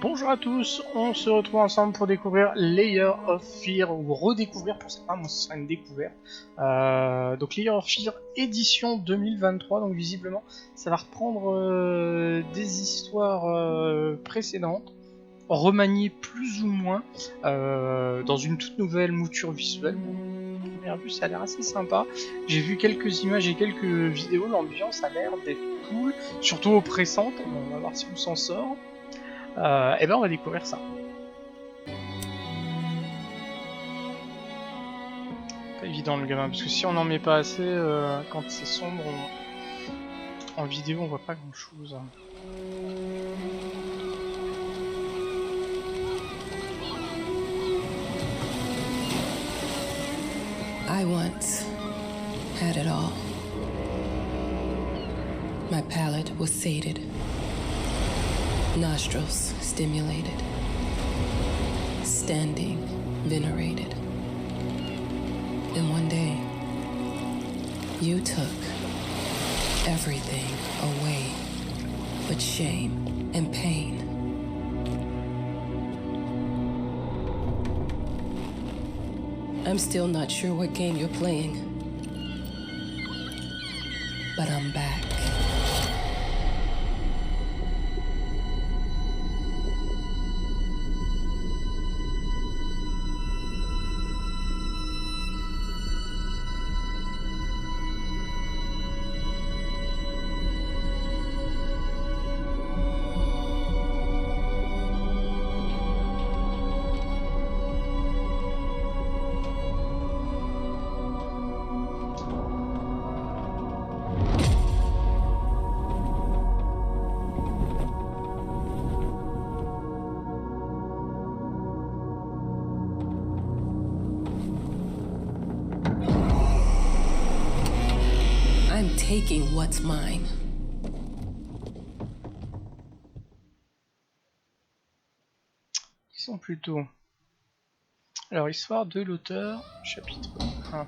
Bonjour à tous, on se retrouve ensemble pour découvrir Layer of Fear, ou redécouvrir pour certains, moi ce sera une découverte. Donc Layer of Fear édition 2023, donc visiblement ça va reprendre des histoires précédentes, remaniées plus ou moins, dans une toute nouvelle mouture visuelle. À première vue ça a l'air assez sympa, j'ai vu quelques images et quelques vidéos, l'ambiance a l'air d'être cool, surtout oppressante, on va voir si on s'en sort. Et ben on va découvrir ça. Pas évident le gamin, parce que si on n'en met pas assez, quand c'est sombre, en vidéo on voit pas grand chose. I once had it all. My palate was sated, nostrils stimulated, standing venerated. And one day, you took everything away but shame and pain. I'm still not sure what game you're playing, but I'm back. I'm taking what's mine. Ils sont plutôt. Alors, histoire de l'auteur, chapitre 1.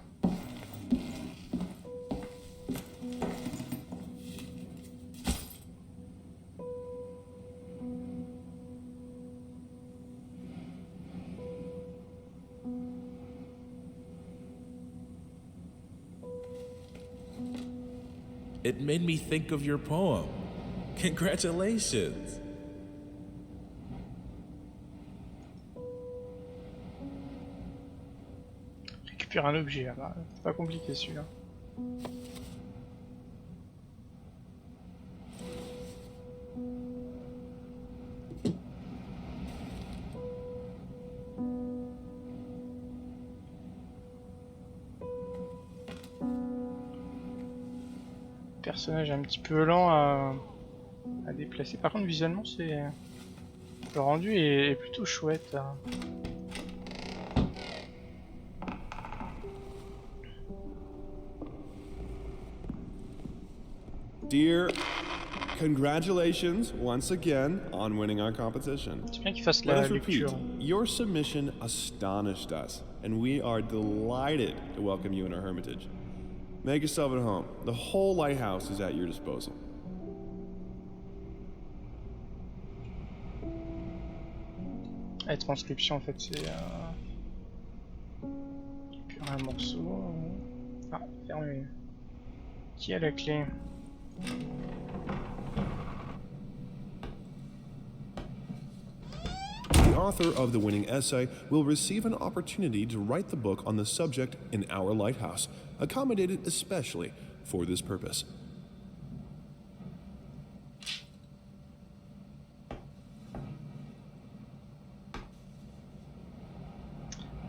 It made me think of your poem. Congratulations. Récupère un objet là-bas, c'est pas compliqué celui-là. Personnage un petit peu lent à déplacer. Par contre, visuellement, c'est le rendu est plutôt chouette. Dear, congratulations once again on winning our competition. C'est bien qu'il fasse Let la us repeat, lecture. your submission astonished us, and we are delighted to welcome you in our hermitage. Make yourself at home. The whole lighthouse is at your disposal. La transcription en fait c'est un morceau. Ah, fermé. Qui a la clé? The author of the winning essay will receive an opportunity to write the book on the subject in our lighthouse, accommodated especially for this purpose.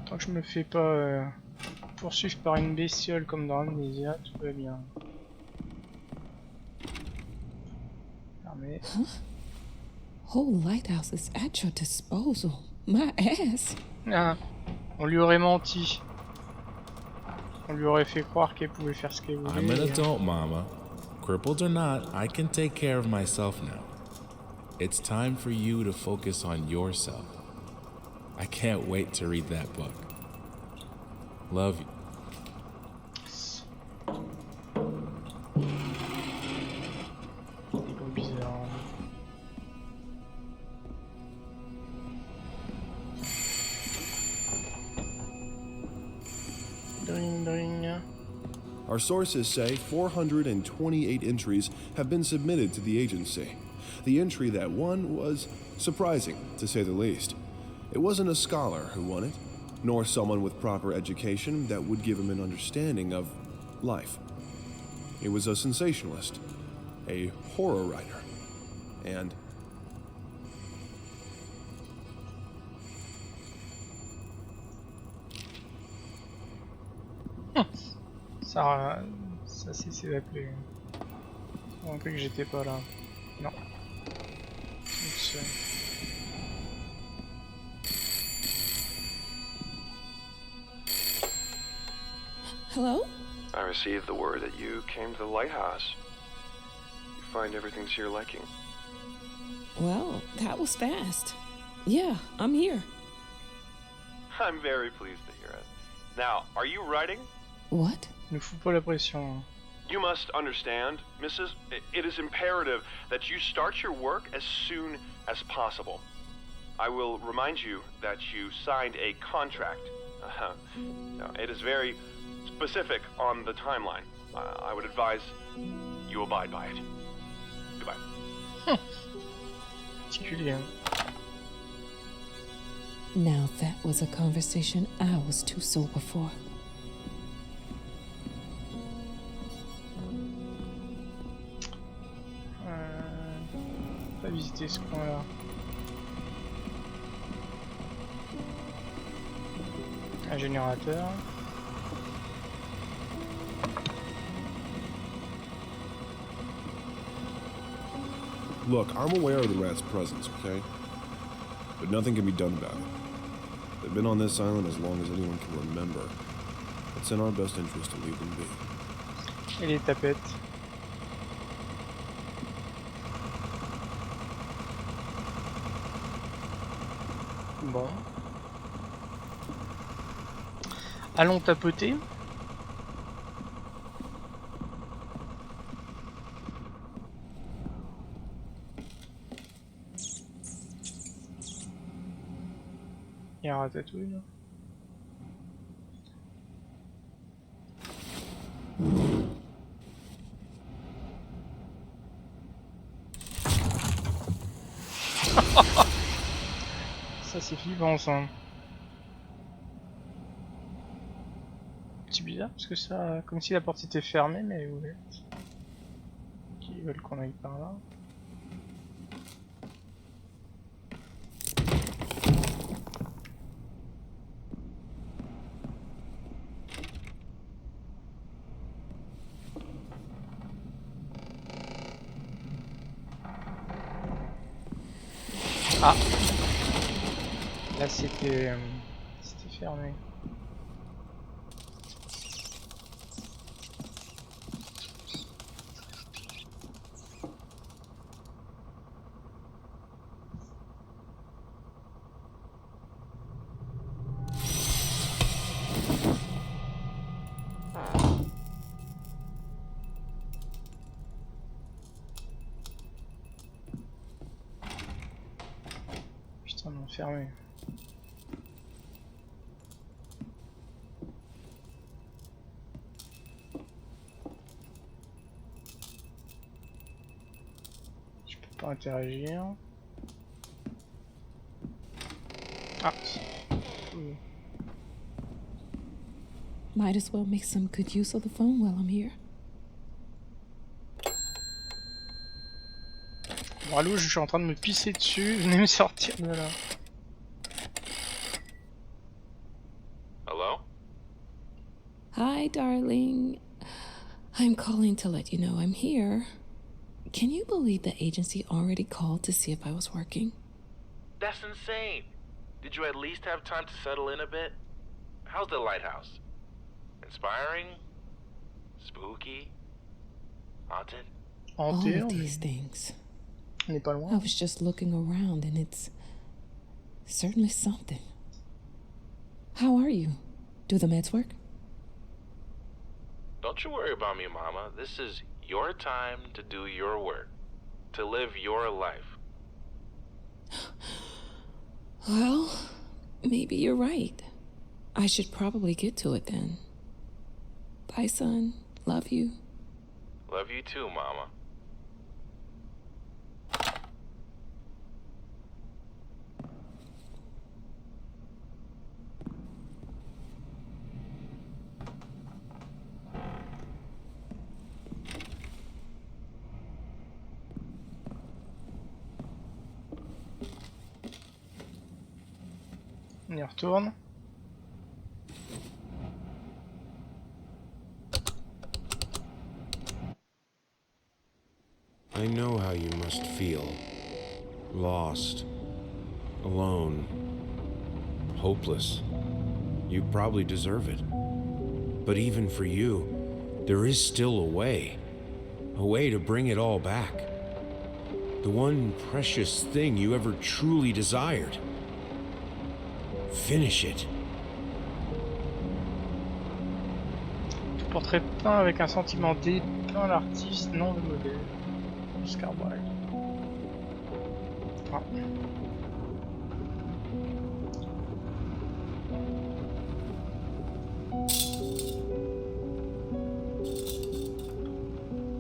Tant que je me fais pas poursuivre par une bestiole comme dans Amnesia, tout va bien. Fermé. Huh? Whole lighthouse is at your disposal. My ass. Ah, on lui aurait menti. On lui aurait fait croire qu'elle pouvait faire ce qu'elle voulait. I'm an adult, Mama. Crippled or not, I can take care of myself now. It's time for you to focus on yourself. I can't wait to read that book. Love you. Des bruits bizarres. Dring, dring. Our sources say 428 entries have been submitted to the agency. The entry that won was surprising, to say the least. It wasn't a scholar who won it, nor someone with proper education that would give him an understanding of life. It was a sensationalist, a horror writer, and... Ça c'est d'appeler. On que j'étais pas là. Non. Oups. Hello? I received the word that you came to the lighthouse. You find everything to your liking. Well, that was fast. Yeah, I'm here. I'm very pleased to hear it. Now, are you writing? What? Ne fous pas la pression. You must understand, Mrs. It is imperative that you start your work as soon as possible. I will remind you that you signed a contract. Now, it is very specific on the timeline. I would advise you abide by it. Goodbye. Particulier. Now that was a conversation I was too sober for. Pas visiter ce coin-là. Un générateur. Look, I'm aware of the rat's presence, okay? But nothing can be done about it. They've been on this island as long as anyone can remember. It's in our best interest to leave them be. Et les tapettes. Bon. Allons tapoter. Il y a un ratatouille là. Ça c'est flippant ça. C'est bizarre parce que ça, comme si la porte était fermée mais elle est ouverte. Ils veulent qu'on aille par là. Ah, là c'était fermé. Putain, non, fermé. Je peux pas interagir. Ah, Might as well make some good use of the phone while I'm here. bon, allô, je suis en train de me pisser dessus, venez me sortir de là. Hello? Hi, darling. I'm calling to let you know I'm here. Can you believe the agency already called to see if I was working? That's insane. Did you at least have time to settle in a bit? How's the lighthouse? Inspiring? Spooky? Haunted? All Hanté, of these things. on n'est pas I loin. was just looking around and it's certainly something. How are you? Do the meds work? Don't you worry about me, Mama. This is your time to do your work. To live your life. Well, maybe you're right. I should probably get to it then. Bye, son. Love you. Love you too, Mama. On y retourne. I know how you must feel. Lost. Alone. Hopeless. You probably deserve it. But even for you, there is still a way. A way to bring it all back. The one precious thing you ever truly desired. Finish it. Portrait peint avec un sentiment dépeint l'artiste, non le modèle. Oscar Wilde. Ah.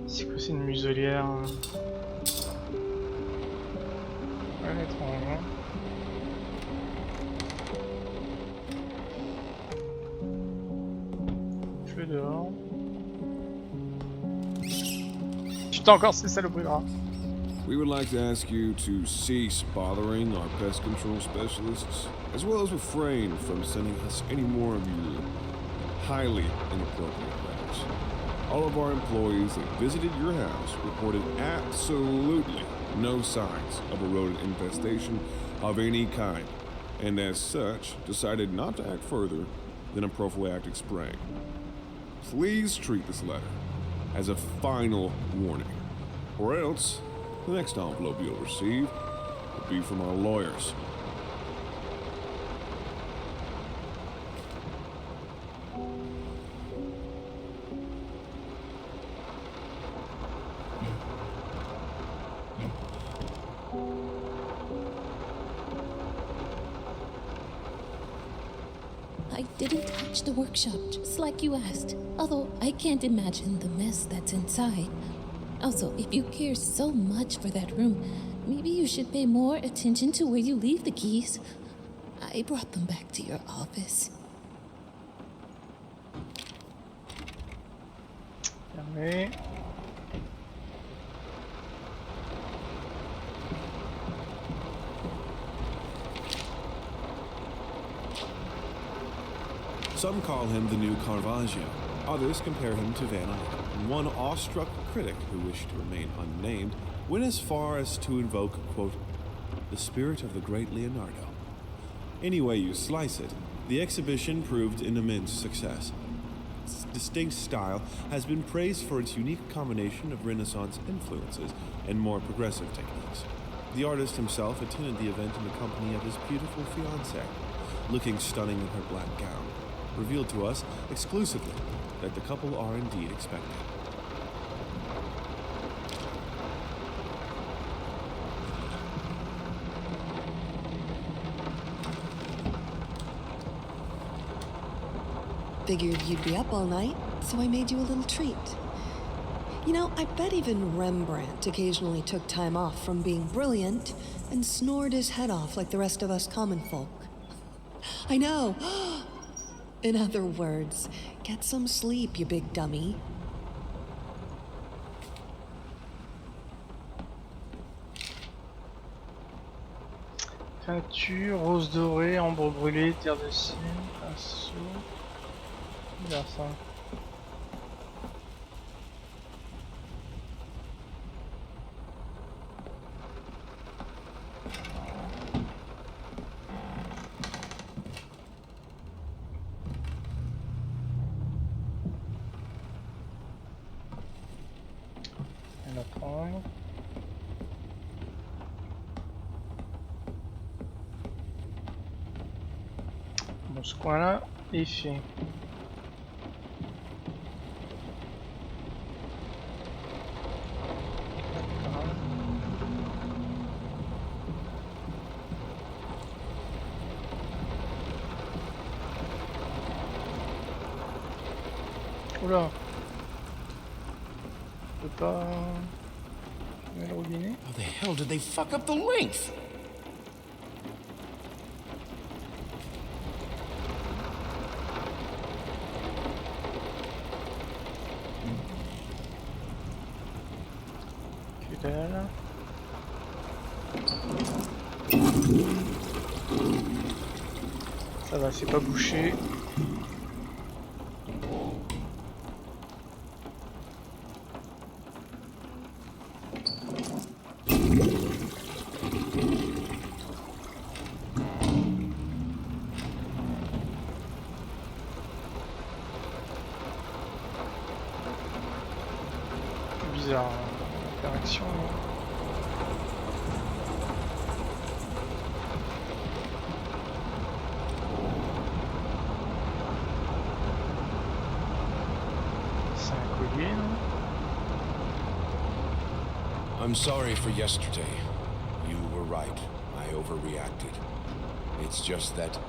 C'est quoi, c'est une muselière? Ouais, étrange, hein. Je vais dehors. Putain, encore ces saloperies là. We would like to ask you to cease bothering our pest control specialists, as well as refrain from sending us any more of your highly inappropriate letters. All of our employees that visited your house reported absolutely no signs of a rodent infestation of any kind, and as such, decided not to act further than a prophylactic spraying. Please treat this letter as a final warning, or else the next envelope you'll receive will be from our lawyers. I didn't touch the workshop, just like you asked. Although I can't imagine the mess that's inside. Also, if you care so much for that room, maybe you should pay more attention to where you leave the keys. I brought them back to your office. Fermé. Some call him the new Caravaggio. Others compare him to Van Eyck. And one awestruck critic who wished to remain unnamed went as far as to invoke, quote, the spirit of the great Leonardo. Any way you slice it, the exhibition proved an immense success. Its distinct style has been praised for its unique combination of Renaissance influences and more progressive techniques. The artist himself attended the event in the company of his beautiful fiancée, looking stunning in her black gown, revealed to us exclusively that the couple are indeed expected. Figured you'd be up all night, so I made you a little treat. You know, I bet even Rembrandt occasionally took time off from being brilliant and snored his head off like the rest of us common folk. I know! In other words, get some sleep, you big dummy. Peinture, rose dorée, ambre brûlée, terre de cire, pinceau. Bizarre ça. On va prendre. Bon, ce coin-là est fait. Oula. Je peux pas... le robinet. How the hell did they fuck up the length? Que dalle. Ça va, c'est pas bouché. Bizarre, l'interaction. C'est un collier, non? I'm sorry for yesterday. You were right. I overreacted. It's just that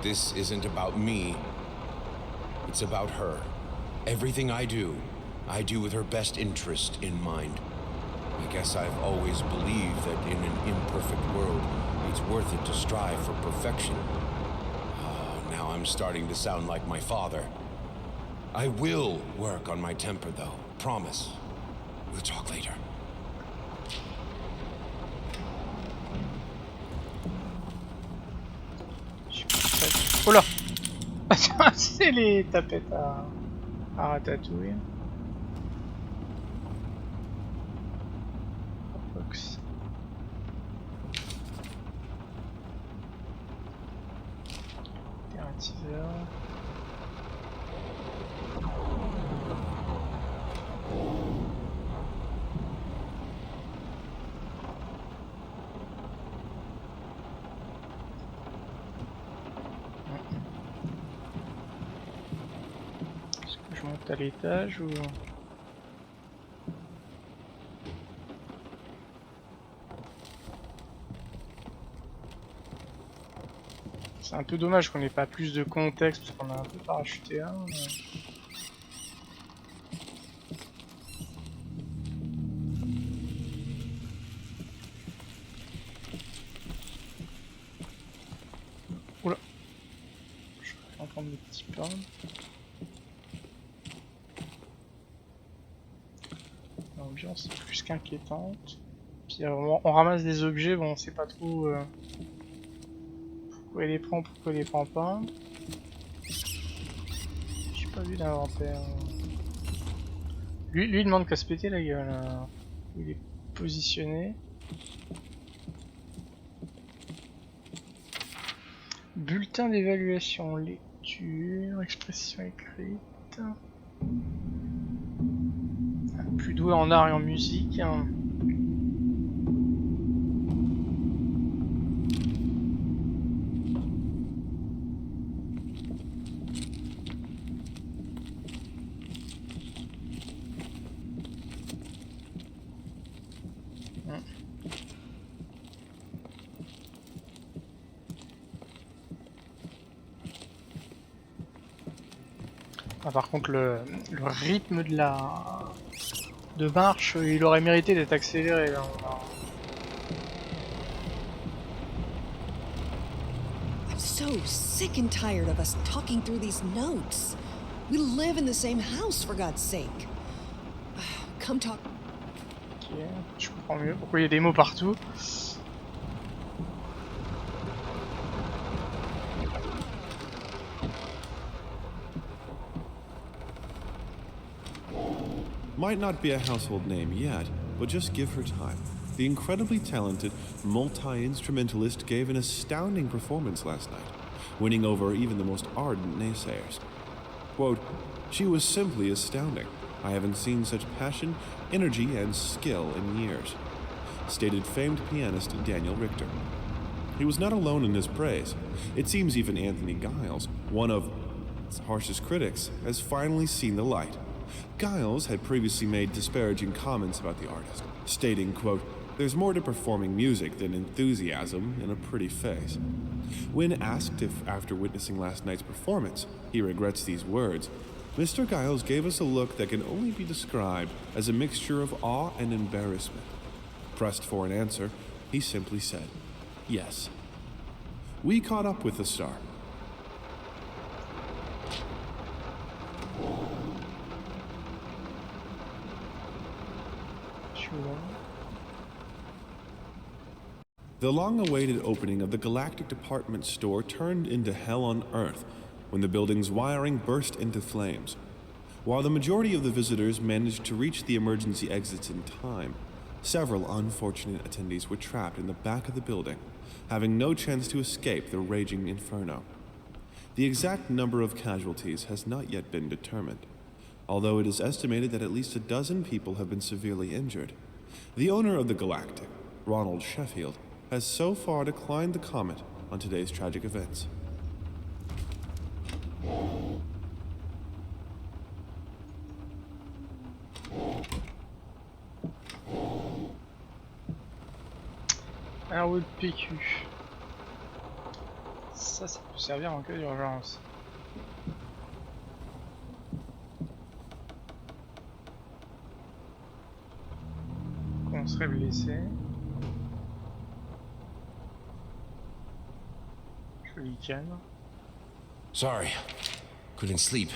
this isn't about me. It's about her. Everything I do with her best interest in mind. I guess I've always believed that in an imperfect world, it's worth it to strive for perfection. Now I'm starting to sound like my father. I will work on my temper, though. Promise. We'll talk later. Oh là. C'est les tapettes à ratatouille. Box. Alternativeur. À l'étage ou... C'est un peu dommage qu'on n'ait pas plus de contexte parce qu'on a un peu parachuté un. Oula. Je vais entendre des petits pas. L'ambiance est plus qu'inquiétante. Puis on ramasse des objets, bon on sait pas trop pourquoi il les prend, pourquoi il les prend pas. J'ai pas vu d'inventaire. Lui il demande qu'à se péter la gueule. Où il est positionné. Bulletin d'évaluation, lecture, expression écrite. Plus doué en art et en musique. Ah, par contre le rythme de marche, il aurait mérité d'être accéléré là. I'm so sick and tired of us talking through these notes. We live in the same house, for God's sake. Come talk. Ok, je comprends mieux pourquoi il y a des mots partout. Might not be a household name yet, but just give her time. The incredibly talented multi-instrumentalist gave an astounding performance last night, winning over even the most ardent naysayers. Quote, "She was simply astounding. I haven't seen such passion, energy, and skill in years," stated famed pianist Daniel Richter. He was not alone in his praise. It seems even Anthony Giles, one of its harshest critics, has finally seen the light. Giles had previously made disparaging comments about the artist, stating, quote, "There's more to performing music than enthusiasm in a pretty face." When asked if, after witnessing last night's performance, he regrets these words, Mr. Giles gave us a look that can only be described as a mixture of awe and embarrassment. Pressed for an answer, he simply said, yes. We caught up with the star. The long-awaited opening of the Galactic Department Store turned into hell on Earth when the building's wiring burst into flames. While the majority of the visitors managed to reach the emergency exits in time, several unfortunate attendees were trapped in the back of the building, having no chance to escape the raging inferno. The exact number of casualties has not yet been determined, although it is estimated that at least a dozen people have been severely injured. The owner of the Galactic, Ronald Sheffield, has so far declined to comment on today's tragic events. Un roue de PQ. Ça peut servir en cas d'urgence. On serait blessé. Joli canne. Sorry, couldn't sleep.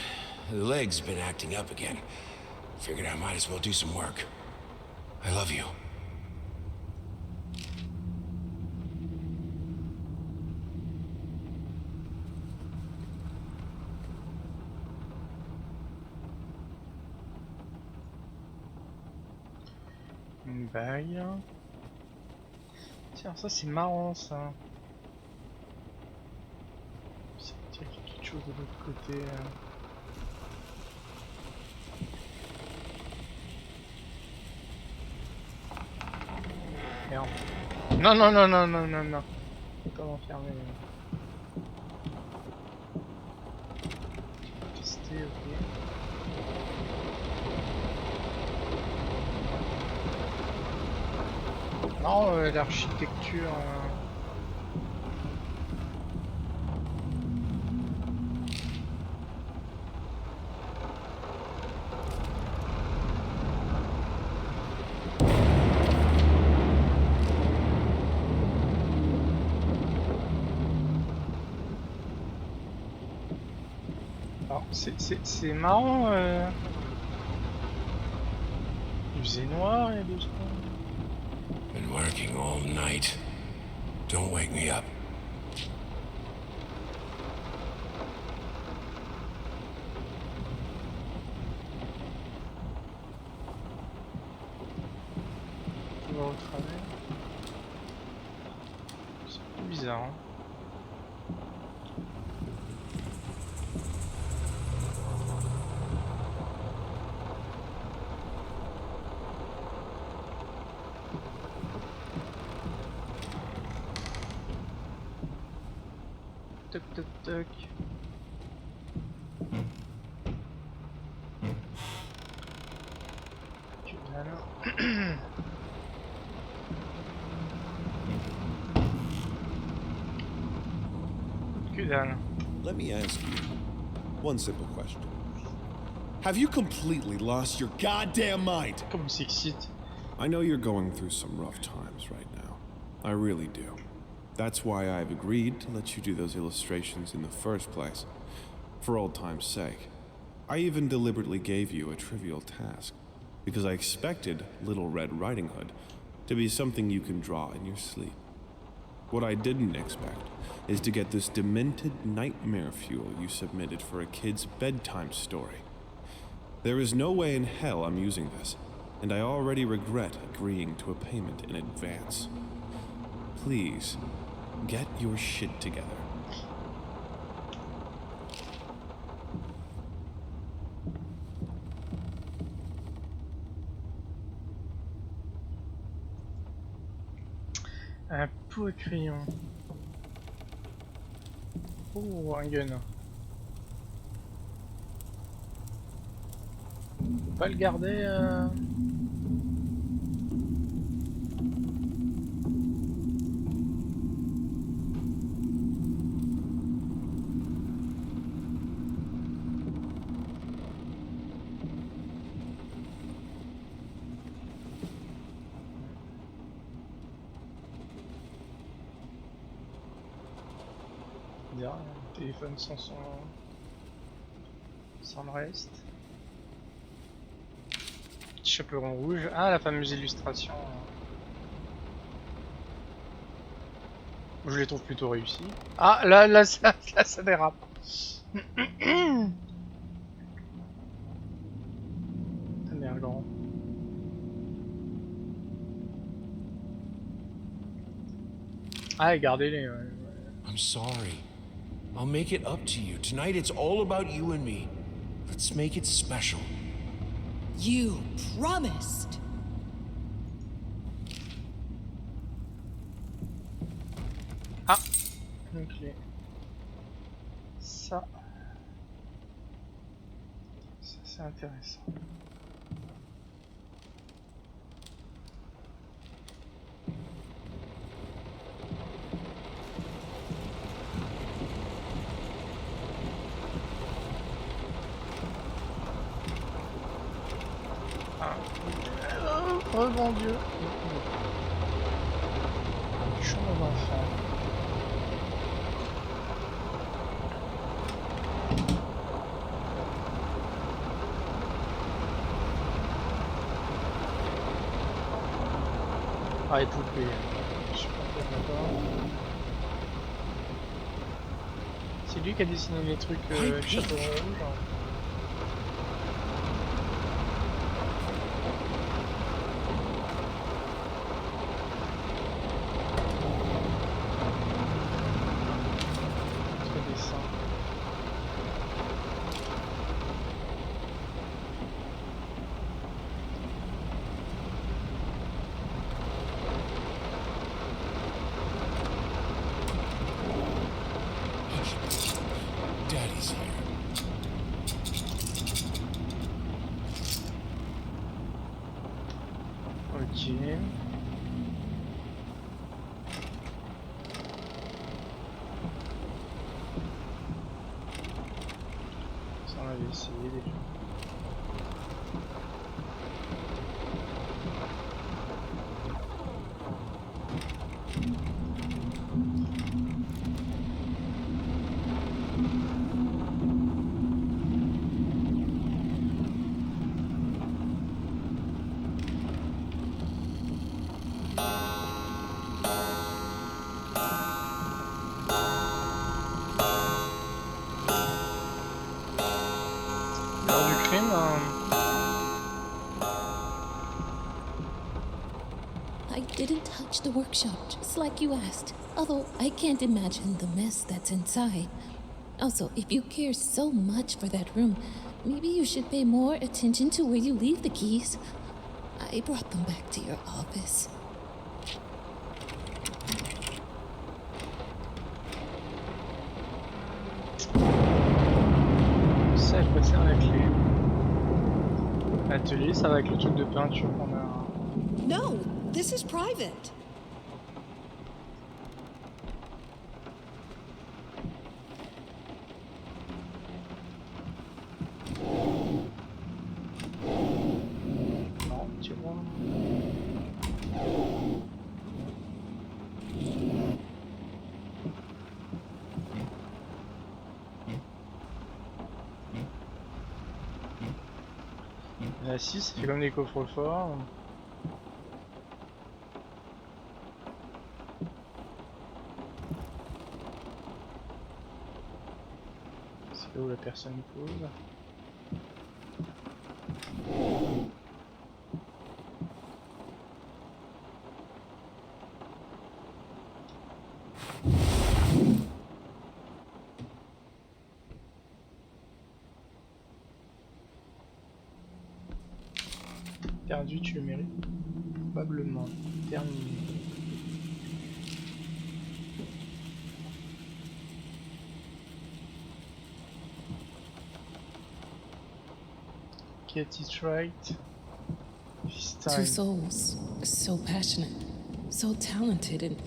The leg's been acting up again. Figured I might as well do some work. I love you. Une bague. Tiens, ça c'est marrant ça. C'est qu'il y a quelque chose de l'autre côté. Merde. Non, non, non, non, non, non, non. Comment fermer tester, ok. Non, l'architecture... Alors, c'est marrant, il faisait noir il y a 2 secondes. Been working all night. Don't wake me up. On va au travers. C'est un peu bizarre, hein. Toc toc toc. Que dalle. Que dalle. Let me ask you one simple question. Have you completely lost your goddamn mind? Comme il s'excite. I know you're going through some rough times right now. I really do. That's why I've agreed to let you do those illustrations in the first place, for old time's sake. I even deliberately gave you a trivial task, because I expected Little Red Riding Hood to be something you can draw in your sleep. What I didn't expect is to get this demented nightmare fuel you submitted for a kid's bedtime story. There is no way in hell I'm using this, and I already regret agreeing to a payment in advance. Please, get your shit together. Un pot à crayon. Oh, un gun. Faut pas le garder. Derrière, le téléphone sans le reste. Petit chaperon rouge. Ah, la fameuse illustration. Je les trouve plutôt réussis. Ah, là, ça dérape. Ça merde grand. Ah, gardez-les. Ouais. I'm sorry. I'll make it up to you. Tonight it's all about you and me. Let's make it special. You promised. Ah, une clé. Ça c'est intéressant. Oh mon dieu. Chambre d'enfant. Ah, les poupées. Je suis pas très d'accord. C'est lui qui a dessiné les trucs chapeau rouge. Daddy's here. Ok. Ça on avait essayé déjà. L'heure du crime. I didn't touch the workshop, just like you asked. Although I can't imagine the mess that's inside. Also, if you care so much for that room, maybe you should pay more attention to where you leave the keys. I brought them back to your office. Ça, je préfère la clé. L'atelier, ça va avec le truc de peinture qu'on a. No, this is private. Non, tu vois. La 6, ça fait comme des coffres-forts. C'est là où la personne pose. Perdu, tu le mérites. Probablement. Terminé. Get it right. This Two time. souls, so passionate, so talented, and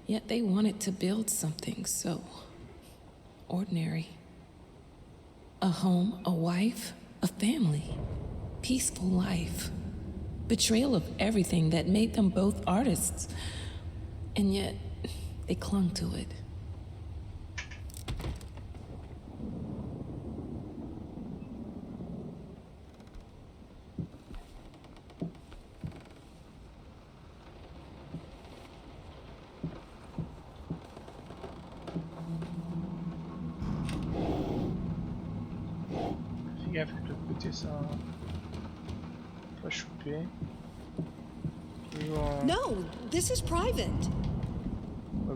yet they wanted to build something so ordinary. A home, a wife, a family, peaceful life. Betrayal of everything that made them both artists, and yet they clung to it. gaffe que de l'autre côté ça pas choper. Toujours. No, this is private.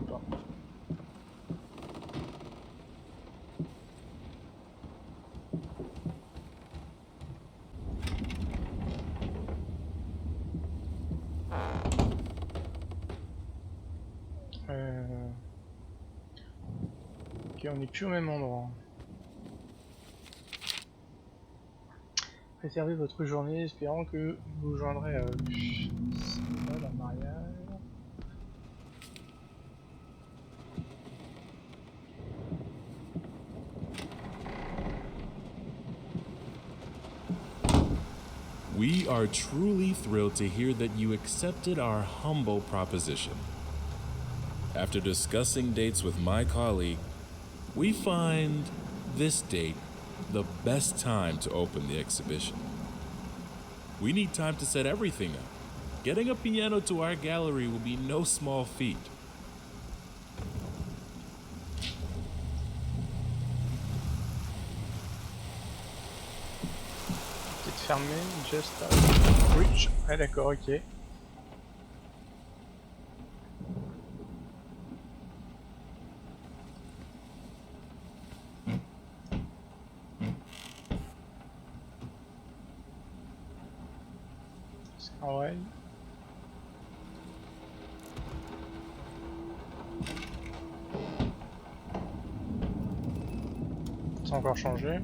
Pas. Ok, on n'est plus au même endroit. Préservez votre journée, espérant que vous vous joindrez à eux. C'est pas leur mariage. We are truly thrilled to hear that you accepted our humble proposition. After discussing dates with my colleague, we find this date the best time to open the exhibition. We need time to set everything up. Getting a piano to our gallery will be no small feat. Peut-être fermé, just out. Oui, ouais, d'accord, ok. Ouais. C'est encore changé.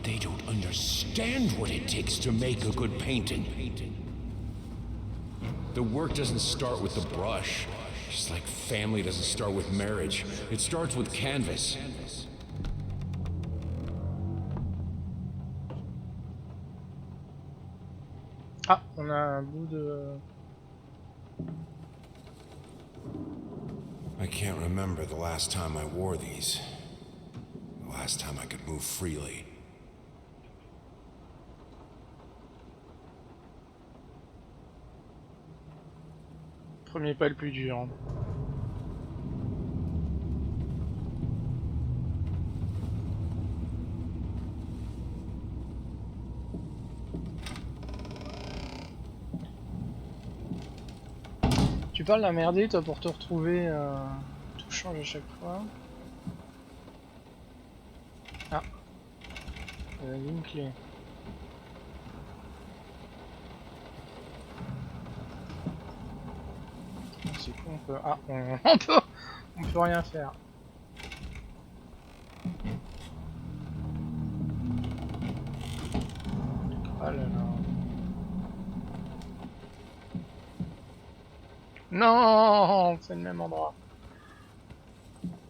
They don't understand what it takes to make a good painting. The work doesn't start with the brush. Just like family doesn't start with marriage. It starts with canvas. Ah, on a un bout de... I can't remember the last time I wore these. The last time I could move freely. Premier pas le plus dur. Tu parles d'un merdier toi pour te retrouver, tout change à chaque fois. Ah, il y a une clé. C'est quoi on peut... Ah, on peut rien faire. Oh là là. Non, c'est le même endroit.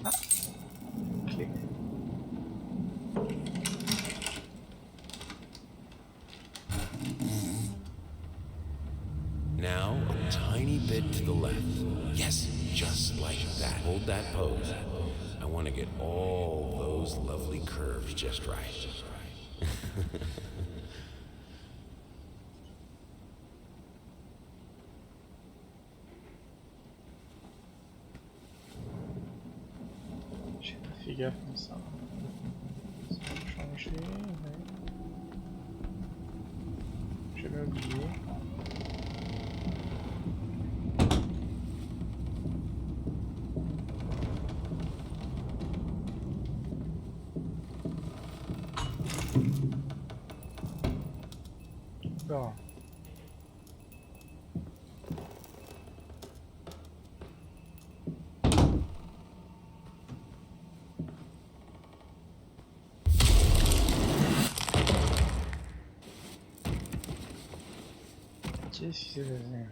Ah, clé. Now, a tiny bit to the left. Yes, just like that. Hold that pose. I want to get all those lovely curves just right. J'ai pas fait gaffe comme ça. Ça va changer, ouais. J'avais oublié. D'accord. Qu'est-ce qui s'est passé?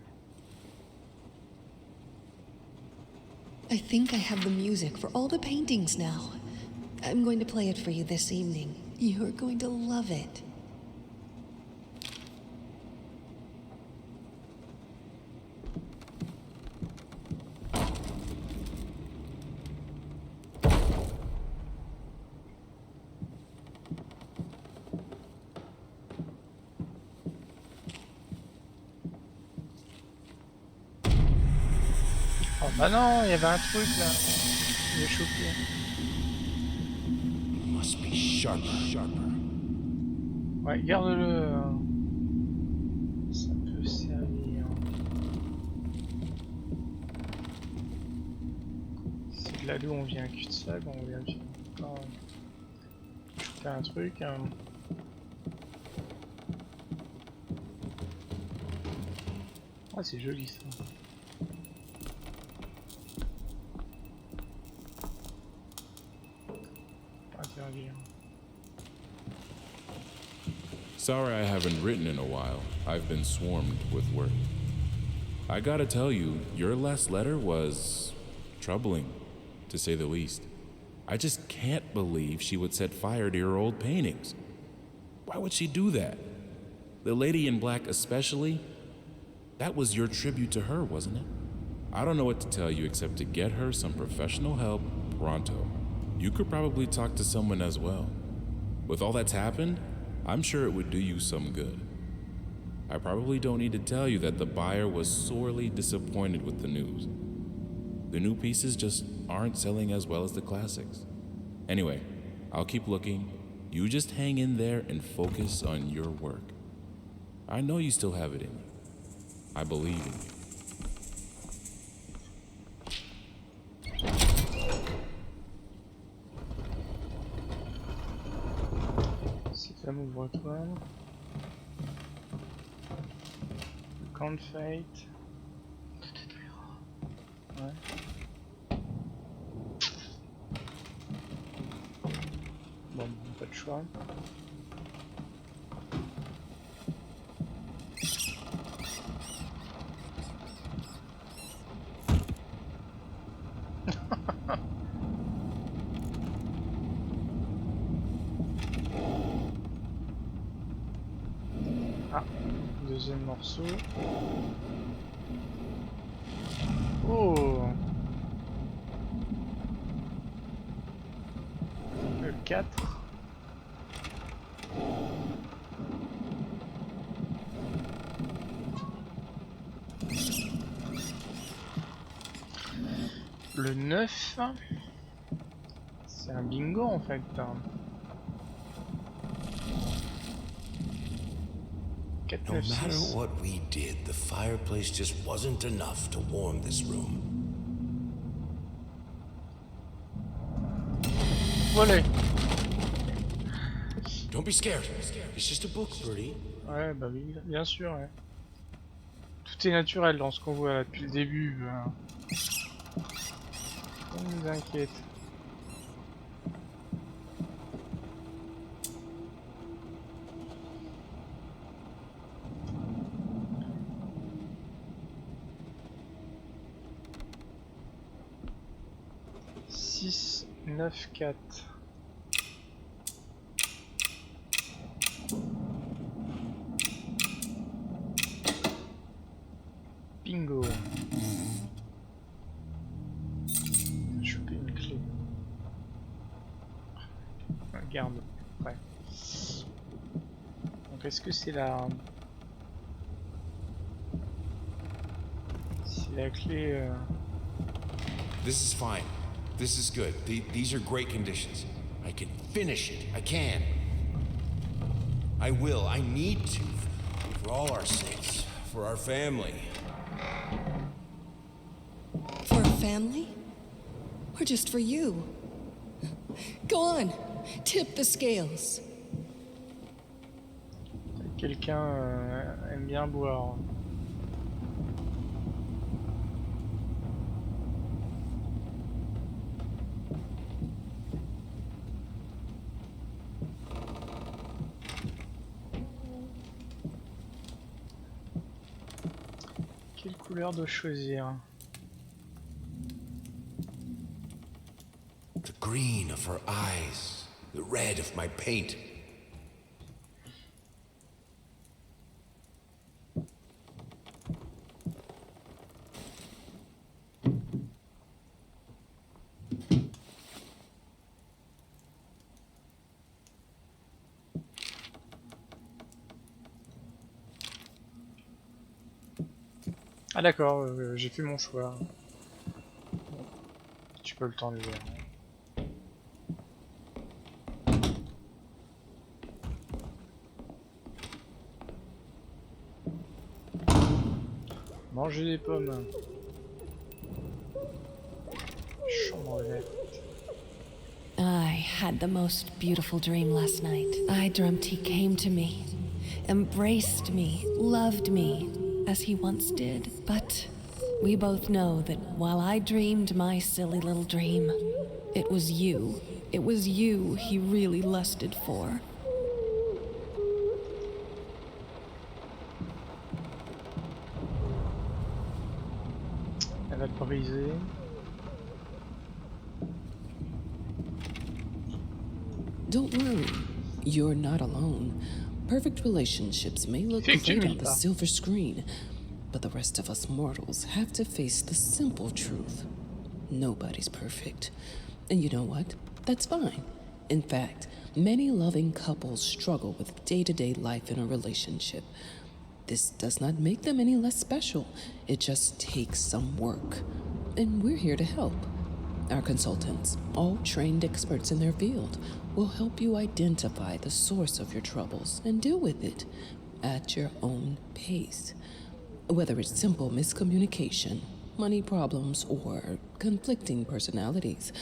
I think I have the music for all the paintings now. I'm going to play it for you this evening. You're going to love it. Oh bah non, il y avait un truc là. Je l'ai chopé. Must be sharper. Ouais, garde-le. Ça peut servir. Si de là d'où on vient un cul-de-sac, on vient encore shooter un truc. Ah, c'est joli ça. Pas interdire. Sorry I haven't written in a while. I've been swarmed with work. I gotta tell you, your last letter was troubling, to say the least. I just can't believe she would set fire to your old paintings. Why would she do that? The lady in black especially? That was your tribute to her, wasn't it? I don't know what to tell you except to get her some professional help pronto. You could probably talk to someone as well. With all that's happened, I'm sure it would do you some good. I probably don't need to tell you that the buyer was sorely disappointed with the news. The new pieces just aren't selling as well as the classics. Anyway, I'll keep looking. You just hang in there and focus on your work. I know you still have it in you. I believe in you. Ça m'ouvre toile. Complète. Ouais. Bon, pas de choix. Ah, deuxième morceau. Oh, le 4. Le 9. C'est un bingo en fait. 4, No 9, matter 6. what we did, the fireplace just wasn't enough to warm this room. Volet. Don't be scared. It's just a book, Birdie. Ouais, bah oui, bien sûr. Ouais. Tout est naturel dans ce qu'on voit là depuis le début. On nous inquiète. Six, 9, 4. Bingo. Choper une clé. Regarde. Ouais. Donc est-ce que c'est la... C'est la clé... This is fine. This is good. These are great conditions. I can finish it. I can. I will. I need to. For all our sakes. For our family. For a family? Or just for you? Go on, tip the scales. Quelqu'un aime bien boire. Quelle couleur de choisir? The green of her eyes. The red of my paint. Ah d'accord, j'ai fait mon choix. Bon, tu peux le temps de lire. Manger des pommes. Chambre verte. I had the most beautiful dream last night. I dreamt he came to me, embraced me, loved me, as he once did. But we both know that while I dreamed my silly little dream, it was you he really lusted for. Elle va te briser. Don't worry, you're not alone. Perfect relationships may look great on the silver screen, but the rest of us mortals have to face the simple truth. Nobody's perfect. And you know what? That's fine. In fact, many loving couples struggle with day-to-day life in a relationship. This does not make them any less special. It just takes some work. And we're here to help. Our consultants, all trained experts in their field, will help you identify the source of your troubles and deal with it at your own pace. Whether it's simple miscommunication, money problems, or conflicting personalities,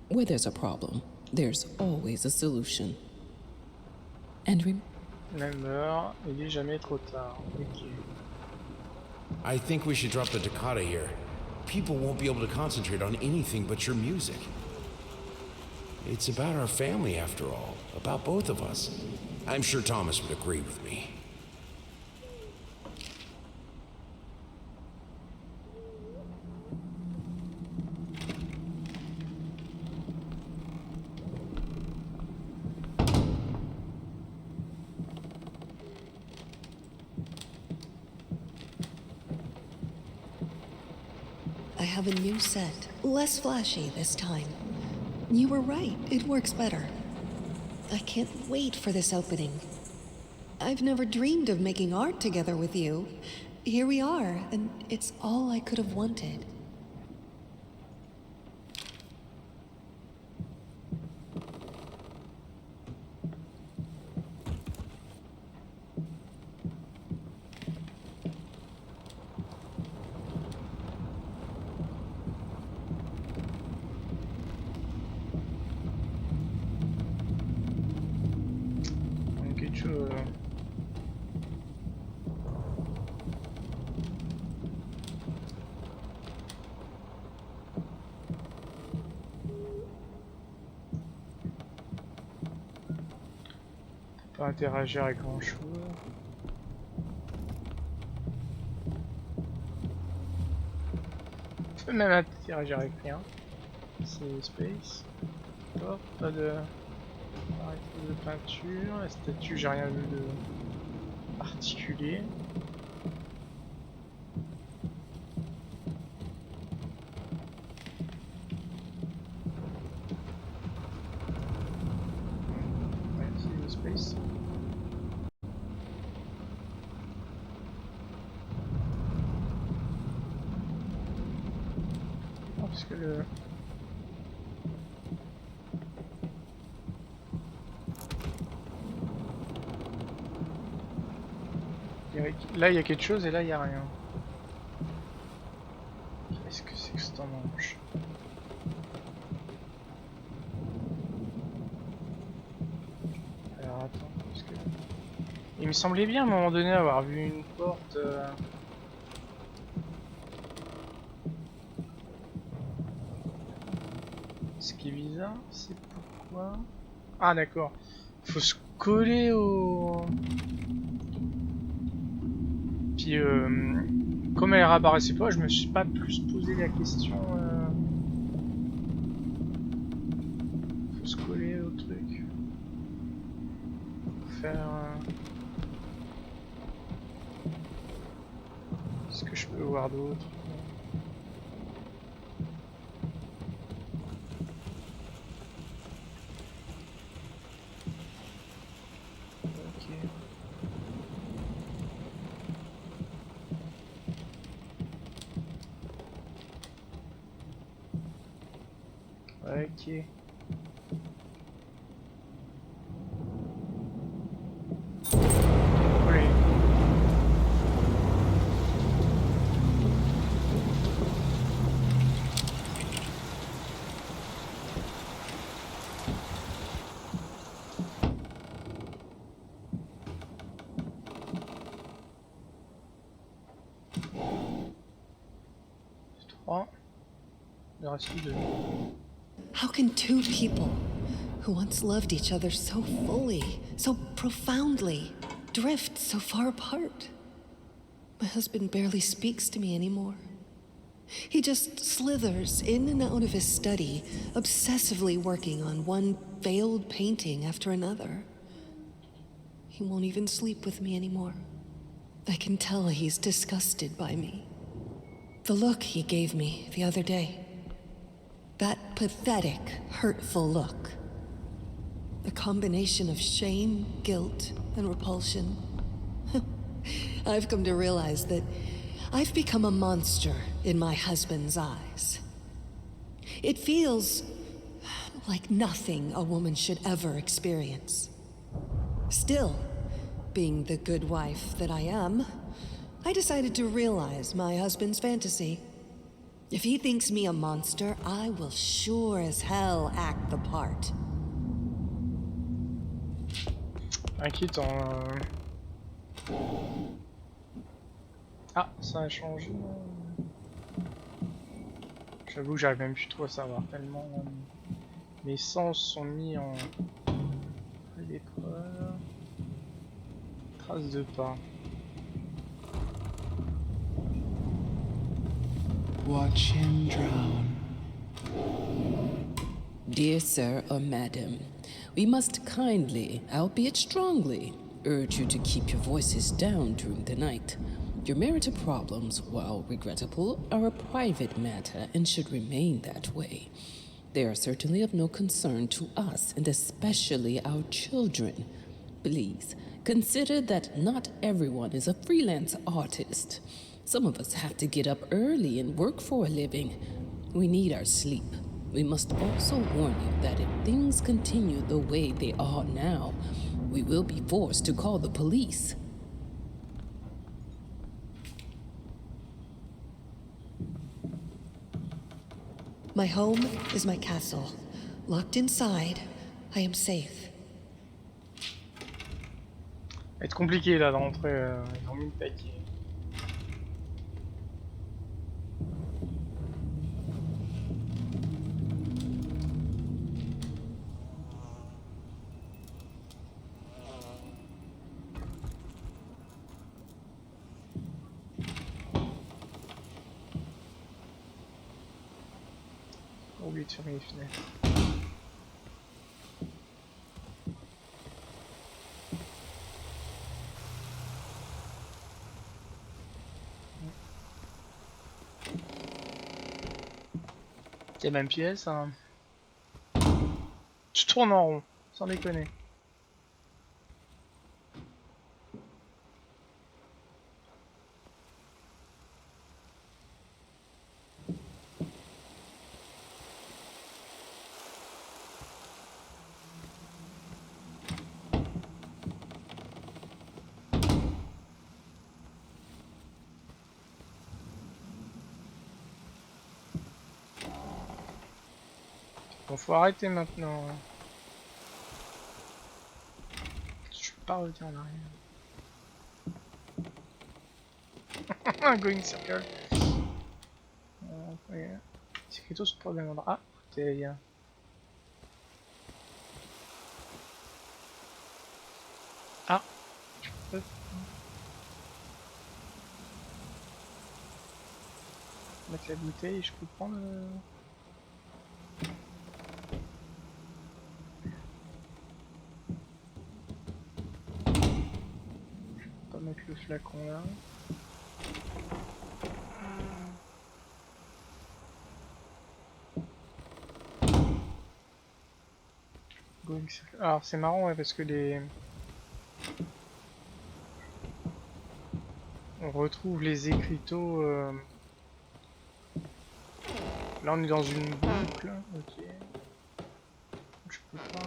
where there's a problem, there's always a solution. And Remember, il est jamais trop tard. Okay. I think we should drop the toccata here. People won't be able to concentrate on anything but your music. It's about our family, after all. About both of us. I'm sure Thomas would agree with me. I have a new set. Less flashy this time. You were right, it works better. I can't wait for this opening. I've never dreamed of making art together with you. Here we are, and it's all I could have wanted. Pas interagir avec grand chose. On peut même interagir avec rien. C'est space. Hop, pas de arrêté de peinture. La statue, j'ai rien vu de particulier. Ouais, c'est le space. Parce que le... Là il y a quelque chose et là il y a rien. Qu'est-ce que c'est que ce temps manche? Alors attends, parce que... Il me semblait bien à un moment donné avoir vu une porte... Ce qui est bizarre, c'est pourquoi... Ah d'accord, faut se coller au... Puis comme elle réapparaissait pas, je me suis pas plus posé la question... Faut se coller au truc. Faut faire... Qu'est-ce que je peux voir d'autre? Ok. Allez. reste deux. How can two people who once loved each other so fully, so profoundly, drift so far apart? My husband barely speaks to me anymore. He just slithers in and out of his study, obsessively working on one failed painting after another. He won't even sleep with me anymore. I can tell he's disgusted by me. The look he gave me the other day. That pathetic, hurtful look. A combination of shame, guilt, and repulsion. I've come to realize that I've become a monster in my husband's eyes. It feels like nothing a woman should ever experience. Still, being the good wife that I am, I decided to realize my husband's fantasy. If he thinks me a monster, I will sure as hell act the part. Inquiétant. Ah, ça a changé. J'avoue que j'arrive même plus trop à savoir tellement mes sens sont mis en l'épreuve. Traces de pas. Watch him drown. Dear sir or madam, we must kindly, albeit strongly, urge you to keep your voices down during the night. Your marital problems, while regrettable, are a private matter and should remain that way. They are certainly of no concern to us, and especially our children. Please, consider that not everyone is a freelance artist. Some of us have to get up early and work for a living. We need our sleep. We must also warn you that if things continue the way they are now, we will be forced to call the police. My home is my castle. Locked inside, I am safe. Ça va être compliqué là d'entrer, ils ont mis le paquet. Oublié de fermer les fenêtres. C'est la même pièce, hein. Tu tournes en rond, sans déconner. Bon, faut arrêter maintenant. Je peux pas revenir en arrière. Going circle. C'est écrit sur le problème. Ah, bouteille. Ah. Mettre la bouteille, je peux prendre. Mettre le flacon là. Alors c'est marrant ouais, parce que les... On retrouve les écriteaux... Là on est dans une boucle. Ok. Je peux pas...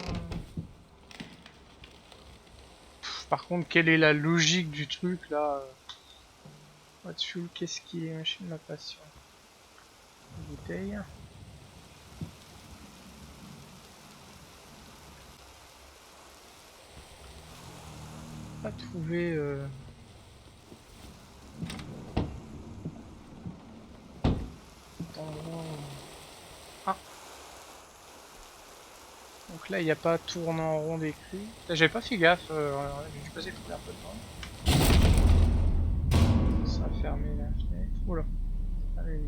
Par contre, quelle est la logique du truc là? What fuel, qu'est-ce qui est machine de ma passion? Bouteille. Pas trouvé. Endroit. Donc là, il n'y a pas tourne en rond d'écrit. Là, j'avais pas fait gaffe, j'ai dû passer tout un peu de temps. Ça a fermé la fenêtre. Oula, allez.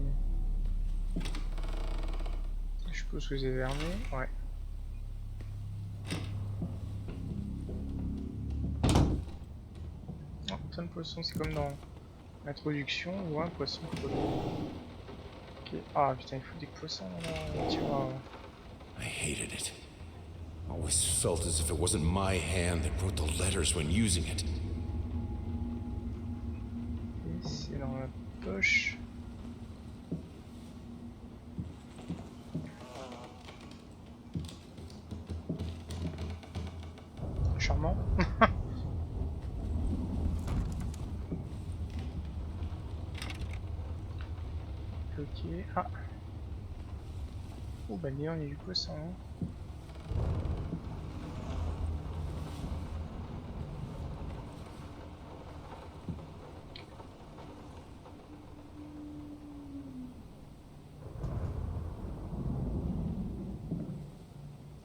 Je suppose que c'est fermé, ouais. Oh, putain de poisson, c'est comme dans l'introduction ou un poisson. Ok. Ah putain, il faut des poissons là, tu vois. I hated it. Always felt as if it wasn't my hand that wrote the letters when using it. Et c'est dans la poche. Charmant. Ok. Ah. Oh bah on y a du poisson. Hein.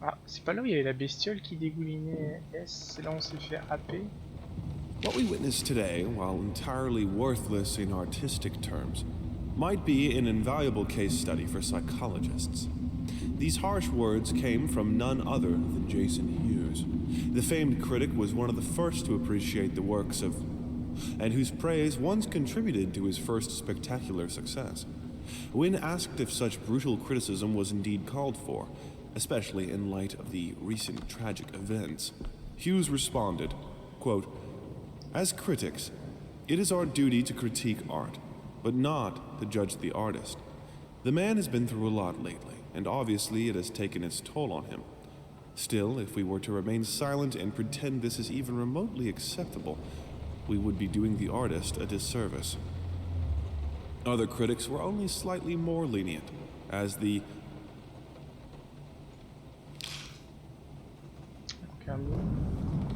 Ah, c'est pas là où il y avait la bestiole qui dégoulinait. Yes, c'est là où on s'est fait happer. What we witness today, while entirely worthless in artistic terms, might be an invaluable case study for psychologists. These harsh words came from none other than Jason Hughes. The famed critic was one of the first to appreciate the works of, and whose praise once contributed to his first spectacular success. When asked if such brutal criticism was indeed called for, especially in light of the recent tragic events, Hughes responded, quote, "As critics, it is our duty to critique art, but not to judge the artist. The man has been through a lot lately, and obviously it has taken its toll on him. Still, if we were to remain silent and pretend this is even remotely acceptable, we would be doing the artist a disservice." Other critics were only slightly more lenient, as the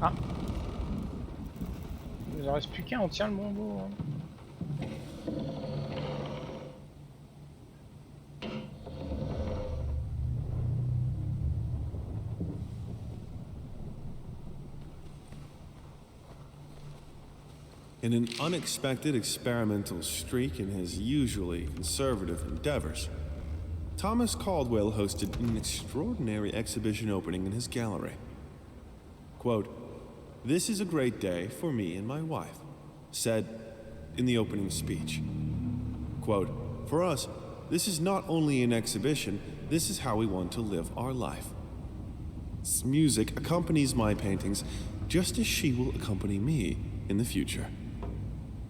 Ah. Il nous en reste plus qu'un, on tient le bon bout. Hein. in an unexpected experimental streak in his usually conservative endeavors, Thomas Caldwell hosted an extraordinary exhibition opening in his gallery. Quote, "This is a great day for me and my wife," said in the opening speech. Quote, "For us, this is not only an exhibition, this is how we want to live our life. Music accompanies my paintings just as she will accompany me in the future."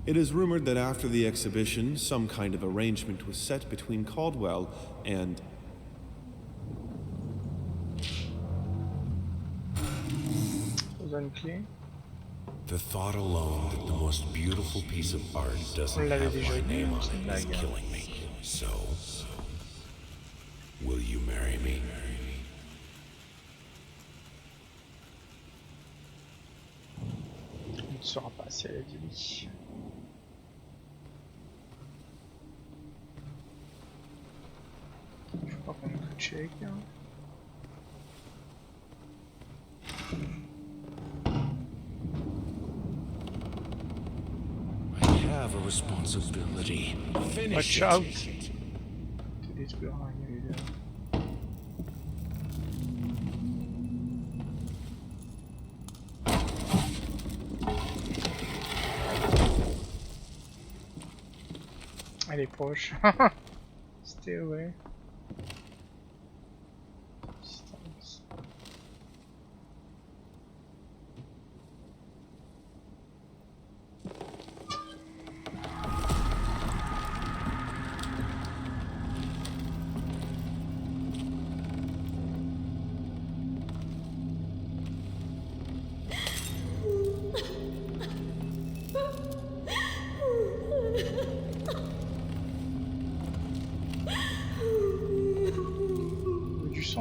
It is rumored that after the exhibition, some kind of arrangement was set between Caldwell and the thought alone that the most beautiful piece of art doesn't have my name on it is killing me. So, will you marry me? On ne saura pas si elle a dit oui. Je crois qu'on a tout check. Hein. Have a responsibility. Finish Watch out. Te détruire rien évidemment. Elle est proche. Stay away. Distance.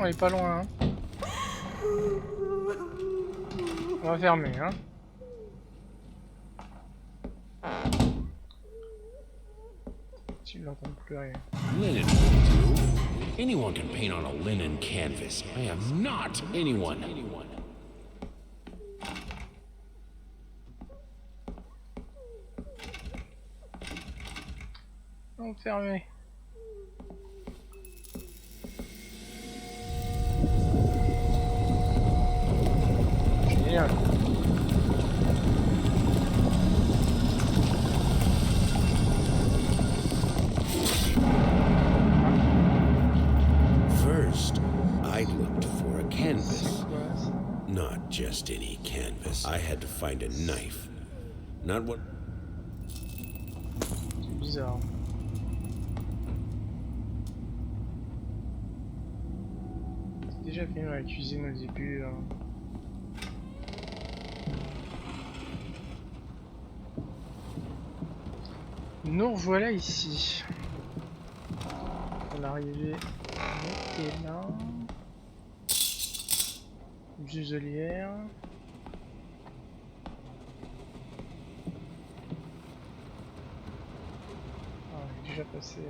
On est pas loin. Hein. On va fermer. Hein. Tu l'entends pleurer. Anyone can paint on a linen canvas. I am not anyone. Enfermé. Génial. First, I looked for a canvas. Not just any canvas. I had to find a knife. Not what... C'est bizarre. C'est déjà fini dans la cuisine au début. Nous revoilà ici. L'arrivée est là. Muselière. Ah, j'ai déjà passé.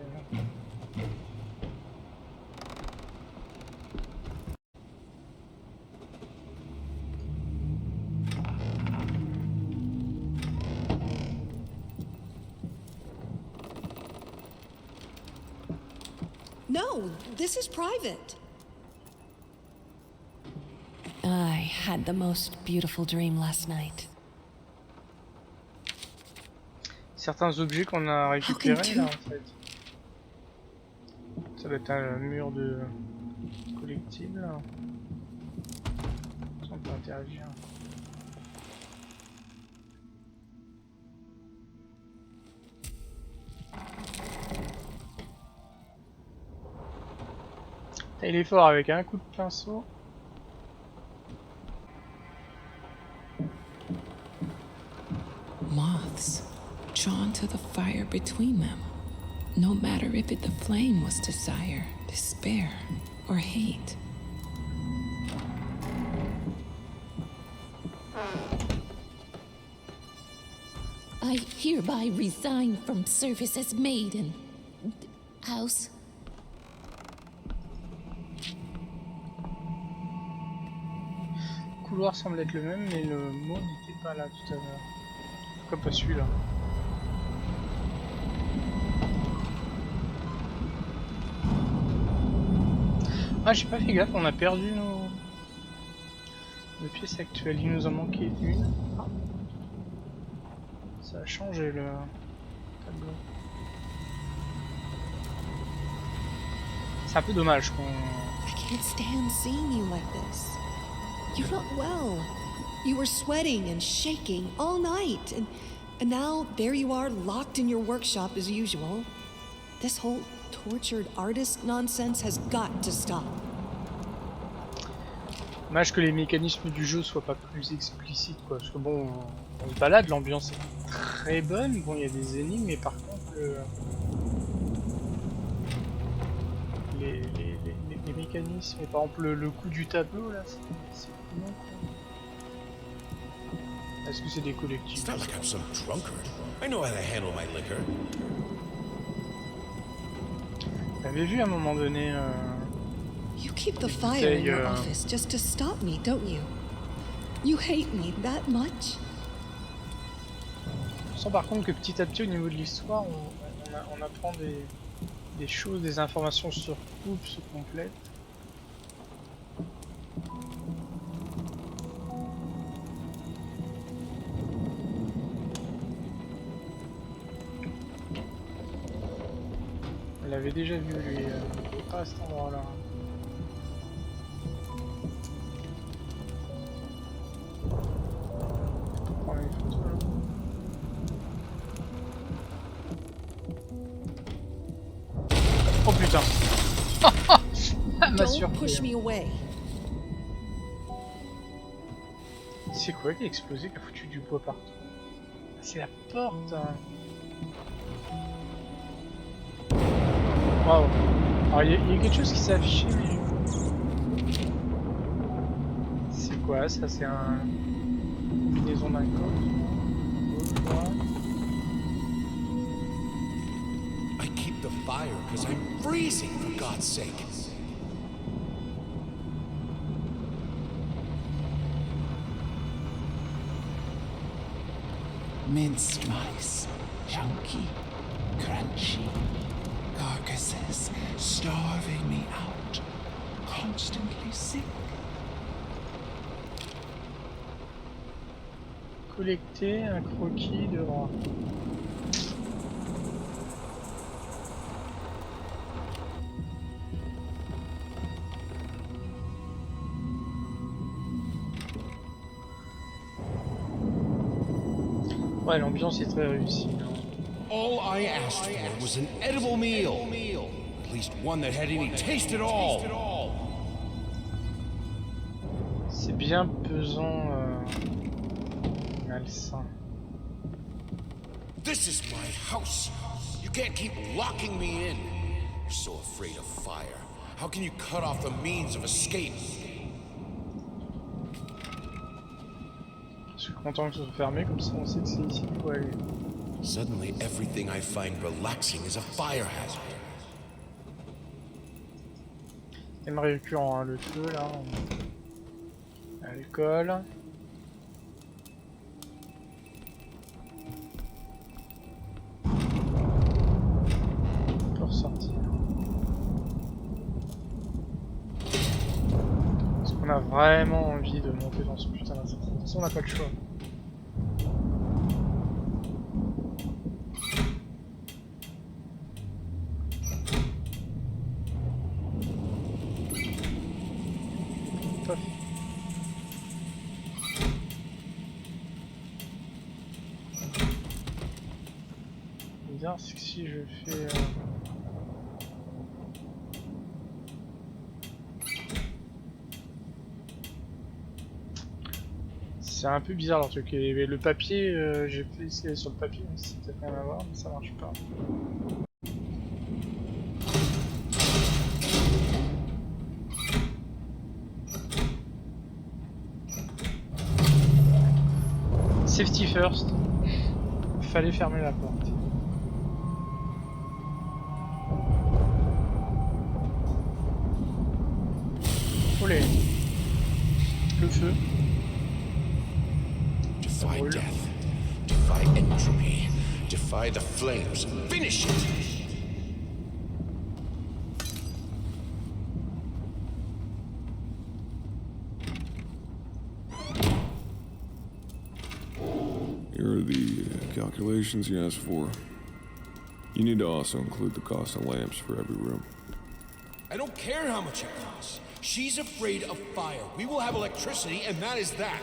No, this is private. I had the most beautiful dream last night. Certains objets qu'on a récupérés là en fait. Ça doit être un mur de collectible là. On peut interagir. Il est fort avec un coup de pinceau. Moths, drawn to the fire between them, no matter if the flame was desire, despair, or hate. I hereby resign from service as maid in house. Le couloir semble être le même, mais le mot n'était pas là tout à l'heure. Pourquoi pas celui-là? Ah, j'ai pas fait gaffe, on a perdu nos pièces actuelles. Il nous en manquait une. Ah. Ça a changé le tableau. C'est un peu dommage qu'on... I can't stand seeing you like this. You're not well. You were sweating and shaking all night, and now there you are locked in your workshop as usual. This whole tortured artist nonsense has got to stop. Dommage que les mécanismes du jeu soient pas plus explicites quoi, parce que bon, on se balade, l'ambiance est très bonne, bon il y a des énigmes, mais par contre les mécanismes, et par exemple le coup du tableau là, c'est non quoi. Est-ce que c'est des collectifs? It's not like I'm some drunkard. I know how to handle my liquor. T'avais vu à un moment donné You keep the fire in your office just to stop me, don't you? You hate me that much? On sent par contre que petit à petit au niveau de l'histoire, on apprend des choses, des informations sur Toute, sur complète. On l'avait déjà vu lui, pas à cet endroit-là. Prendre les photos là. Oh putain. Don't push me away. C'est quoi qui a explosé, qui a foutu du bois partout? C'est la porte. Waouh. Alors il y a quelque chose qui s'est affiché, mais... C'est quoi ça? C'est un... une combinaison d'un corps. I keep the fire because I'm freezing, for God's sake. minced mice, chunky, crunchy, carcasses starving me out, constantly sick. Collecter un croquis de rat. Ouais, l'ambiance est très réussie. All I asked for was an edible meal. At least one that had any taste at all. C'est bien pesant, malsain. This is my house. You can't keep locking me in. You're so afraid of fire. How can you cut off the means of escape? Je suis content que ce soit fermé, comme ça on sait que c'est ici qu'il faut aller. Suddenly, everything I find relaxing is a fire hazard. Thème récurrent, hein, le feu là. Alcool. On peut ressortir. Est-ce qu'on a vraiment envie de monter dans ce putain d'ascenseur? De toute façon, on n'a pas le choix. C'est que si je fais c'est un peu bizarre leur truc. Et le papier, j'ai fait essayer sur le papier, c'est peut-être rien à voir, mais ça marche pas. Safety first. Fallait fermer la porte. Olé. Le feu. Defy death. Defy entropy. Defy the flames. Finish it! Here are the calculations you asked for. You need to also include the cost of lamps for every room. I don't care how much it costs. She's afraid of fire. We will have electricity, and that is that.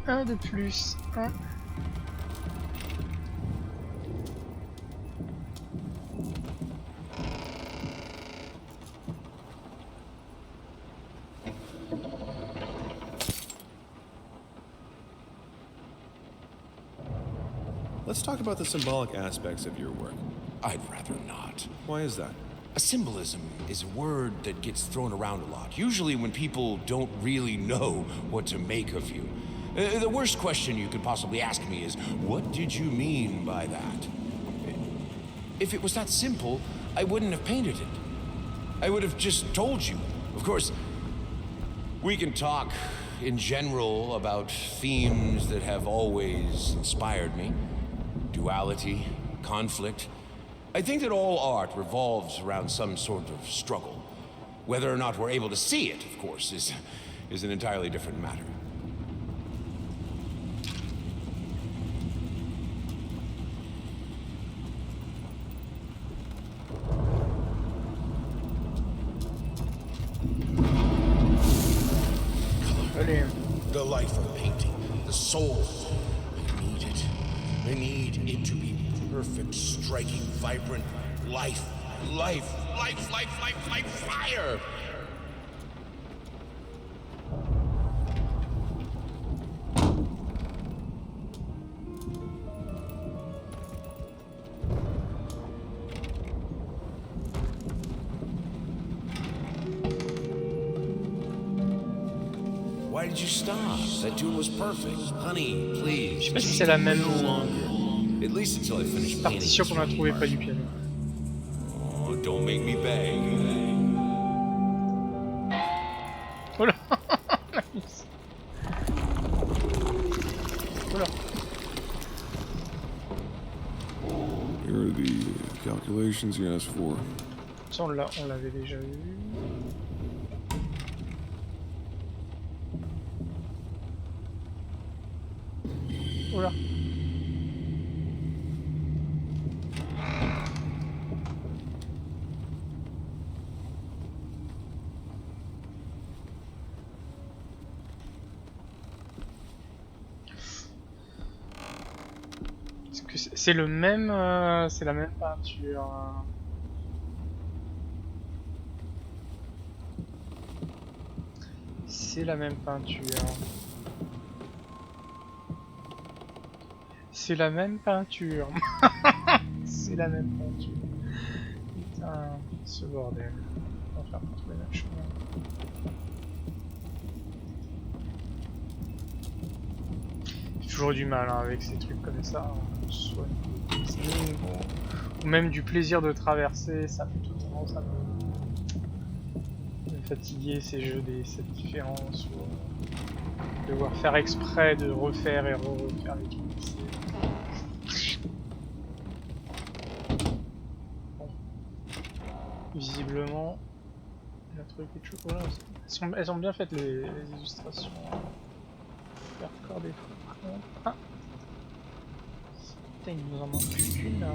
Un de plus. Un. Let's talk about the symbolic aspects of your work. I'd rather not. Why is that? A symbolism is a word that gets thrown around a lot, usually when people don't really know what to make of you. The worst question you could possibly ask me is, what did you mean by that? If it was that simple, I wouldn't have painted it. I would have just told you. Of course, we can talk in general about themes that have always inspired me. Duality, conflict. I think that all art revolves around some sort of struggle. Whether or not we're able to see it, of course, is an entirely different matter. The life of painting, the soul. I need it. I need it to be perfect, striking, vibrant life. Life, life, life, life, life, fire! Why did you stop? That tune was perfect. Honey, please. Je sais pas si c'est la même At least until I finish painting. partition qu'on a trouvé pas du piano. Oh, don't make me beg. Oh là. Oh là. Here are the calculations you asked for. Ça on l'avait déjà vu. Oh là. Est-ce que c'est le même, c'est la même peinture. C'est la même peinture. C'est la même peinture. C'est la même peinture. Putain, ce bordel. On va faire pour trouver la chemin. J'ai toujours du mal hein, avec ces trucs comme ça. Soit ou même du plaisir de traverser, ça plutôt tendance à me fatiguer ces jeux cette différence. Ou devoir faire exprès de refaire et refaire les trucs. Visiblement, il a trouvé quelque chose. Voilà, elles ont bien fait les illustrations. Faire encore des trucs. Ah. Putain, il nous en manque plus qu'une là.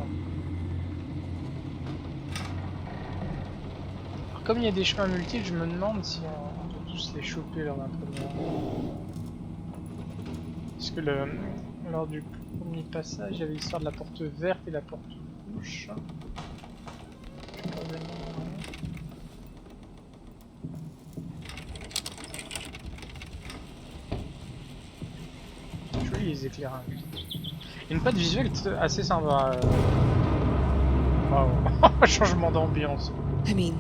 Alors, comme il y a des chemins multiples, je me demande si on doit tous les choper lors d'un premier. Parce que lors du premier passage, il y avait l'histoire de la porte verte et la porte rouge. Joli les éclairages. Une patte visuelle assez sympa. Waouh, changement d'ambiance. I mean,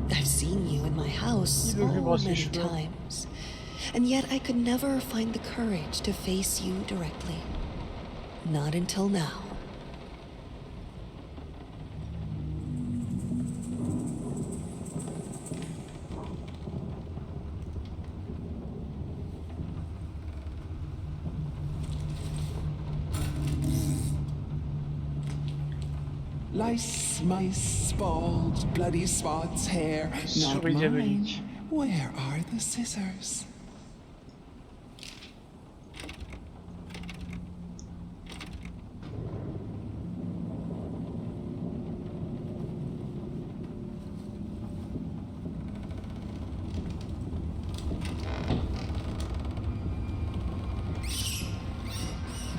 I've seen you in my house so many times, and yet I could never find the courage to face you directly. Not until now. Lice, mice, bald, bloody spots, hair, not mine. Where are the scissors?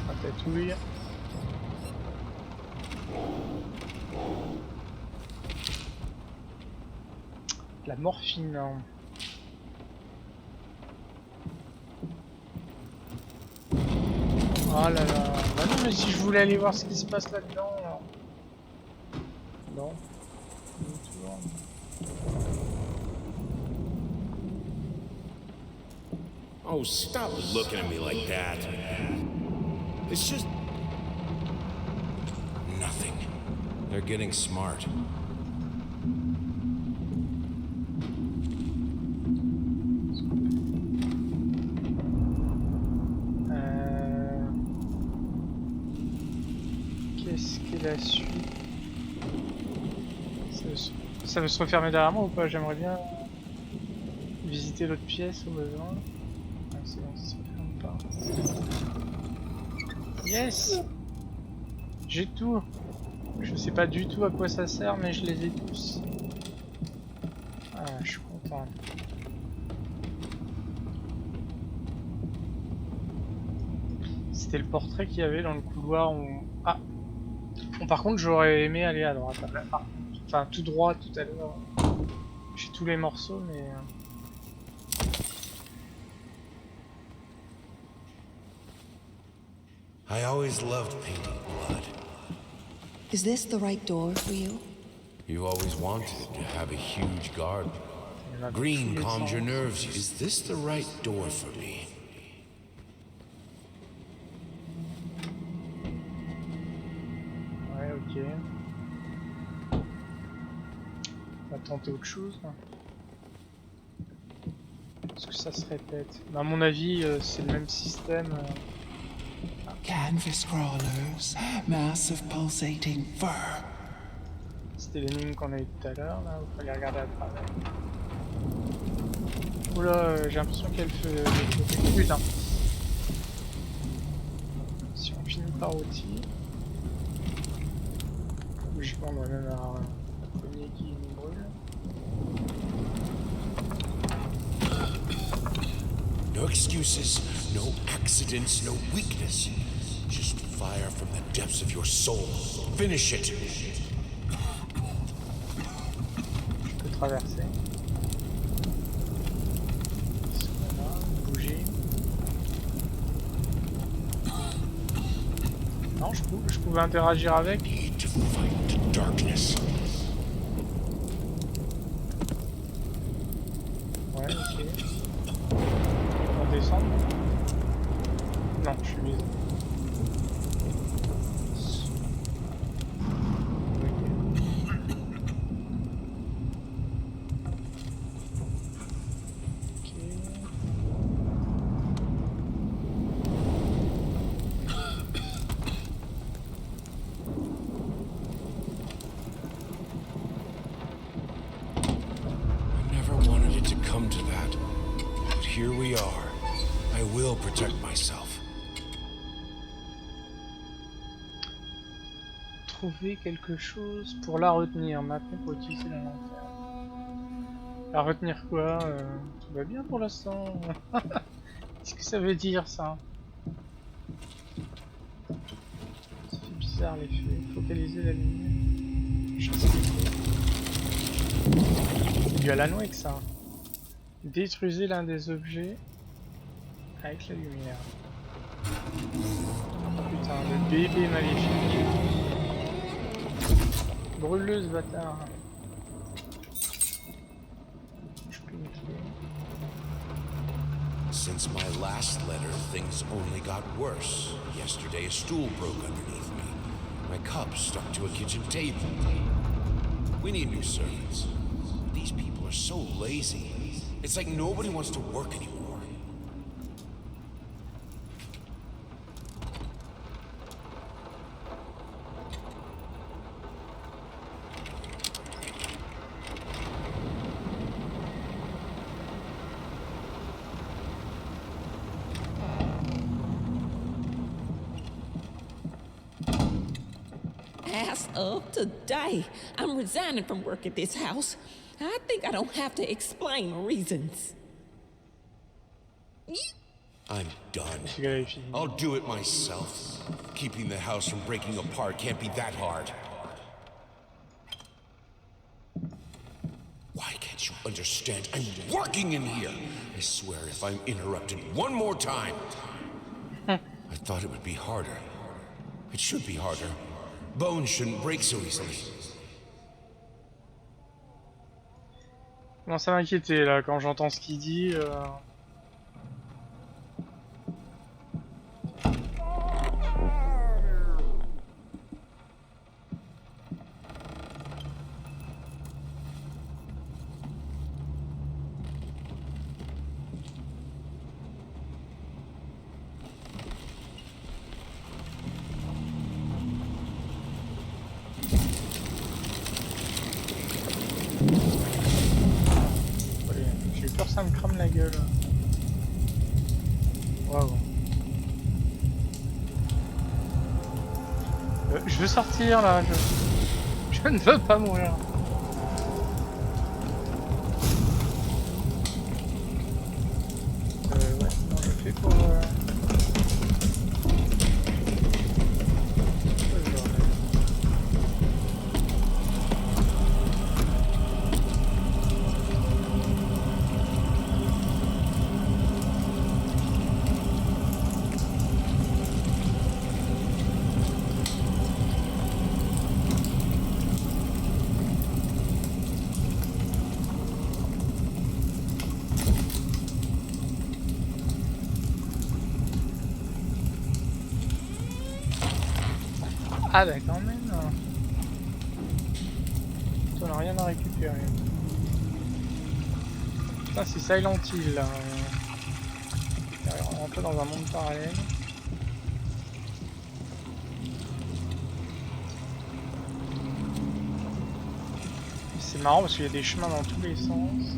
Ratatouille. La morphine. Hein. Oh là là. Bah non, mais si je voulais aller voir ce qui se passe là-dedans. Non. Oh, stop looking at me like that. It's just nothing. They're getting smart. Qu'est-ce qu'est la suite? Ça veut se refermer derrière moi ou pas? J'aimerais bien visiter l'autre pièce au besoin. Ah, c'est bon, ça se referme pas. Yes! J'ai tout. Je sais pas du tout à quoi ça sert, mais je les ai tous. Ah, je suis content. C'était le portrait qu'il y avait dans le couloir où... Ah! Bon, par contre, j'aurais aimé aller à droite. Enfin, tout droit tout à l'heure. J'ai tous les morceaux, mais... I always loved painting blood. Is this the right door for you? You always wanted to have a huge garden. Green calms your nerves. Is this the right door for me? Ouais, ok. On va tenter autre chose. Est-ce que ça se répète? À mon avis, c'est le même système. Canvas crawlers, massive pulsating fur. C'était l'énigme qu'on a eu tout à l'heure, là, il fallait regarder à travers. Oula, j'ai l'impression qu'elle fait... Putain. Si on finit par outil... Logiquement, on doit même avoir un premier qui nous brûle. No excuses, no accidents, no weakness. Just fire from the depths of your soul. Finish it. Je peux traverser. Voilà, bouger. Non, je pouvais interagir avec. Need to fight the darkness. Ouais, ok. On descend. Non, je suis mise. Here we are. I will protect myself. Trouver quelque chose pour la retenir. Maintenant, pour utiliser l'inventaire. La retenir quoi? Tout va bien pour l'instant. Qu'est-ce que ça veut dire ça? Ça fait bizarre l'effet. Focaliser la lumière. Je sais pas. Il y a l'anneau avec ça. Détruisez l'un des objets avec la lumière. Oh putain, le bébé maléfique. Brûleuse bâtard. Je peux me tuer. Since my last letter, things only got worse. Yesterday, a stool broke underneath me. My cup stuck to a kitchen table. We need new servants. These people are so lazy. It's like nobody wants to work anymore. As of today, I'm resigning from work at this house. I think I don't have to explain reasons. I'm done. I'll do it myself. Keeping the house from breaking apart can't be that hard. Why can't you understand? I'm working in here. I swear if I'm interrupted one more time. I thought it would be harder. It should be harder. Bones shouldn't break so easily. Je commence à m'inquiéter là quand j'entends ce qu'il dit. Ça me crame la gueule. Waouh. Je veux sortir là. Je ne veux pas mourir. Ouais, non, je fais pour. Ah bah quand même. On n'a rien à récupérer. Putain, c'est Silent Hill là. On est un peu dans un monde parallèle. C'est marrant parce qu'il y a des chemins dans tous les sens.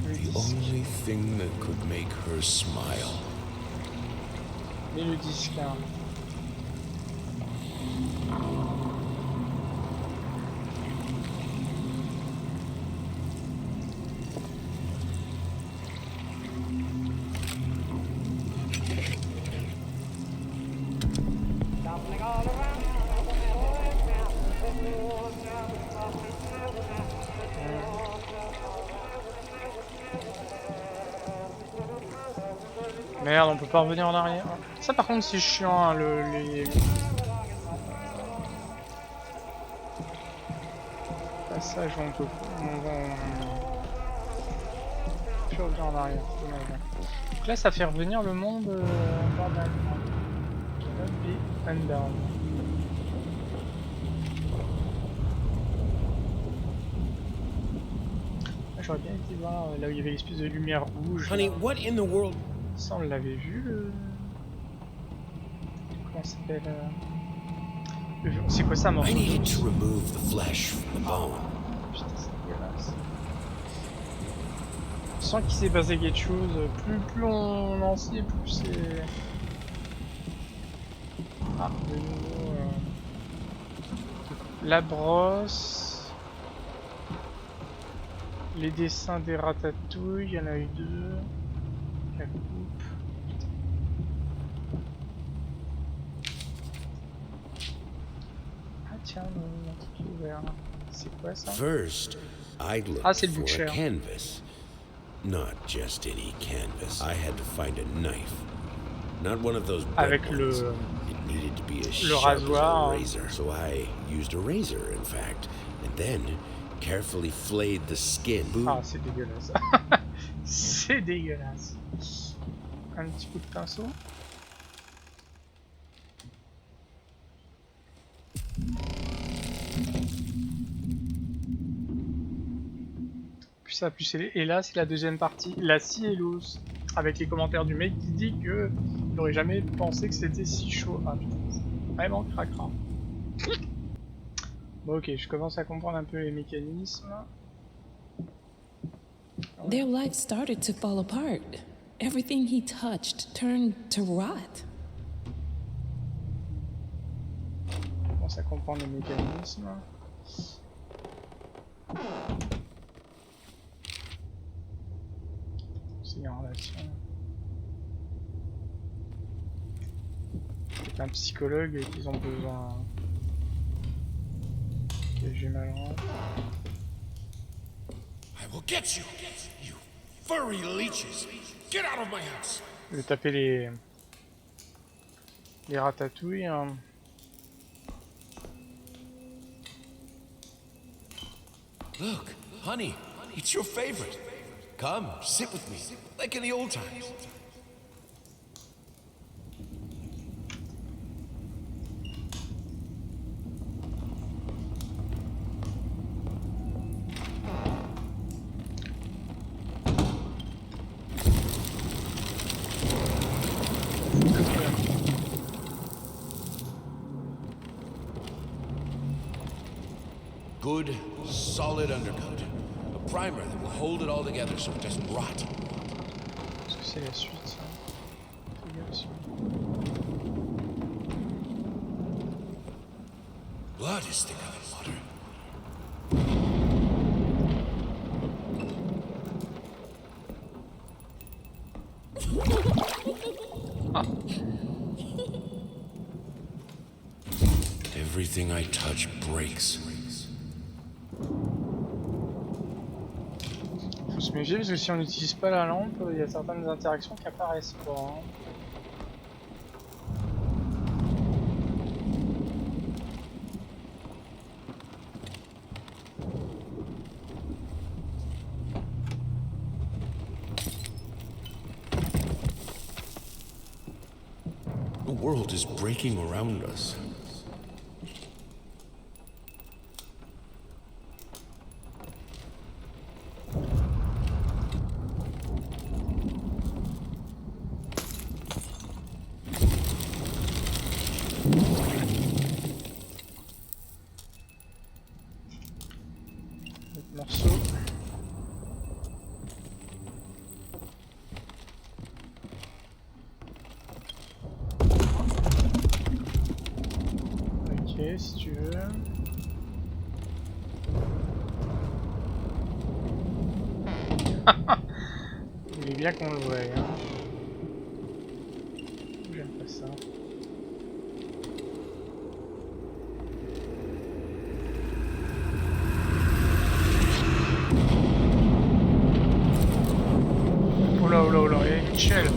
The only thing that could make her smile. Et le disque. Hein. Merde, on peut pas revenir en arrière. Ça par contre c'est chiant hein, les passages où on peut plus revenir en arrière. Donc là ça fait revenir le monde bordel. Up and down. J'aurais bien été voir là où il y avait l'espèce de lumière rouge. Honey, what in the world? Ça on l'avait vu le... Comment ça s'appelle C'est quoi ça, morceau? I needed to remove the flesh from the bone. Putain, c'est dégueulasse. Je sens qu'il s'est passé quelque chose. Plus on en sait, plus c'est... Ah, de nouveau... La brosse... Les dessins des ratatouilles, il y en a eu 2. La coupe. Ah tiens, un truc ouvert. C'est quoi ça? First, I'd look Ah, c'est le for a boucher. canvas. Not just any canvas. I had to find a knife. Not one of those avec ones. le... It needed to be as le sharp as rasoir. a razor. So I used a razor, in fact, and then carefully flayed the skin. Ah, c'est dégueulasse. C'est dégueulasse. Un petit coup de pinceau. Puis ça, plus c'est... Et là, c'est la deuxième partie. La scie et l'os. Avec les commentaires du mec qui dit que il n'aurait jamais pensé que c'était si chaud. Ah putain, c'est vraiment cracra. Bon, ok, je commence à comprendre un peu les mécanismes. Their life started to fall apart. Everything he touched turned to rot. Je commence à comprendre les mécanismes. C'est en relation. C'est un psychologue et qu'ils ont besoin. Ok, j'ai mal en. I will get you, you furry leeches. Get out of my house. Je vais taper les ratatouilles. Hein. Look, honey, it's your favorite. Come, sit with me, like in the old times. Good, solid undercoat. A primer that will hold it all together so it doesn't rot. Est-ce que c'est la suite ça? Fais gaffe, celui-là. Blood is thicker than water. Everything I touch breaks. Faut se méfier parce que si on n'utilise pas la lampe, il y a certaines interactions qui apparaissent pas. Hein. world is breaking around us. Si tu veux. Il est bien qu'on le voie. Hein. J'aime pas ça. Oh là, oh là, oh là, il y a une échelle.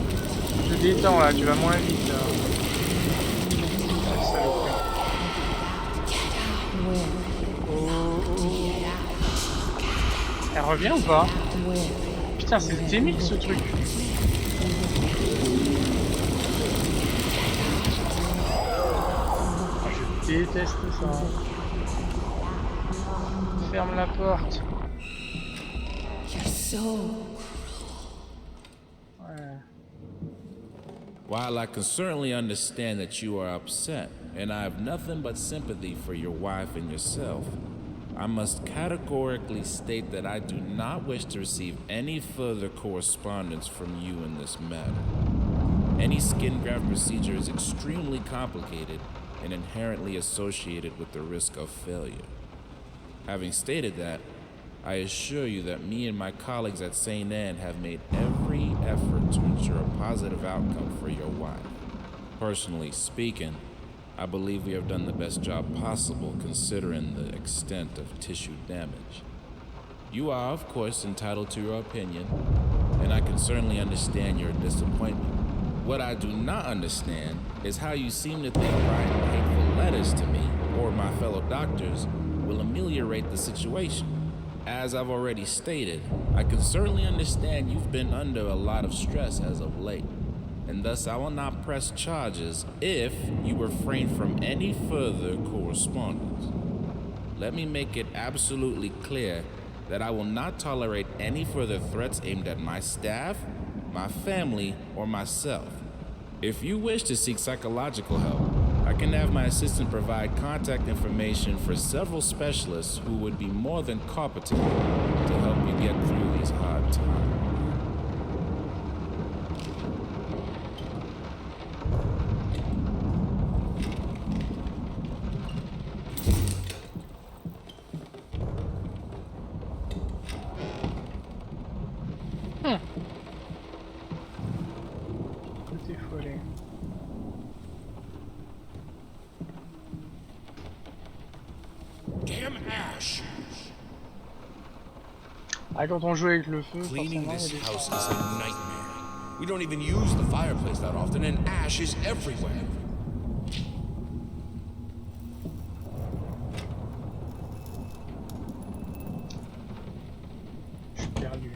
Je détends là, tu vas moins vite là. Elle revient ou pas? Putain, c'est technique ce truc. Je déteste ça. Ferme la porte. Ouais. While I can certainly understand that you are upset, and I have nothing but sympathy for your wife and yourself, I must categorically state that I do not wish to receive any further correspondence from you in this matter. Any skin graft procedure is extremely complicated and inherently associated with the risk of failure. Having stated that, I assure you that me and my colleagues at St. Anne have made every effort to ensure a positive outcome for your wife. Personally speaking, I believe we have done the best job possible considering the extent of tissue damage. You are, of course, entitled to your opinion, and I can certainly understand your disappointment. What I do not understand is how you seem to think writing hateful letters to me or my fellow doctors will ameliorate the situation. As I've already stated, I can certainly understand you've been under a lot of stress as of late, and thus I will not press charges if you refrain from any further correspondence. Let me make it absolutely clear that I will not tolerate any further threats aimed at my staff, my family, or myself. If you wish to seek psychological help, I can have my assistant provide contact information for several specialists who would be more than competent to help you get through these hard times. Ah, quand on joue avec le feu, Cleaning forcément, this il y a des house is a nightmare. We don't even use the fireplace that often, and ash is everywhere. Je suis perdu.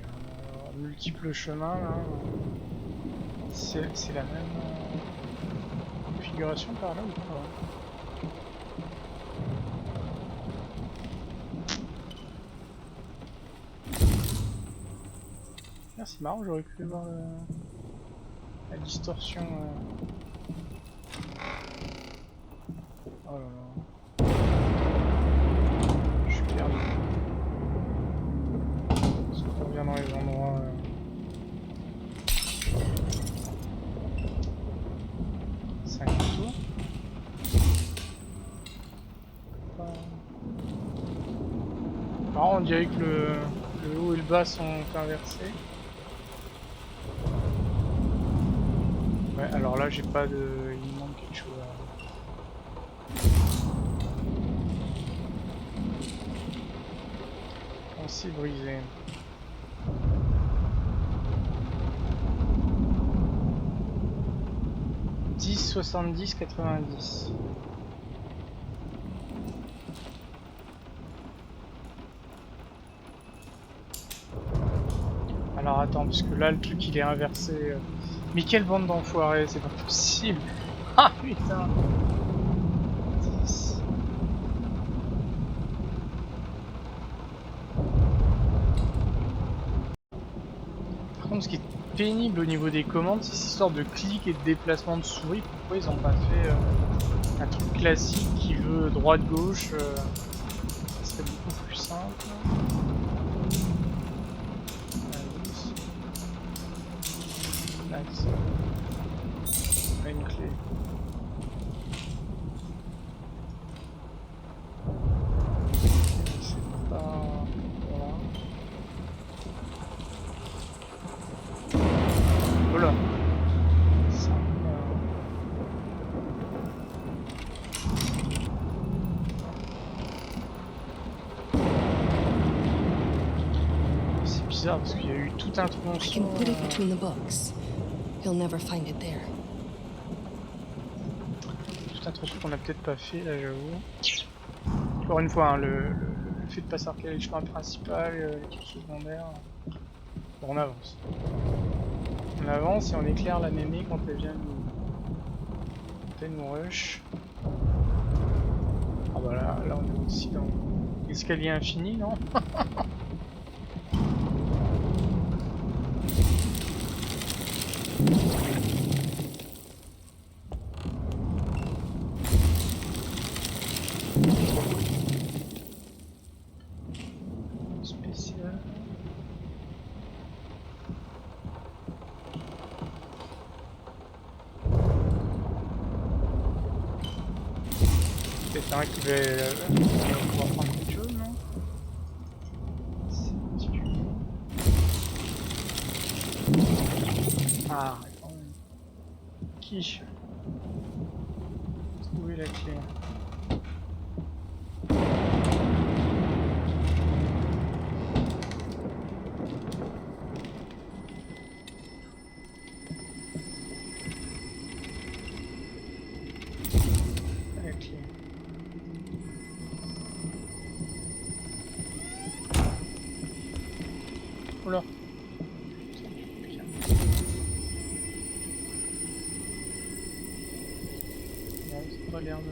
Alors, multiples chemins là. C'est la même configuration par là ou pas? Ah, c'est marrant, j'aurais pu voir la distorsion. Oh là là. Je suis perdu. Est-ce qu'on revient dans les endroits 5 tours. Alors on dirait que le haut et le bas sont inversés. Ouais, alors là j'ai pas de... il me manque quelque chose là. On s'est brisé. « 10, 70, 90. » Alors attends, parce que là le truc il est inversé. Mais quelle bande d'enfoirés, c'est pas possible. Ah putain. 10. Par contre, ce qui est pénible au niveau des commandes, c'est cette histoire de clic et de déplacement de souris. Pourquoi ils n'ont pas fait un truc classique qui veut droite-gauche ça serait beaucoup plus simple. Nice. Une clé. C'est pas... Voilà. Voilà. Ça, c'est bizarre parce qu'il y a eu tout un tronçon. I can put it between the books. He'll never find it there. Tout un tronçon qu'on a peut-être pas fait là, j'avoue. Encore une fois, hein, le fait de pas savoir quel est le chemin principal, l'équipe secondaire. Bon, on avance. On avance et on éclaire la mémé quand elle vient nous rush. Ah bah là on est aussi dans l'escalier infini, non? Spécial. Peut-être un qui va pouvoir prendre quelque chose, non? C'est particulier. Ah, attends. Qui? Trouver la clé. La clé. Oula. C'est pas l'air de...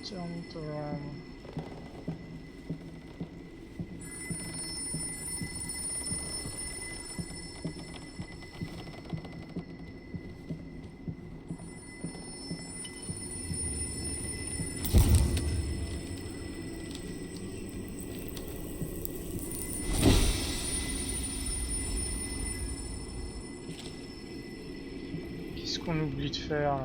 Turn it around. Qu'est-ce qu'on oublie de faire là?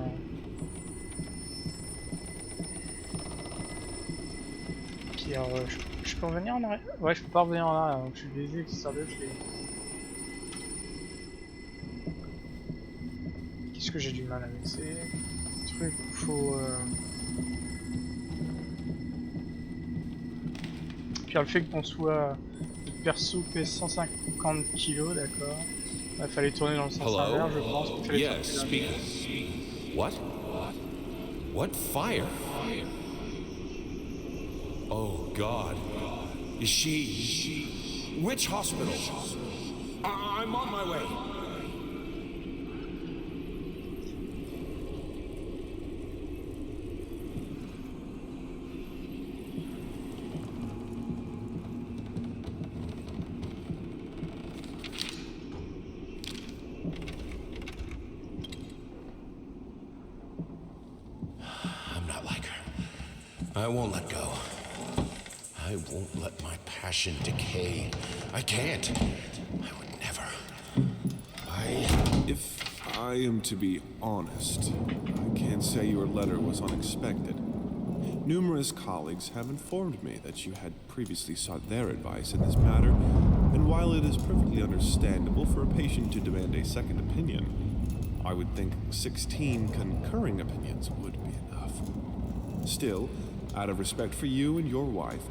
Pierre, je peux revenir en arrière? Ouais, je peux pas revenir en arrière, donc je suis baisé avec cette de clé. Qu'est-ce que j'ai du mal avec ces trucs où faut... Puis le fait qu'on soit... Le perso pèse 150 kg, d'accord. Il fallait tourner dans le sens inverse, je pense. Yes, speak. What? What fire? Oh God. Is she... Which hospital? I'm on my way. I'm not like her. I won't let go. I won't let my passion decay. I can't. I would never. If I am to be honest, I can't say your letter was unexpected. Numerous colleagues have informed me that you had previously sought their advice in this matter, and while it is perfectly understandable for a patient to demand a second opinion, I would think 16 concurring opinions would be enough. Still, out of respect for you and your wife,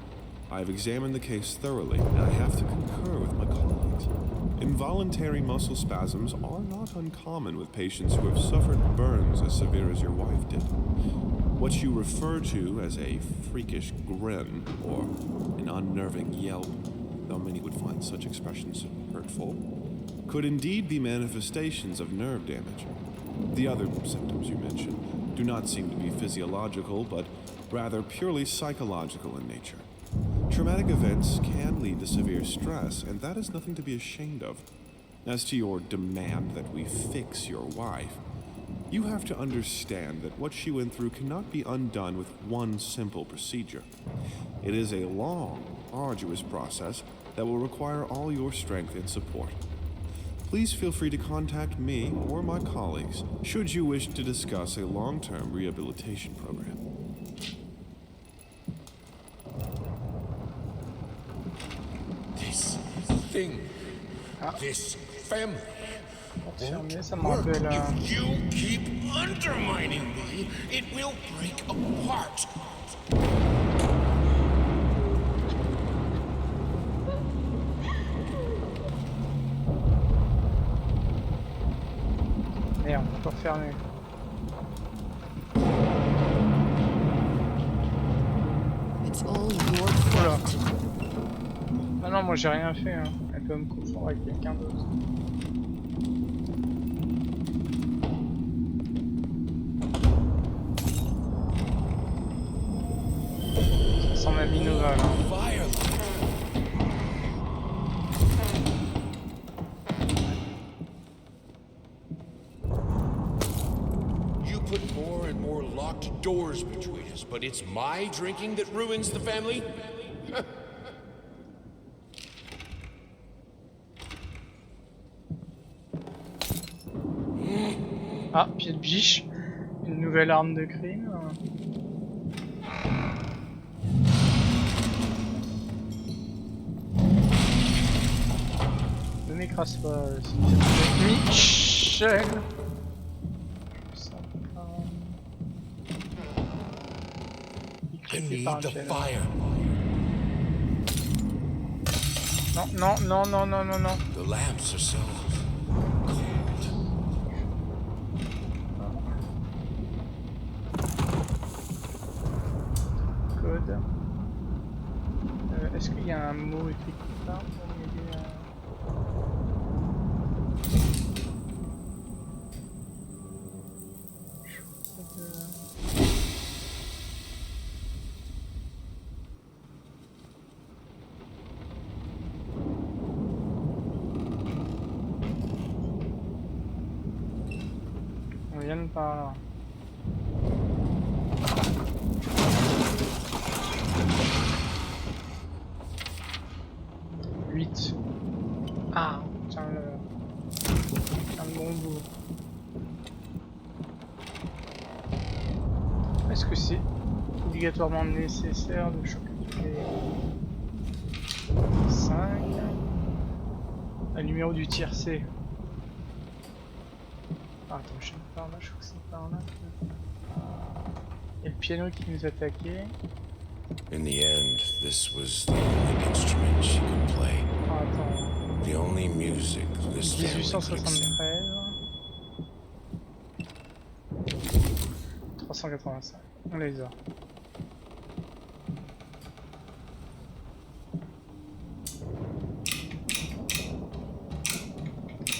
I have examined the case thoroughly, and I have to concur with my colleagues. Involuntary muscle spasms are not uncommon with patients who have suffered burns as severe as your wife did. What you refer to as a freakish grin or an unnerving yelp, though many would find such expressions hurtful, could indeed be manifestations of nerve damage. The other symptoms you mentioned do not seem to be physiological, but rather purely psychological in nature. Traumatic events can lead to severe stress, and that is nothing to be ashamed of. As to your demand that we fix your wife, you have to understand that what she went through cannot be undone with one simple procedure. It is a long, arduous process that will require all your strength and support. Please feel free to contact me or my colleagues should you wish to discuss a long-term rehabilitation program. This thing, this family, ça me rappelle. if you keep undermining me, it will break apart. Merde, encore fermé. It's all your fault. Ah non, moi j'ai rien fait, hein. Elle peut me confondre avec quelqu'un d'autre. Ça sent la Minova là. More and more locked doors between us, but it's my drinking that ruins the family? Ah, pied de biche. Une nouvelle arme de crime. Ne m'écrase pas, Michel. I need the fire. Non, non, non, non, non, non, non. The lamps are so cold. Code. Est-ce qu'il y a un mot écrit quelque part pour m'aider à... Par là. Ah, tiens le bon bout. Est-ce que c'est obligatoirement nécessaire de choper les 5? Le numéro du tiercé. Ah, attends, je sais pas par là, je crois que c'est par là. Et le piano qui nous attaquait. In the end, this was the only instrument she could play. Ah, attends. The only music this family could accept. 385. On les a.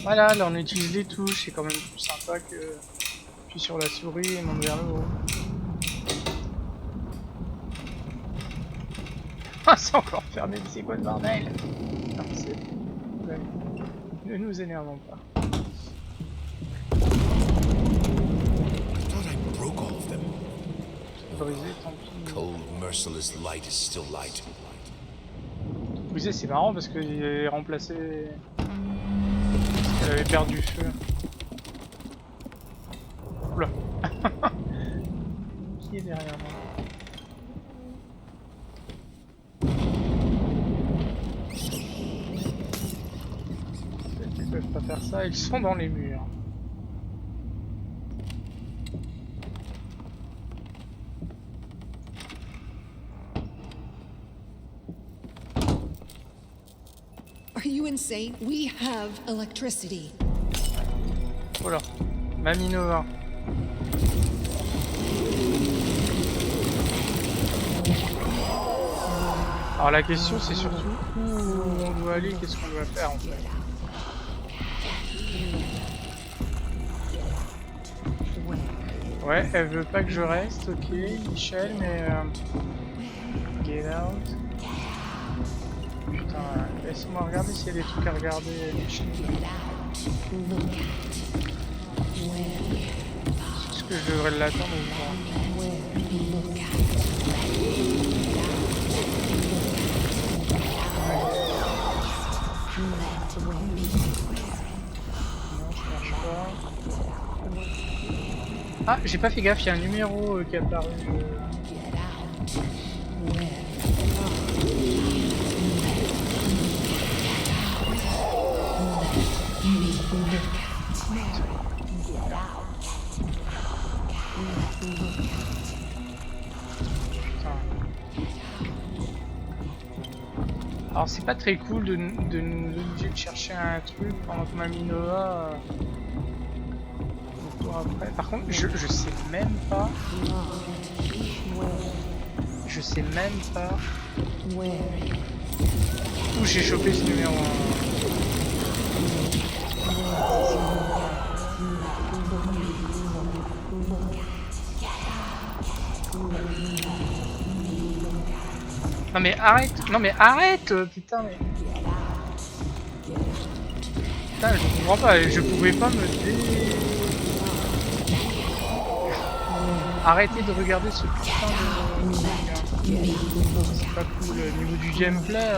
Voilà, là on utilise les touches, c'est quand même plus sympa que puis sur la souris et monte vers le haut. Ah, c'est encore fermé, mais c'est quoi le bordel? Non, c'est... Ouais. Ne nous énervons pas. Brisé, tant pis. Cold, merciless light is still light. Brisé, c'est marrant parce qu'il est remplacé. Elle avait perdu feu. Oula. Qui est derrière moi? Ils peuvent pas faire ça, ils sont dans les murs. Are you insane? We have electricity. Voilà, Mamie Nova. Alors la question c'est surtout où on doit aller, qu'est-ce qu'on doit faire en fait. Ouais, elle veut pas que je reste, ok, Michel, mais... Get out. Putain, laisse-moi regarder s'il y a des trucs à regarder, Michel. Est-ce que je devrais l'attendre ou pas? Ah, j'ai pas fait gaffe, il y a un numéro qui est apparu. Alors c'est pas très cool de nous obliger de chercher un truc pendant que Mamie Noah après. Par contre je sais même pas où j'ai chopé ce numéro. Non mais arrête, putain mais... Putain, je comprends pas, je pouvais pas me Arrêtez de regarder ce putain de... C'est pas cool, au niveau du gameplay,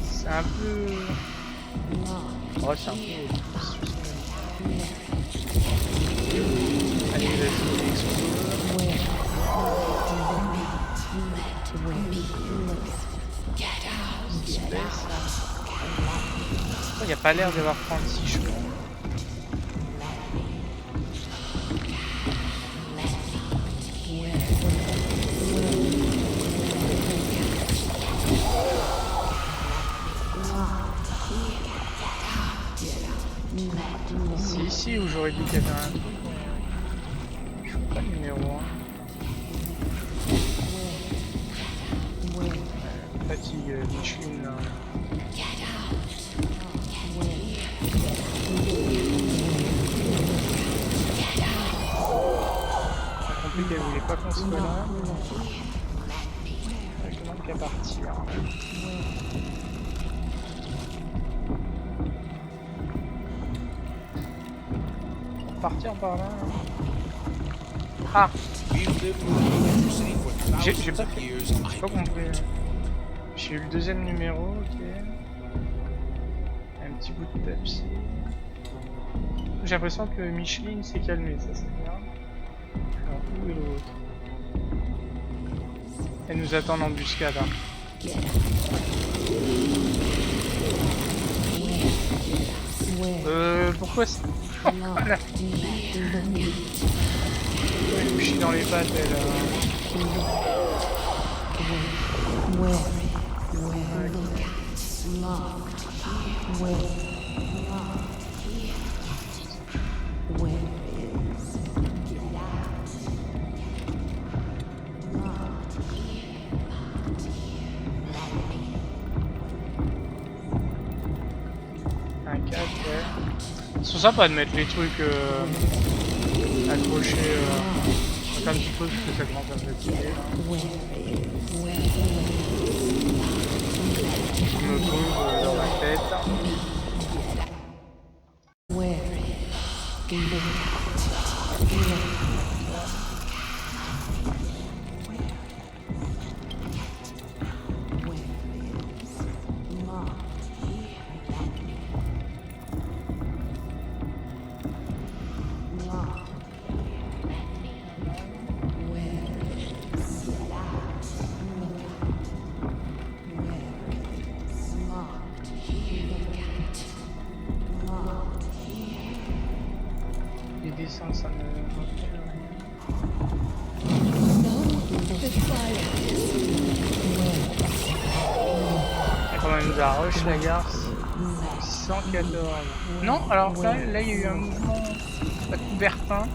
c'est un peu... Ouais, c'est un peu... Allez, vas-y, explose. Il n'y a pas l'air d'avoir 36 chevaux. C'est ici où j'aurais dit qu'il y avait un truc. Je ne vois pas le numéro 1. Fatigue Micheline là. J'ai compris qu'elle voulait pas qu'on soit là. Je demande qu'à partir. Partir par là. Ah, j'ai pas fait. J'ai pas compris. J'ai eu le deuxième numéro, ok. Un petit bout de Pepsi. J'ai l'impression que Micheline s'est calmée, ça c'est bien. Alors où est l'autre? Elle nous attend en embuscade. Hein. Pourquoi c'est... Elle me chie dans les pattes, elle. Un 4, ouais. C'est sympa de mettre les trucs accrochés un petit peu parce que ça commence à me fatiguer. Je me pose dans ma tête. Ça me rappelle rien. Quand même de la rush la garce. 114. Non, alors là il y a eu un mouvement pas couvertin.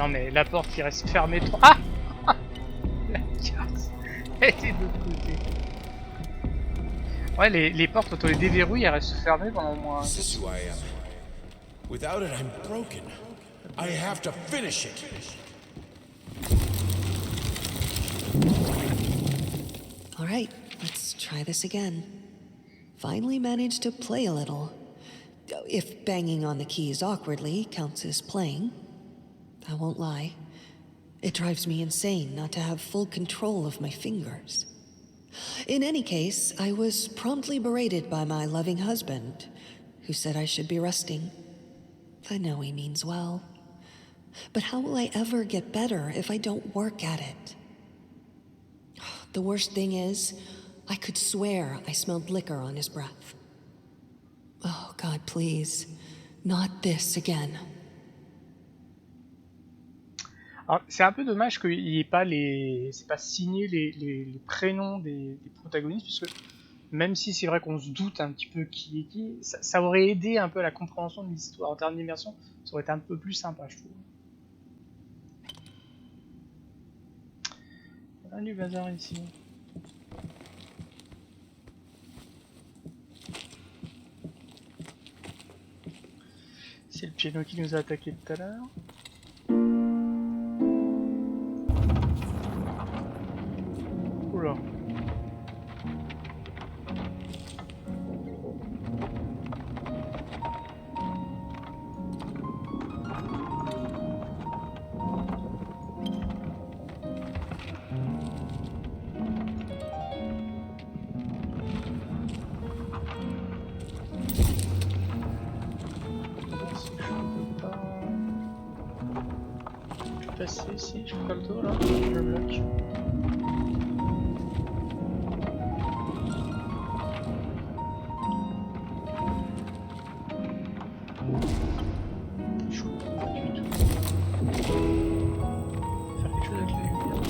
Non mais la porte qui reste fermée trop... Ah la casse. Elle était de l'autre côté. Ouais, les portes, quand on les déverrouille, elles restent fermées pendant au moins... This is who I am. Without it, I'm broken. I have to finish it. All right, let's try this again. Finally managed to play a little. If banging on the keys awkwardly counts as playing. I won't lie. It drives me insane not to have full control of my fingers. In any case, I was promptly berated by my loving husband, who said I should be resting. I know he means well. But how will I ever get better if I don't work at it? The worst thing is, I could swear I smelled liquor on his breath. Oh, God, please. Not this again. C'est un peu dommage qu'il n'y ait pas les... C'est pas signé les prénoms des protagonistes, puisque même si c'est vrai qu'on se doute un petit peu qui est qui, ça aurait aidé un peu à la compréhension de l'histoire. En termes d'immersion, ça aurait été un peu plus sympa, je trouve. Il y a du bazar ici. C'est le piano qui nous a attaqué tout à l'heure. Oula. Passer ici, je fais pas le tour là, je le bloque. Je comprends pas du tout. Faire quelque chose avec les lumières.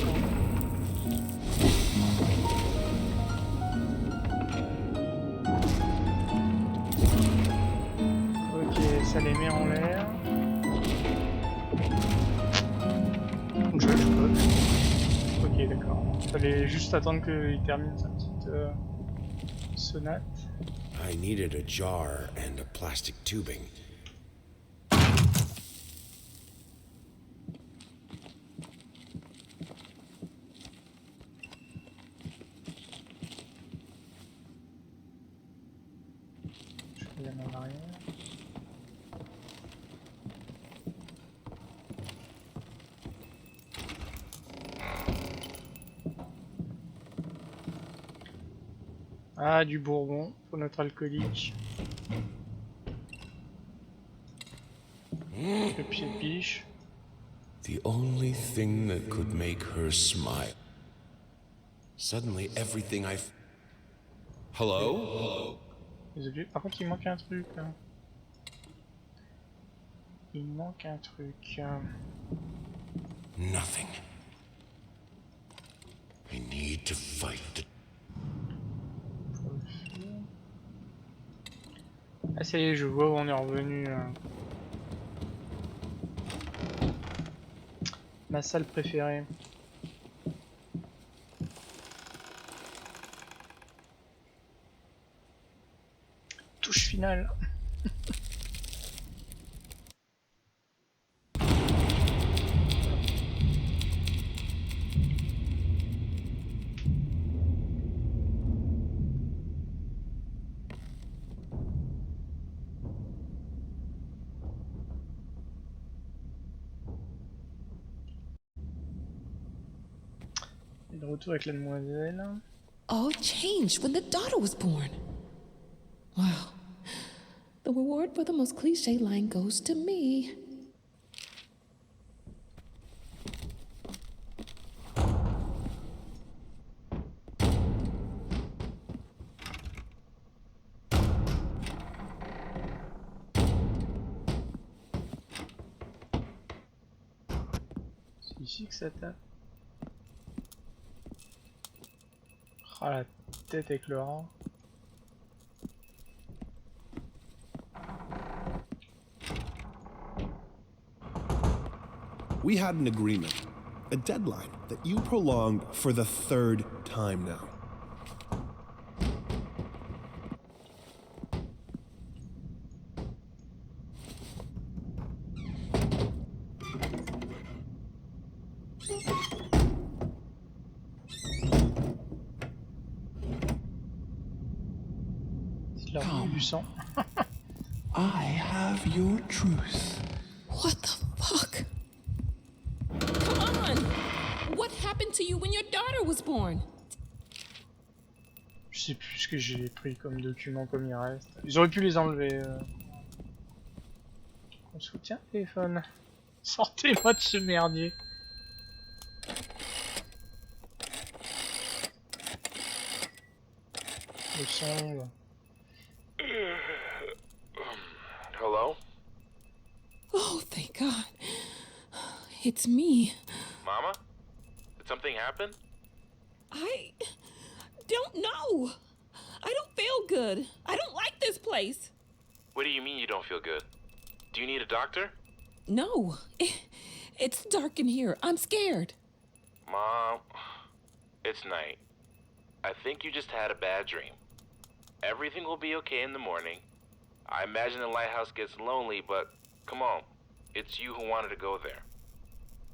Ok, ça les met en l'air. Ok, d'accord. Fallait juste attendre qu'il termine sa petite sonate. I needed a jar and a plastic tubing. Je fais la main en arrière. Ah, du bourbon pour notre alcoolique. Le pied de biche. The only thing that could make her smile. Suddenly everything Hello? Les objets. Par contre, il manque un truc. Là. Il manque un truc. Nothing. I need to fight the... Ah ça y est, je vois où on est revenu. Ma salle préférée. Touche finale. De retour avec la demoiselle. All changed when the daughter was born. Wow. The reward for the most cliché line goes to me. C'est ici que ça tape. Ah, la tête avec le rang. We had an agreement, a deadline that you prolonged for the third time now. I have your truth. What the fuck? Come on! What happened to you when your daughter was born? Je sais plus ce que j'ai pris comme document, comme il reste. Ils auraient pu les enlever. On soutient téléphone. Sortez-moi de ce merdier. Le son. Hello? Oh, thank God. It's me. Mama? Did something happen? I don't know. I don't feel good. I don't like this place. What do you mean you don't feel good? Do you need a doctor? No. It's dark in here. I'm scared. Mom, it's night. I think you just had a bad dream. Everything will be okay in the morning. I imagine the lighthouse gets lonely, but come on. It's you who wanted to go there.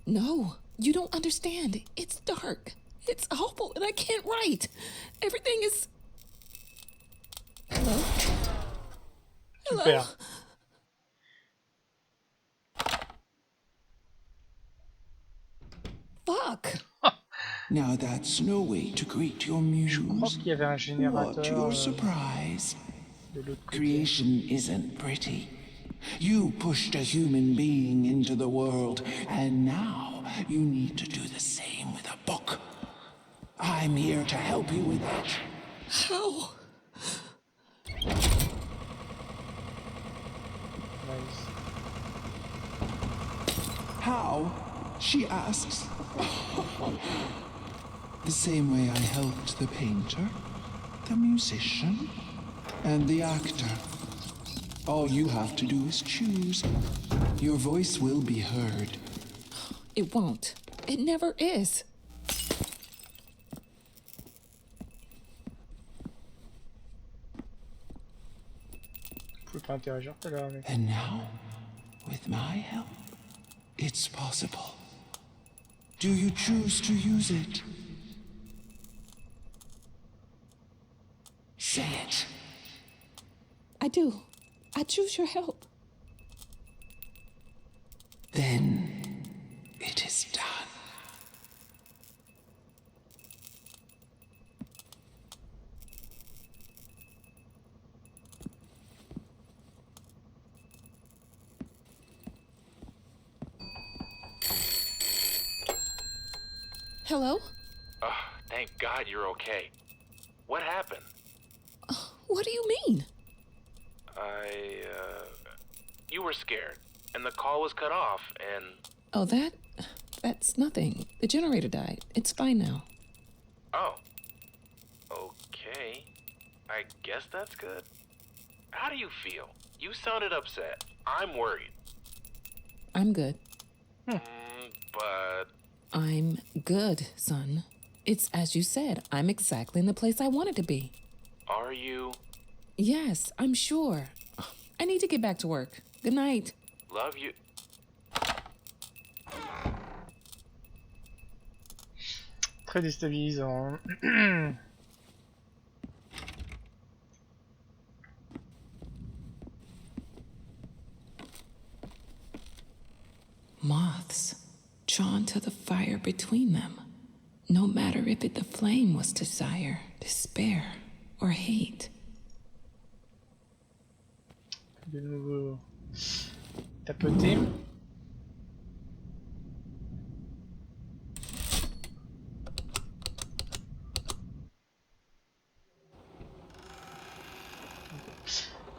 No, you don't understand. It's dark. It's awful, and I can't write. Everything is... Hello? Hello? Super. Fuck. Now that's no way to greet your muse. Je crois qu'il y avait un générateur. What your surprise? De l'autre côté. Creation isn't pretty. You pushed a human being into the world, and now you need to do the same with a book. I'm here to help you with that. How? Nice. How? She asks. The same way I helped the painter, the musician, and the actor. All you have to do is choose. Your voice will be heard. It won't. It never is. Vous pouvez pas interagir tout à l'heure avec. And now, with my help, it's possible. Do you choose to use it? Say it. I do. I choose your help. Then it is done. Hello? Thank God you're okay. What happened? What do you mean? You were scared, and the call was cut off, and... Oh, that's nothing. The generator died. It's fine now. Oh. Okay. I guess that's good. How do you feel? You sounded upset. I'm worried. I'm good. But... I'm good, son. It's as you said. I'm exactly in the place I wanted to be. Are you? Yes, I'm sure. I need to get back to work. Good night. Love you. Très déstabilisant. Moths drawn to the fire between them, no matter if it the flame was desire, despair, or hate. De nouveau tapoter.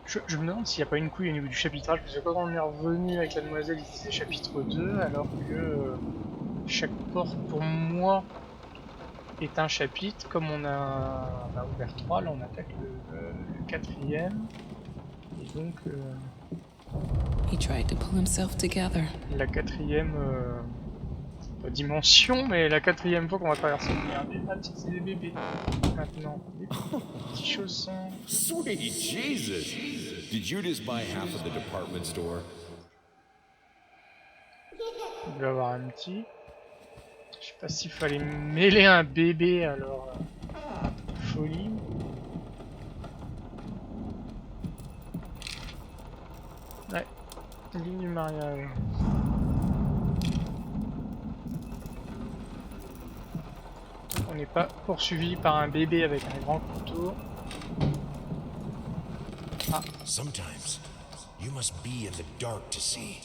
Je me demande s'il n'y a pas une couille au niveau du chapitrage, parce que quand on est revenu avec la demoiselle, il disait chapitre 2, alors que chaque porte pour moi est un chapitre. Comme on a ouvert 3, là on attaque le 4e. Et donc He tried to pull himself together. la 4e pas dimension, mais la 4e fois qu'on va traverser une mer. Ah tiens, c'est des bébés. Maintenant, des petits chaussons. Sweet Jesus! Did you just buy half of the department store? Il doit y avoir un petit. Je sais pas s'il fallait mêler un bébé à leur folie. Ouais, ligne du mariage. On n'est pas poursuivi par un bébé avec un grand couteau. Ah. Sometimes you must be in the dark to see.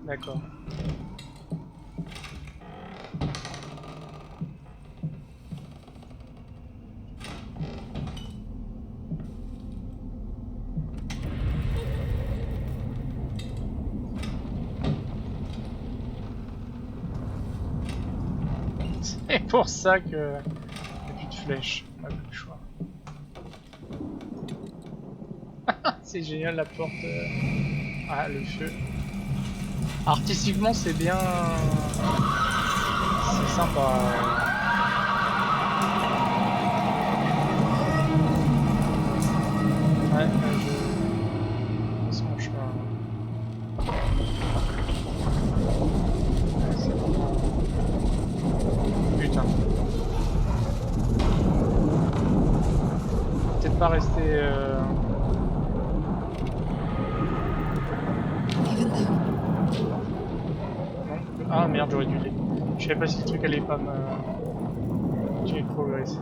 D'accord. C'est pour ça que il n'y a plus de flèches, on n'a plus le choix. C'est génial la porte. Ah, le feu. Artistiquement, c'est bien. C'est sympa. Ouais, je passe mon chemin. Ouais, c'est bon. Putain. Peut-être pas rester. Ah merde, j'aurais dû les. Je savais pas si le truc allait pas me. J'ai progressé.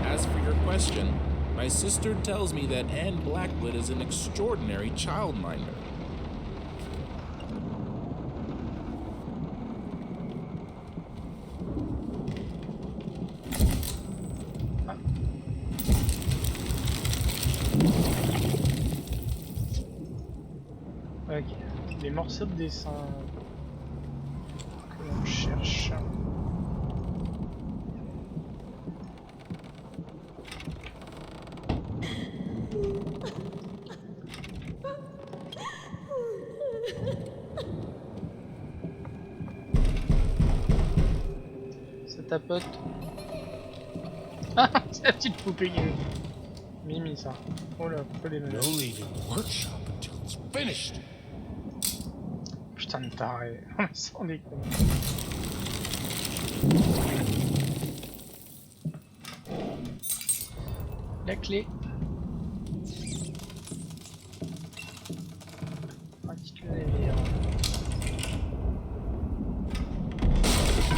As for your question, my sister tells me that Anne Blackwood is an extraordinary childminder. Ok, des morceaux de dessin que l'on cherche. Ça tapote. Ah, c'est la petite poupée qui est Mimi ça. Oh là, pourquoi les No menaces? leaving the workshop until it's finished. Putain de taré, sans déconner. La clé.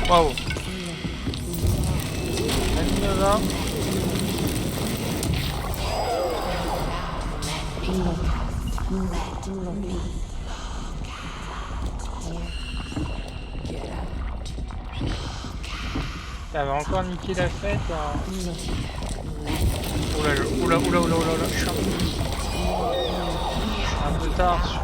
Waouh. Anima. Ça va encore niquer la fête. Oula, oula, oula, oula, oula, je suis un peu tard sur...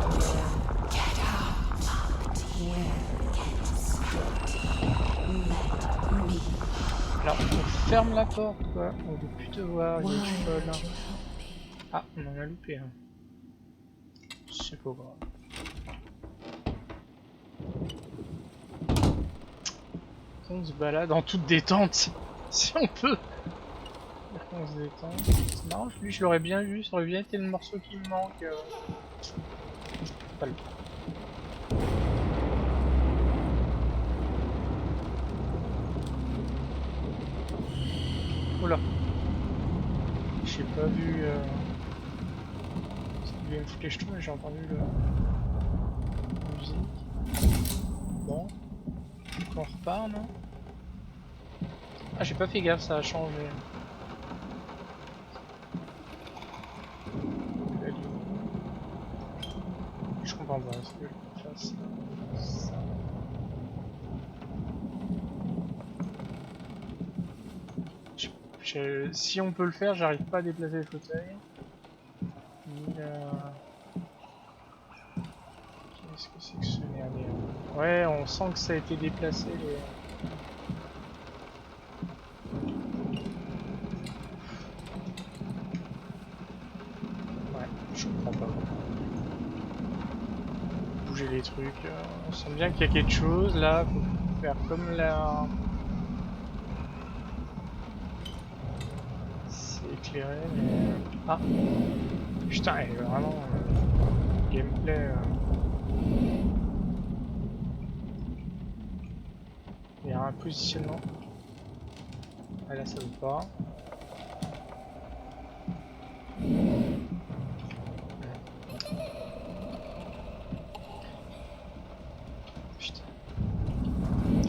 Alors, on ferme la porte, quoi. On veut plus te voir, il y a du folle. Ah, on en a loupé un. C'est pas grave. On se balade en toute détente, si on peut. On se détend. C'est marrant, lui je l'aurais bien vu, ça aurait bien été le morceau qui me manque. Pas le cas. Oula. J'ai pas vu. Il y a une flèche tout, mais j'ai entendu la musique. Bon. On repart, non? Ah, j'ai pas fait gaffe, ça a changé. Je comprends pas ce que je fasse. Ça. Si on peut le faire, j'arrive pas à déplacer le fauteuil. Qu'est-ce que c'est que ce merdier? Ouais, on sent que ça a été déplacé. Ouais, je comprends pas. Bouger les trucs. On sent bien qu'il y a quelque chose là. Faut faire comme la. C'est éclairé, mais. Ah! Putain, il est vraiment. Gameplay. Il y a un positionnement. Ah là, ça veut pas. Putain.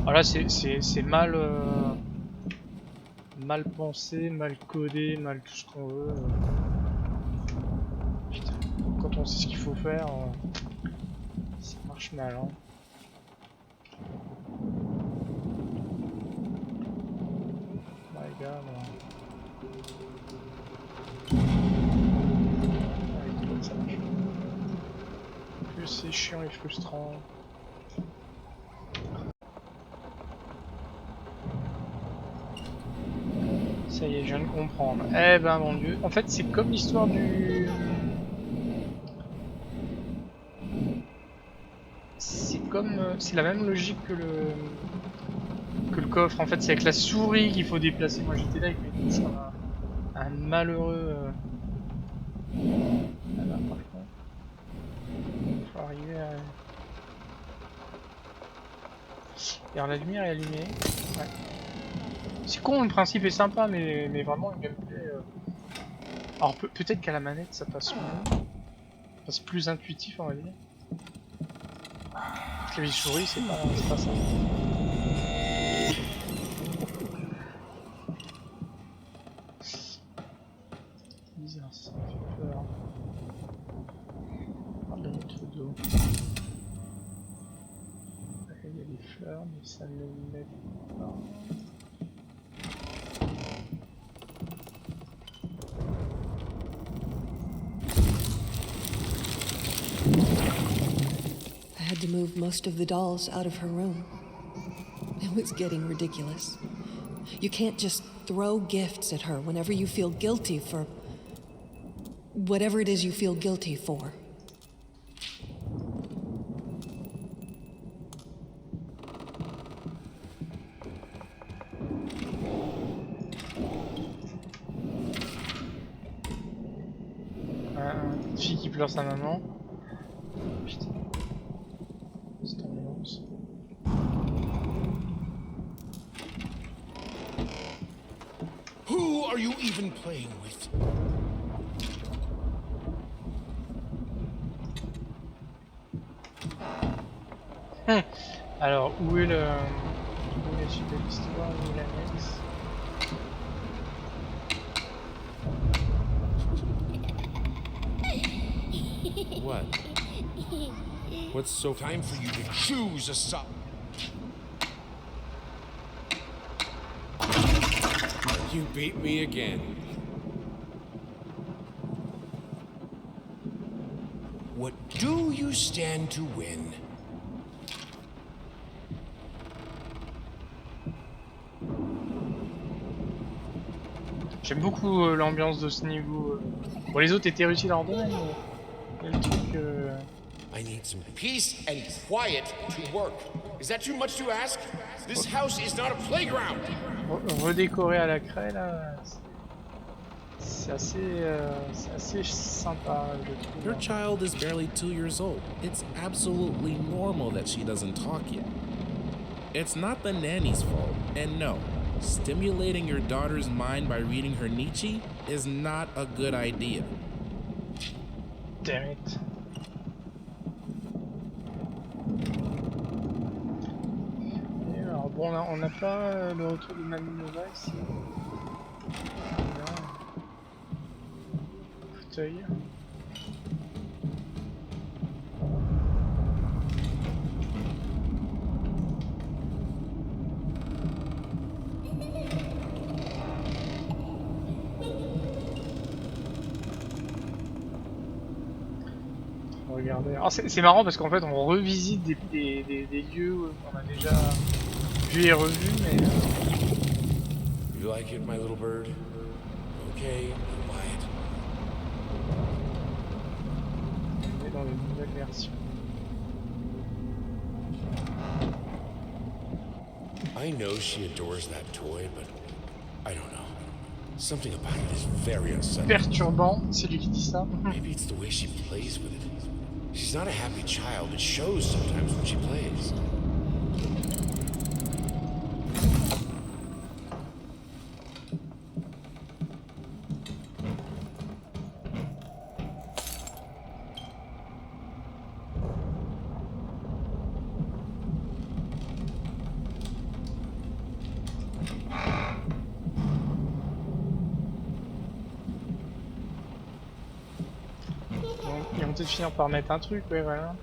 Ah là, c'est mal. Mal pensé, mal codé, mal tout ce qu'on veut. Putain. Quand on sait ce qu'il faut faire, ça marche mal. Hein. My god. Ouais, ça marche. Plus c'est chiant et frustrant. Ça y est, je viens de comprendre. Eh ben mon dieu. En fait, c'est comme l'histoire du... C'est la même logique que le coffre. En fait, c'est avec la souris qu'il faut déplacer. Moi, j'étais là avec mes touches comme un malheureux. Ah bah, par contre, il faut arriver à... Et alors, la lumière est allumée. Ouais. C'est con, le principe est sympa, mais vraiment le gameplay. Alors peut-être qu'à la manette ça passe mieux. Enfin, c'est plus intuitif, on va dire. Clavier souris, c'est pas ça. Bizarre, ça me fait peur. Parle de notre dos. Il y a des fleurs, mais ça ne m'aide pas. I had to move most of the dolls out of her room. It was getting ridiculous. You can't just throw gifts at her whenever you feel guilty for whatever it is you feel guilty for. Une fille qui pleure sa maman. Putain. C'est ambiance. Who are you even playing with? Alors, où est le... Où est la suite de l'histoire? Où est l'annexe? What? What's so... Time for you to choose a sub. You beat me again. What do you stand to win? J'aime beaucoup l'ambiance de ce niveau. Bon, les autres étaient réussis dans leur domaine, mais il y a le truc... I need some peace and quiet to work. Is that too much to ask? This house is not a playground. Redécoré à la craie, là, c'est assez sympa, je trouve. Your child is barely 2 years old. It's absolutely normal that she doesn't talk yet. It's not the nanny's fault, and no, stimulating your daughter's mind by reading her Nietzsche is not a good idea. Damn it. Et alors bon, là, on n'a pas le retour de Mamie Nova ici. Fauteuil. regarder. Alors c'est marrant parce qu'en fait on revisite des lieux qu'on a déjà vus et revus, mais... You like it, my little bird? Okay, I'll buy it. On est dans les nouvelles versions. I know she adores that toy, but I don't know. Something about it is very unsettling. Perturbant, c'est lui qui dit ça. Maybe it's the way she plays with it. She's not a happy child. It shows sometimes when she plays. Ils vont peut-être finir par mettre un truc, ouais, voilà.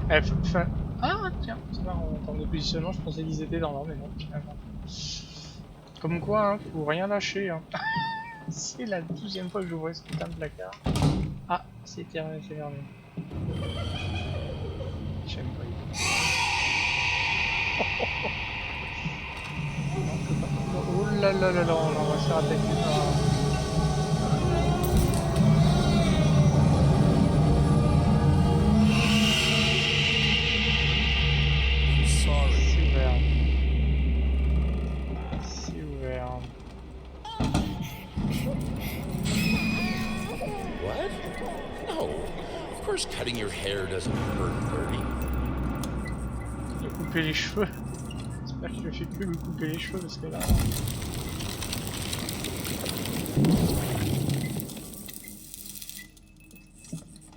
Ah, tiens, c'est marrant, en termes de positionnement, je pensais qu'ils étaient dans l'ordre, mais non, finalement. Comme quoi, hein, faut rien lâcher. Hein. C'est la 12e fois que j'ouvrais ce putain de placard. Ah, c'est fermé. J'aime pas. Oh là là là là, on va se faire attaquer par... C'est ouvert. What? No. Of course cutting your hair doesn't hurt, Birdie. Il a coupé les cheveux. J'espère qu'il ne fait que lui couper les cheveux parce que là...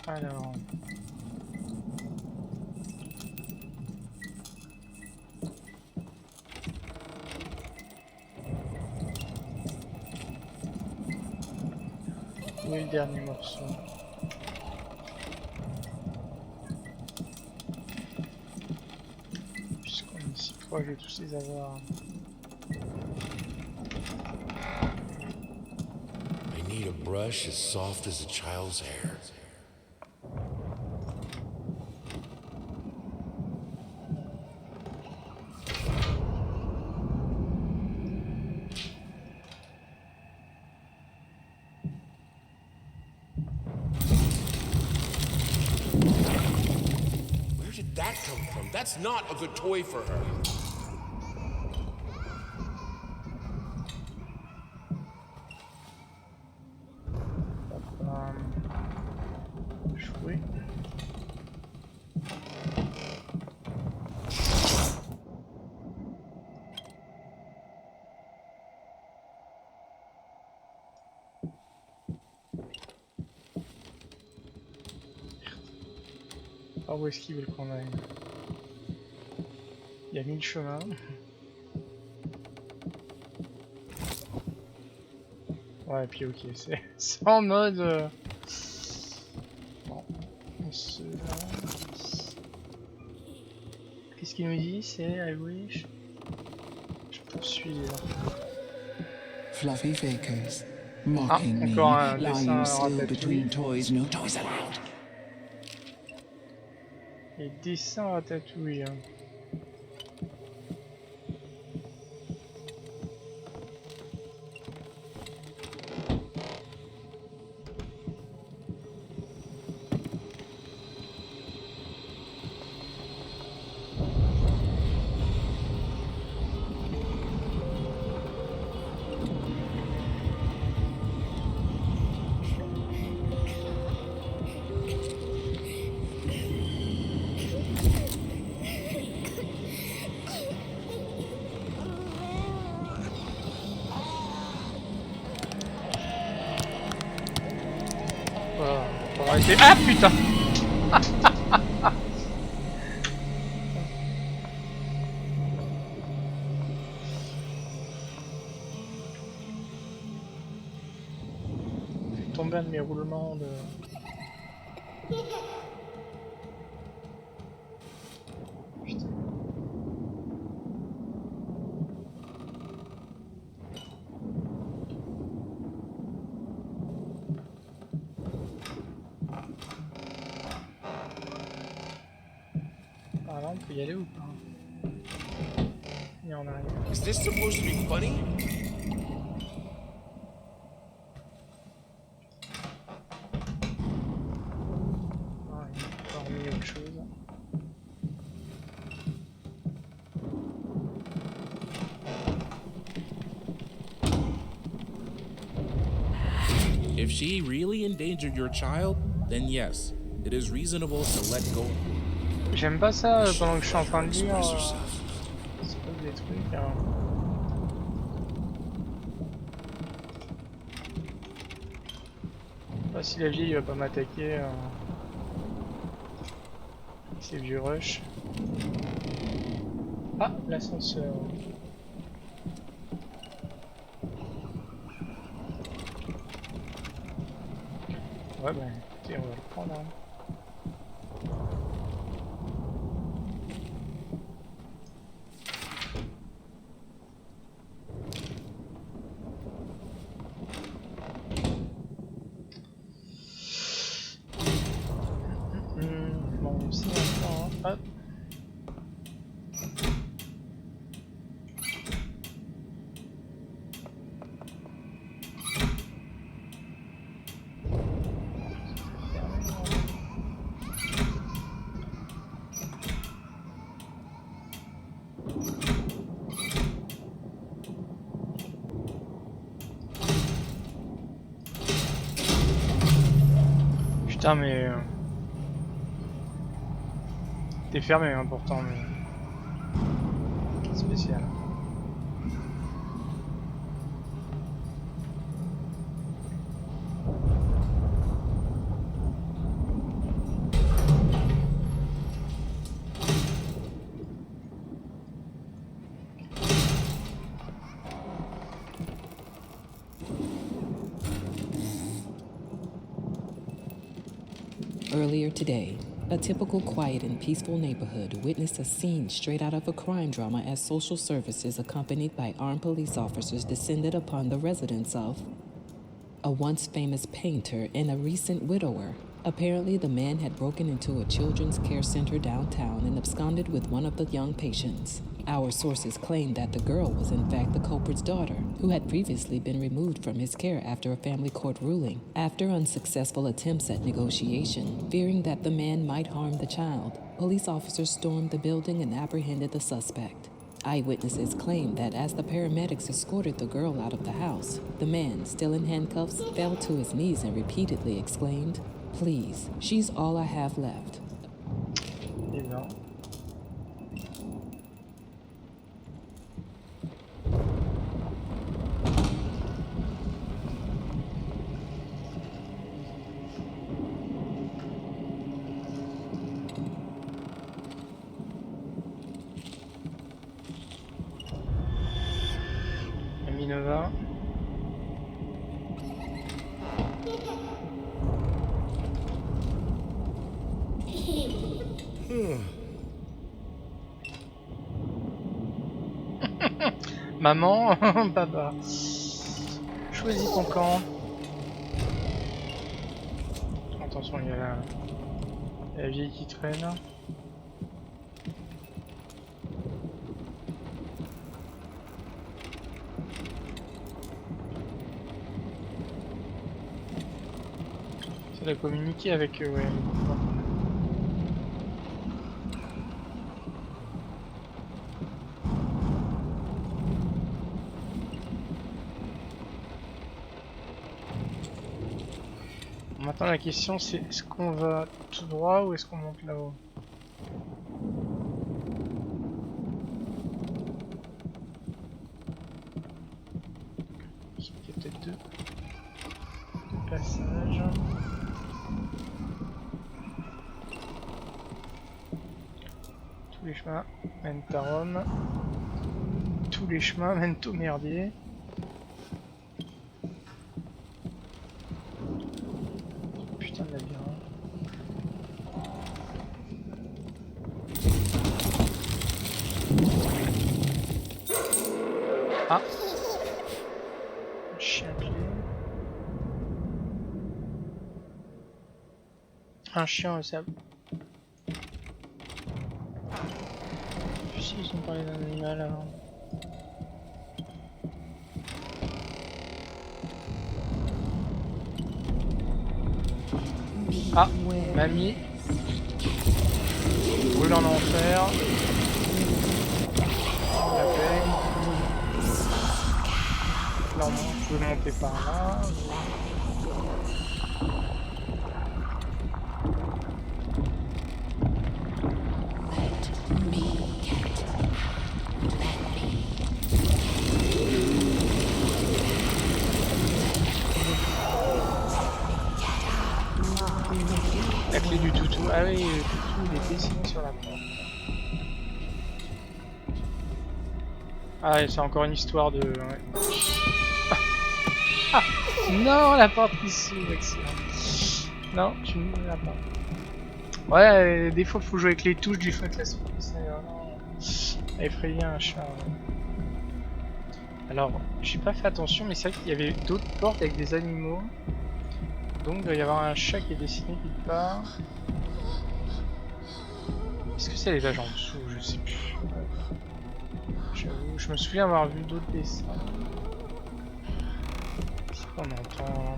Alors... Où est le dernier morceau? Puisqu'on est ici, je vais tous les avoir. I need a brush as soft as a child's hair. That's not a good toy for her. Jouer. Ah, où est-ce qu'ils veulent qu'on aille? Il y a 1000 chemins. Ouais, et puis ok, c'est en mode... Bon, ceux-là... Qu'est-ce qu'il nous dit? C'est I wish... Je poursuis les enfants. Fluffy fakers, mocking me, encore un lying dessin still between toys, no toys allowed. Les dessins ratatouille. Hein. Ah putain. J'ai tombé un de mes roulements de... Putain. peut y aller ou pas? Et en arrière. Is this supposed to be funny? Ah, il a encore mis autre chose. If she really endangered your child, then yes, it is reasonable to let go. J'aime pas ça pendant que je suis en train de lire. C'est pas des trucs. Hein. Je sais pas si la vieille va pas m'attaquer. C'est vieux rush. Ah, l'ascenseur. Ouais, bah écoutez, on va le prendre. Hein. Bon, c'est maintenant. Hein. Hop. Putain mais... T'es fermé hein, pourtant mais... Spécial. Earlier today, a typical quiet and peaceful neighborhood witnessed a scene straight out of a crime drama as social services accompanied by armed police officers descended upon the residence of a once famous painter and a recent widower. Apparently, the man had broken into a children's care center downtown and absconded with one of the young patients. Our sources claim that the girl was in fact the culprit's daughter, who had previously been removed from his care after a family court ruling. After unsuccessful attempts at negotiation, fearing that the man might harm the child, police officers stormed the building and apprehended the suspect. Eyewitnesses claim that as the paramedics escorted the girl out of the house, the man, still in handcuffs, fell to his knees and repeatedly exclaimed, "Please, she's all I have left." Évidemment. Aminova. Maman, papa. Choisis ton camp. Attention, il y a la vieille qui traîne. Ça doit communiquer avec eux, ouais. Maintenant la question c'est est-ce qu'on va tout droit ou est-ce qu'on monte là-haut? Il y a peut-être deux passages. Tous les chemins mènent à Rome. Tous les chemins mènent au merdier. Ah, chien à pied. Un chien au sable. si ils ont parlé d'un animal avant. Ah, mamie. Brûle en enfer. La paix. Là, on peut monter par là. La clé du toutou. Ah oui, le toutou il est dessiné sur la porte. Ah ouais, c'est encore une histoire de... Ouais. Ah non, la porte qui s'ouvre, excellent. Non, tu ne l'as pas. Ouais, des fois il faut jouer avec les touches du jeu classique. C'est vraiment effrayant un chat. Ouais. Alors, j'ai pas fait attention, mais c'est vrai qu'il y avait d'autres portes avec des animaux. Donc il doit y avoir un chat qui est dessiné quelque part. Est-ce que c'est les pages en dessous? Je sais plus. J'avoue, je me souviens avoir vu d'autres dessins. Qu'est-ce qu'on entend là?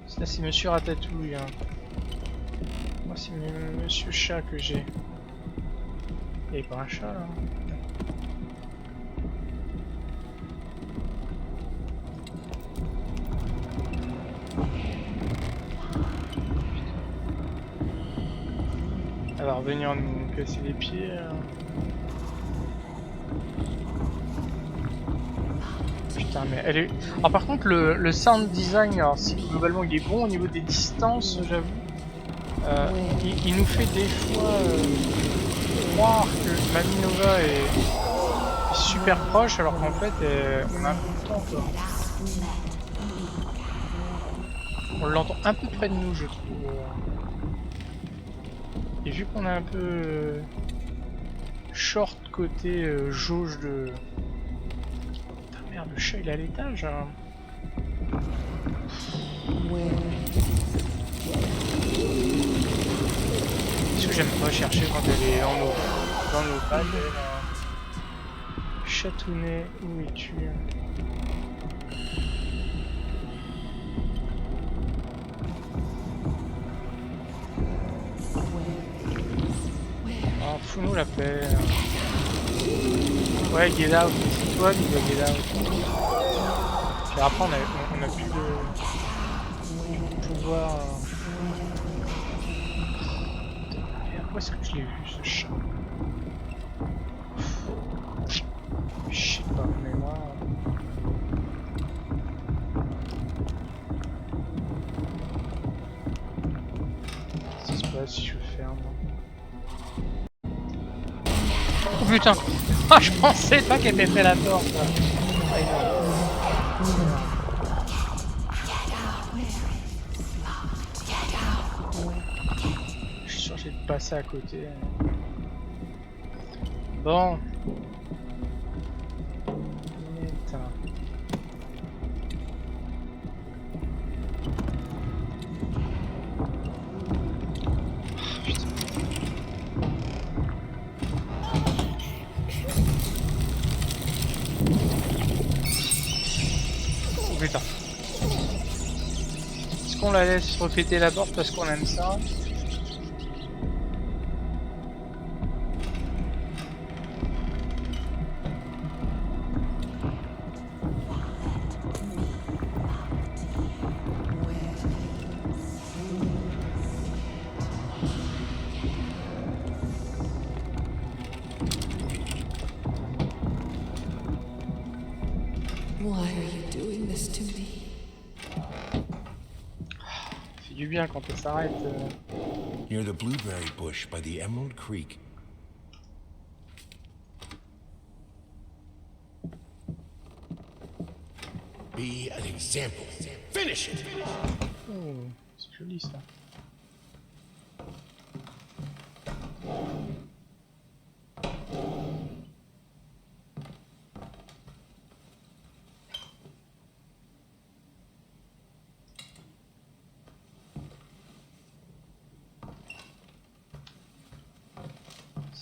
Ça c'est Monsieur Ratatouille. Hein. Moi c'est Monsieur Chat que j'ai. Il n'y a pas un chat là. Elle va revenir nous casser les pieds. Putain mais elle est... Alors par contre le sound design, alors globalement il est bon au niveau des distances j'avoue. Il nous fait des fois croire que Mamie Nova est super proche alors qu'en fait on a un peu de temps quoi. On l'entend un peu près de nous je trouve. Et vu qu'on a un peu short côté jauge de... Putain merde, le chat il est à l'étage hein. Est-ce que j'aime pas chercher quand elle est dans nos pattes Chatounet, où es-tu? Oh, fous-nous la paix. Ouais, get out, c'est toi qui dois get out. Puis après, on a plus de pouvoir. Où est-ce que je l'ai vu ce chat? Je sais pas, mais moi. Qu'est-ce qui se passe si je ferme? Oh putain! Ah, je pensais pas qu'elle était la porte! Je suis sûr que j'ai passé à côté. Bon. Putain. Putain. Est-ce qu'on la laisse refléter la porte parce qu'on aime ça? Du bien quand elle s'arrête. Near the blueberry bush by the Emerald Creek. Be an example. Finish it. Oh, c'est joli ça.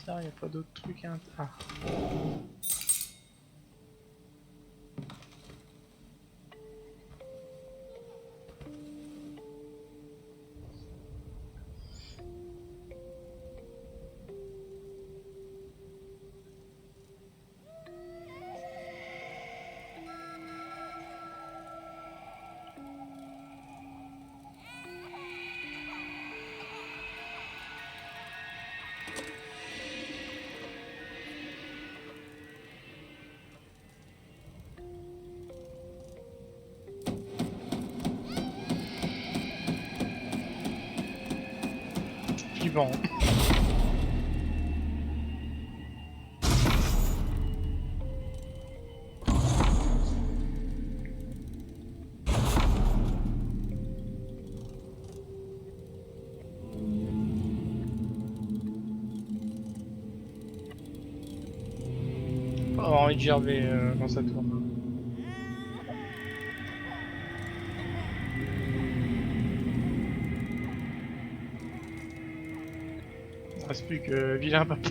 l'intérieur, il n'y a pas d'autres trucs à l'intérieur. Ah. Bon. Pas avoir envie de gerber quand ça tourne. Il ne reste plus que vilain papa.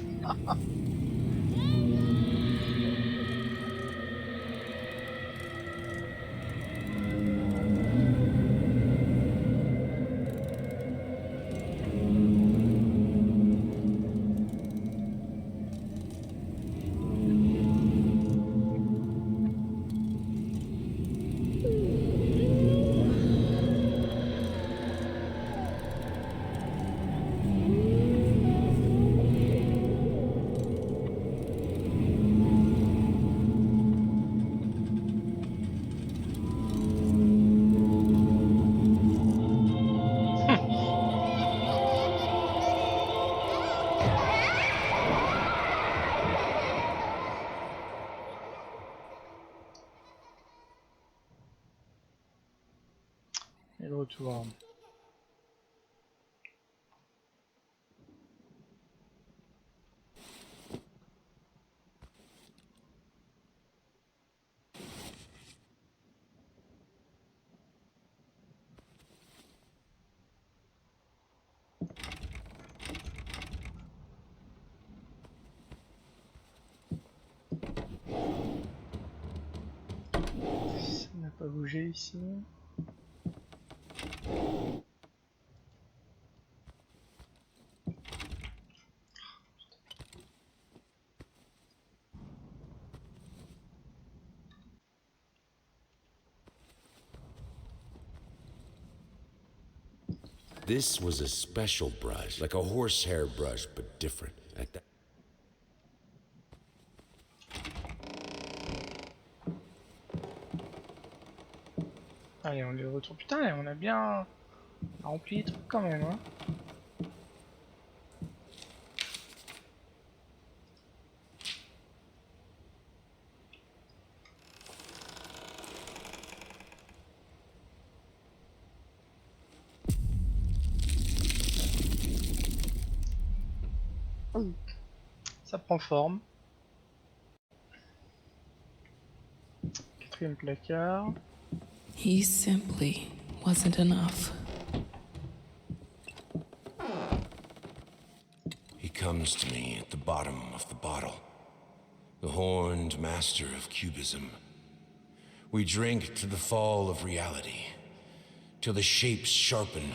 Et le retour. Ça n'a pas bougé ici. This was a special brush, like a horsehair brush, but different. At that. Allez, on les retrouve. Putain, on a bien rempli les trucs quand même. Hein. Ça prend forme. Quatrième placard. He simply wasn't enough. He comes to me at the bottom of the bottle, the horned master of cubism. We drink to the fall of reality, till the shapes sharpen,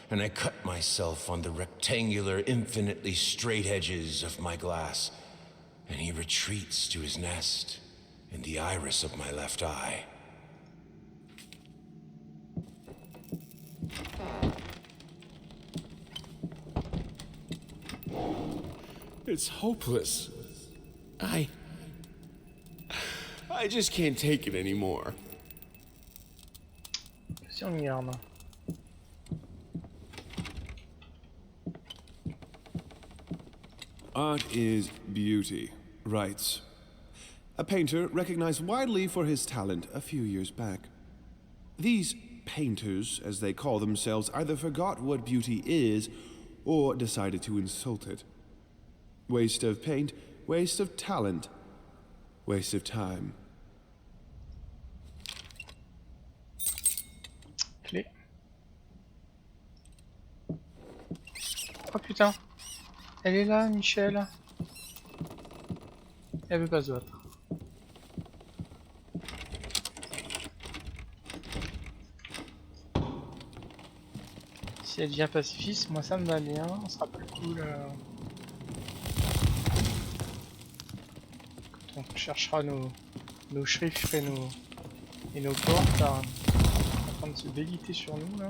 and I cut myself on the rectangular, infinitely straight edges of my glass, and he retreats to his nest in the iris of my left eye. It's hopeless. I just can't take it anymore. Si on y garde. Art is beauty, writes a painter recognized widely for his talent a few years back. These painters, as they call themselves, either forgot what beauty is or decided to insult it. Waste of paint, waste of talent, waste of time. Clé. Oh putain, elle est là, Michel. elle veut pas se battre. Si elle devient pacifiste, moi ça me va bien, on sera plus cool. Quand on cherchera nos chiffres et nos portes, là, en train de se déliter sur nous là.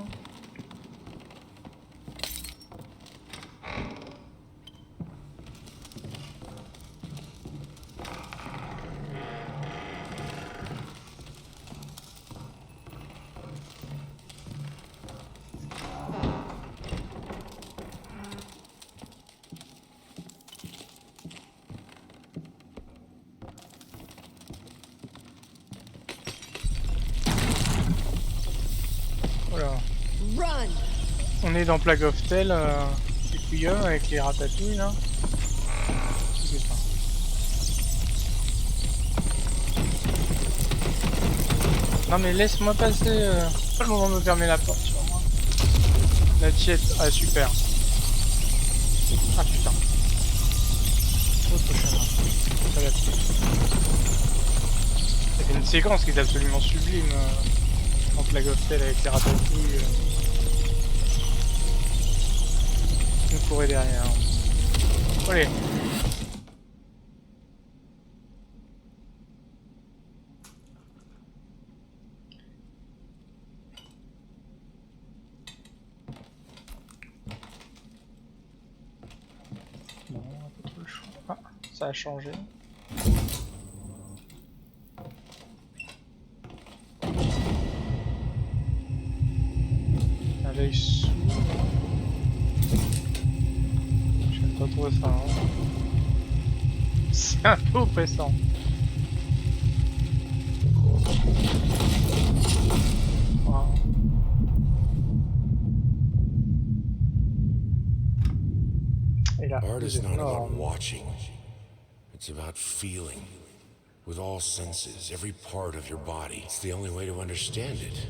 On est dans Plague of Tale, les couilleux avec les ratatouilles là. Putain. Non mais laisse-moi passer, pas le moment de me fermer la porte sur moi. La tiette, ah super. Ah putain. Autre chemin. Ça va plus. C'est une séquence qui est absolument sublime en Plague of Tale avec les ratatouilles. Une forêt derrière. Allez. Bon, un peu trop le choix. Ah, ça a changé. Un œil sourd. Pas trop ça, hein. C'est un peu oppressant. Wow. Et là, Art is not about watching. It's about feeling. With all senses, every part of your body. It's the only way to understand it.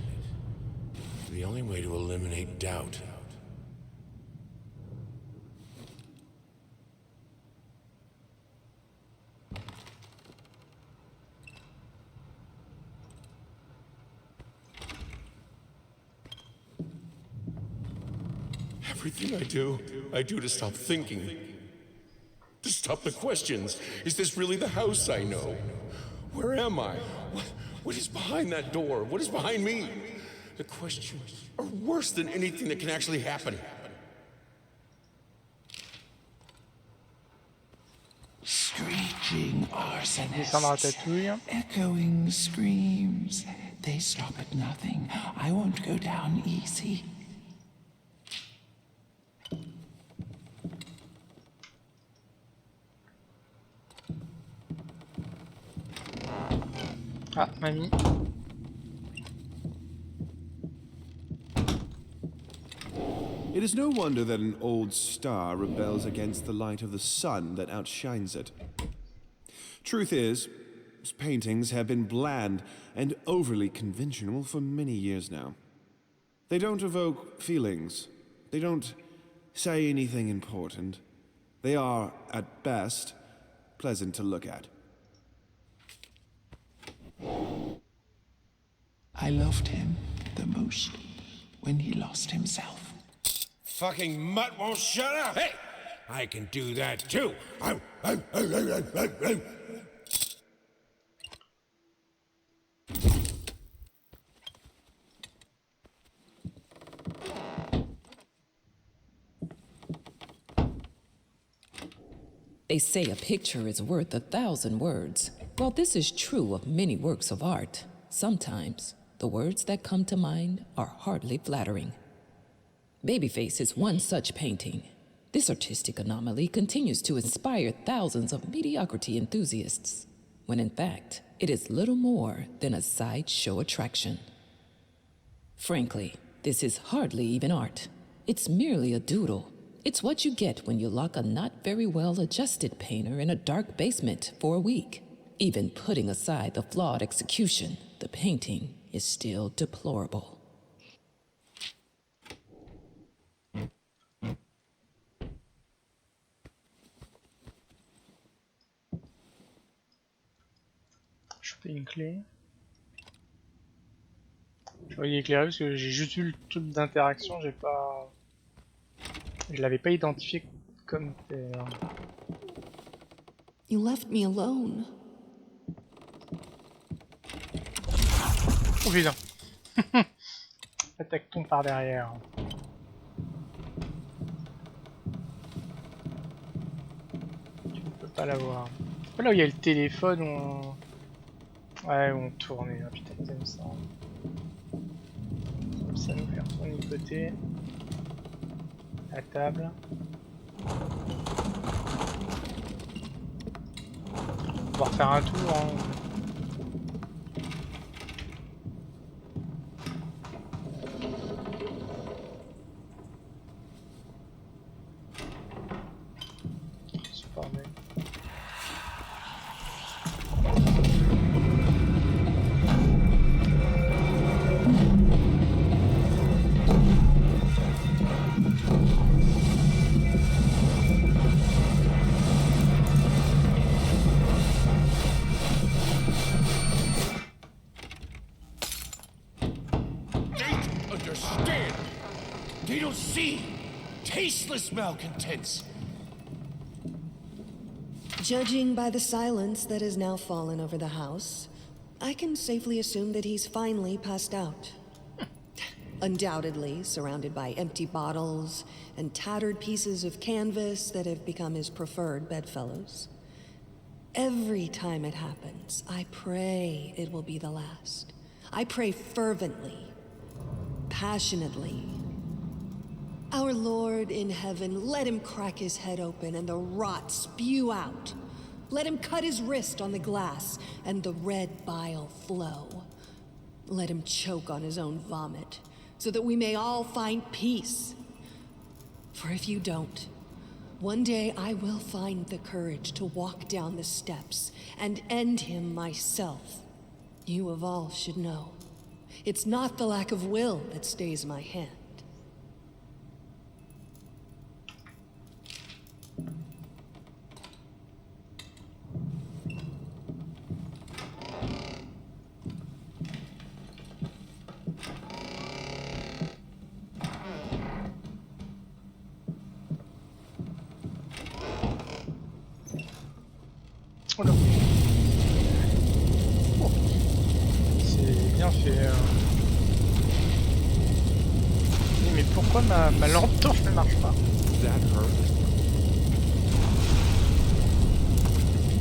The only way to eliminate doubt. Everything I do to stop thinking. To stop the questions. Is this really the house I know? Where am I? What is behind that door? What is behind me? The questions are worse than anything that can actually happen. Screeching arsonists, echoing screams. They stop at nothing. I won't go down easy. Ah, mamie. It is no wonder that an old star rebels against the light of the sun that outshines it. Truth is, his paintings have been bland and overly conventional for many years now. They don't evoke feelings. They don't say anything important. They are, at best, pleasant to look at. I loved him the most when he lost himself. Fucking mutt won't shut up! Hey! I can do that too! They say a picture is worth 1,000 words. While this is true of many works of art, sometimes the words that come to mind are hardly flattering. Babyface is one such painting. This artistic anomaly continues to inspire thousands of mediocrity enthusiasts, when in fact, it is little more than a sideshow attraction. Frankly, this is hardly even art. It's merely a doodle. It's what you get when you lock a not very well-adjusted painter in a dark basement for a week. Even putting aside the flawed execution, the painting is still deplorable. choper une clé. Je vais y éclairer parce que j'ai juste eu le truc d'interaction, j'ai pas... Je l'avais pas identifié comme tel. You left me alone. Oh putain. Attaque-t-on par derrière. Tu ne peux pas l'avoir. Là où il y a le téléphone, on... Ouais, on tournait, là, putain, ils aiment ça. Ça nous fait retourner de côté. La table. On va refaire un tour. Hein. Super bien. They don't see tasteless malcontents. Judging by the silence that has now fallen over the house, I can safely assume that he's finally passed out. Undoubtedly surrounded by empty bottles and tattered pieces of canvas that have become his preferred bedfellows. Every time it happens, I pray it will be the last. I pray fervently, passionately. Our Lord in heaven, let him crack his head open and the rot spew out. Let him cut his wrist on the glass and the red bile flow. Let him choke on his own vomit, so that we may all find peace. For if you don't, one day I will find the courage to walk down the steps and end him myself. You of all should know. It's not the lack of will that stays my hand. Oh non. Oh. C'est bien fait. Mais pourquoi ma lampe torche ne marche pas?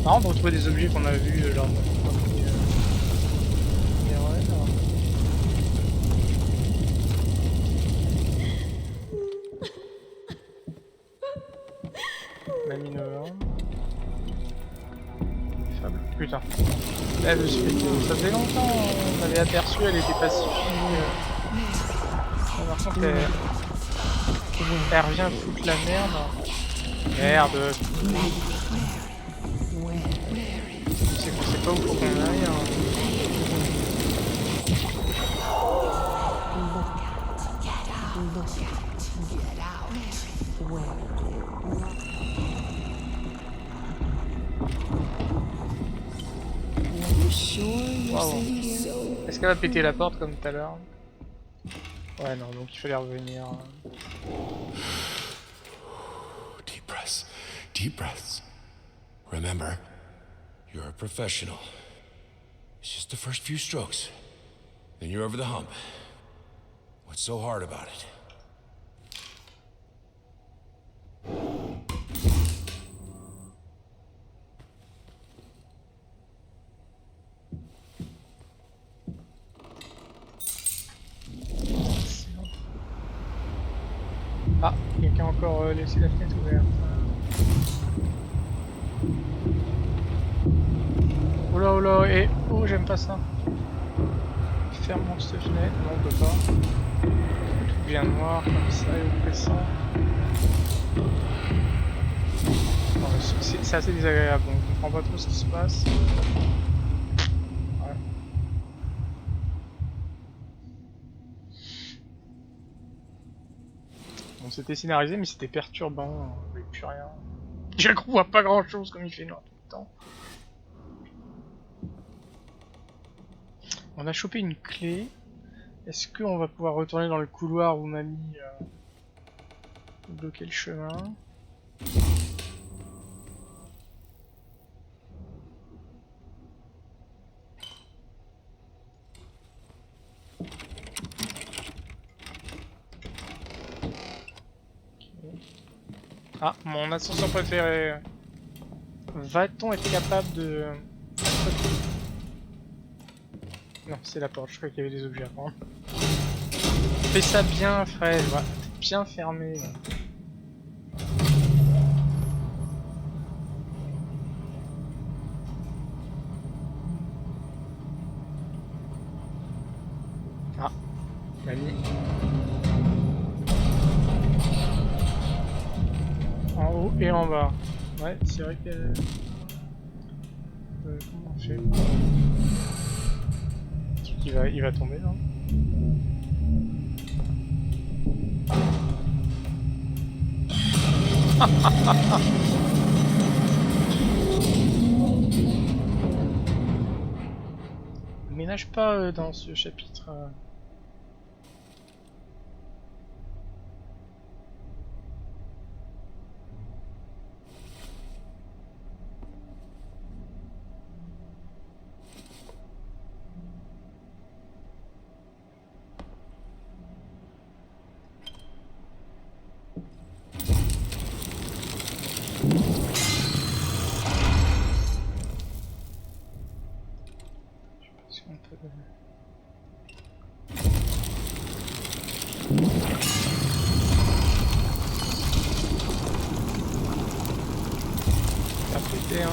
Marrant de retrouver des objets qu'on a vus lors de notre premier run. Mamie Novembre. Putain. Elle me suis fait... Ça faisait longtemps, on avait aperçu, elle était pacifique. Par contre, elle revient foutre la merde. Merde. C'est pas où faut qu'on aille. Hein. Wow. Est-ce qu'elle va péter la porte comme tout à l'heure? Ouais, non, donc il fallait revenir. Deep breaths. Deep breaths. Remember, you're a professional. It's just the first few strokes. Then you're over the hump. What's so hard about it? Ah, quelqu'un a encore laissé la fenêtre ouverte. Oh là, et oh, j'aime pas ça. Fermons cette fenêtre, non, on peut pas. Tout devient noir comme ça et oppressant. C'est assez désagréable, donc on comprend pas trop ce qui se passe. Ouais. Bon, c'était scénarisé, mais c'était perturbant, on voyait plus rien. Je ne vois pas grand chose comme il fait noir tout le temps. On a chopé une clé. Est-ce qu'on va pouvoir retourner dans le couloir où mamie bloquait le chemin? Ah, mon ascenseur préféré. Va-t-on être capable de... Non, c'est la porte, je croyais qu'il y avait des objets à prendre. Fais ça bien, Fred, voilà. Bien fermé. Ah, mamie. En haut et en bas. Ouais, c'est vrai qu'elle... comment on fait? Il va tomber là. On ménage pas dans ce chapitre. Pété, hein.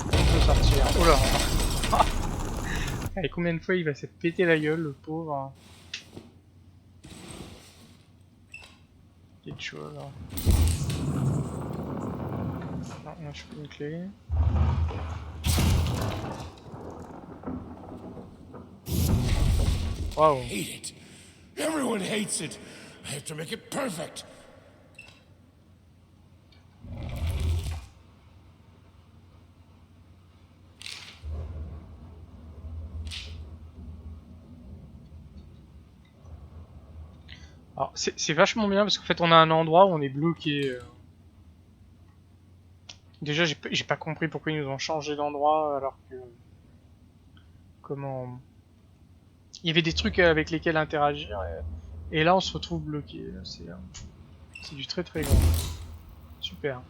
On peut sortir. Oh là. Allez, combien de fois il va se péter la gueule, le pauvre. Quelque chose. Non, moi je peux une clé. Wow. Hate it. Everyone hates it. I have to make it perfect. Alors c'est vachement bien parce qu'en fait on a un endroit où on est bloqué. Déjà j'ai pas compris pourquoi ils nous ont changé d'endroit alors que... Comment... Il y avait des trucs avec lesquels interagir et là on se retrouve bloqué. C'est du très très grand. Super.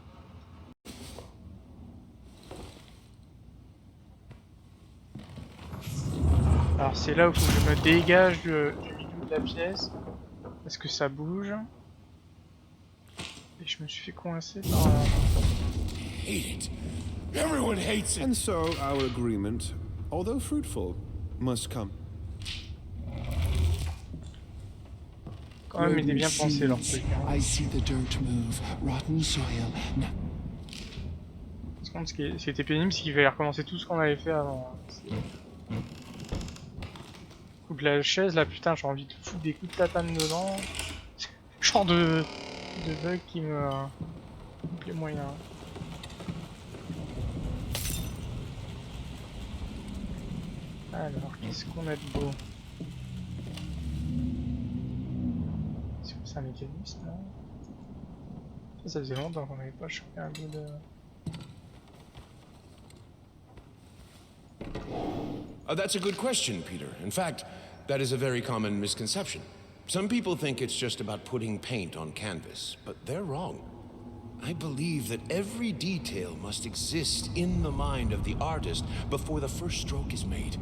Alors c'est là où il faut que je me dégage du milieu de la pièce parce que ça bouge. Et je me suis fait coincer par... Hate it. Everyone hates it. And so our agreement, although fruitful, must come. Quand même, il est bien pensé leur truc. Hein. I see the dirt move, rotten soil. Par contre, ce qui était pénible, c'est qu'il fallait recommencer tout ce qu'on avait fait avant. Coup de la chaise, là, putain, j'ai envie de foutre des coups de tatane dedans. Genre de bug qui me plaît moyen. Alors, qu'est-ce qu'on a de beau? C'est un mécanisme là. Ça faisait longtemps qu'on n'avait pas chopé un bout de... That's a good question, Peter. In fact, that is a very common misconception. Some people think it's just about putting paint on canvas, but they're wrong. I believe that every detail must exist in the mind of the artist before the first stroke is made.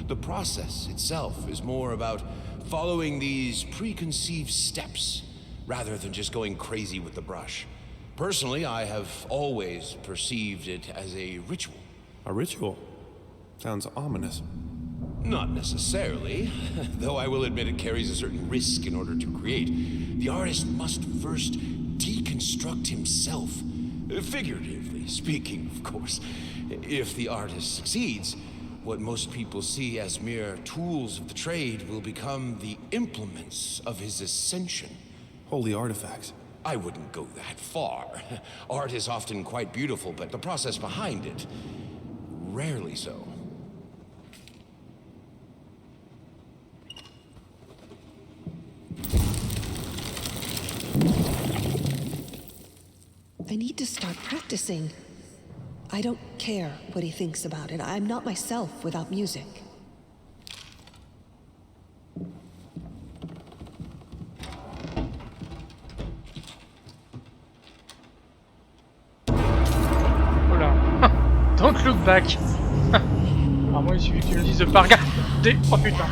The process itself is more about following these preconceived steps rather than just going crazy with the brush. Personally, I have always perceived it as a ritual. A ritual? Sounds ominous. Not necessarily, though I will admit it carries a certain risk in order to create. The artist must first deconstruct himself, figuratively speaking, of course. If the artist succeeds, what most people see as mere tools of the trade will become the implements of his ascension. holy artifacts. I wouldn't go that far. Art is often quite beautiful, but the process behind it, rarely so. I need to start practicing. I don't care what he thinks about it. I'm not myself without music. Oula. Don't look back. Alors moi il suffit que tu me dises de pas regarder. Oh putain.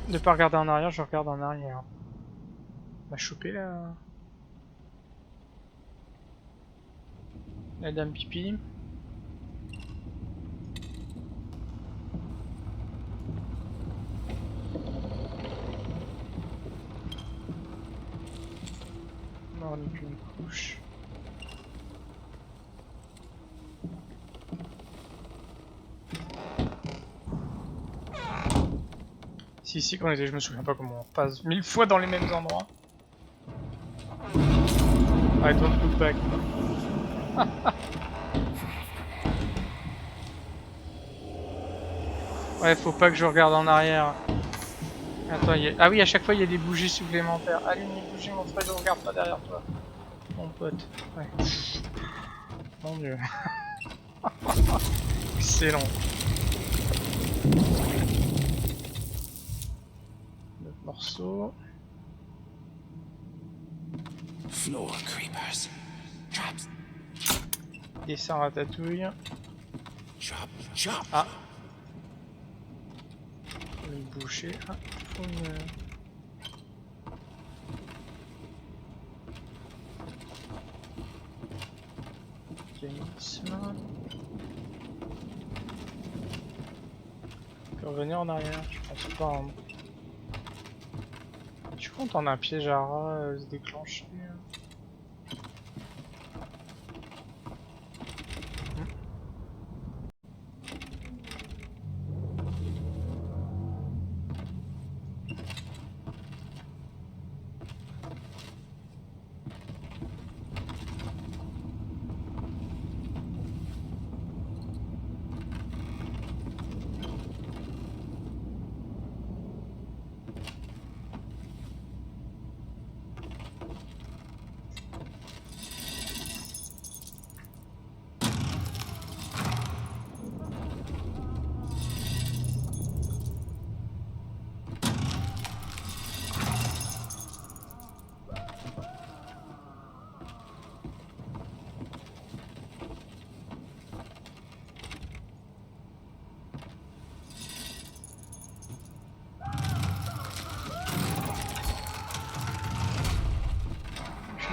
De pas regarder en arrière, je regarde en arrière. On m'a chopé là. La dame pipi. Non, ni qu'une couche. Si, quand on était, je me souviens pas comment on passe 1000 fois dans les mêmes endroits. I don't look back. Ouais, faut pas que je regarde en arrière. Attends, ah oui, à chaque fois il y a des bougies supplémentaires. Allume les bougies, mon frère, je regarde pas derrière toi. Mon pote. Ouais. Mon dieu. Excellent. Notre morceau. Floor creepers. Traps. Dessin ratatouille. Chop, chop. Ah. Une bouchée. Ah, faut une... Mécanisme. On peut revenir en arrière, je pense pas. Hein. Tu comptes en un piège à rat se déclencher.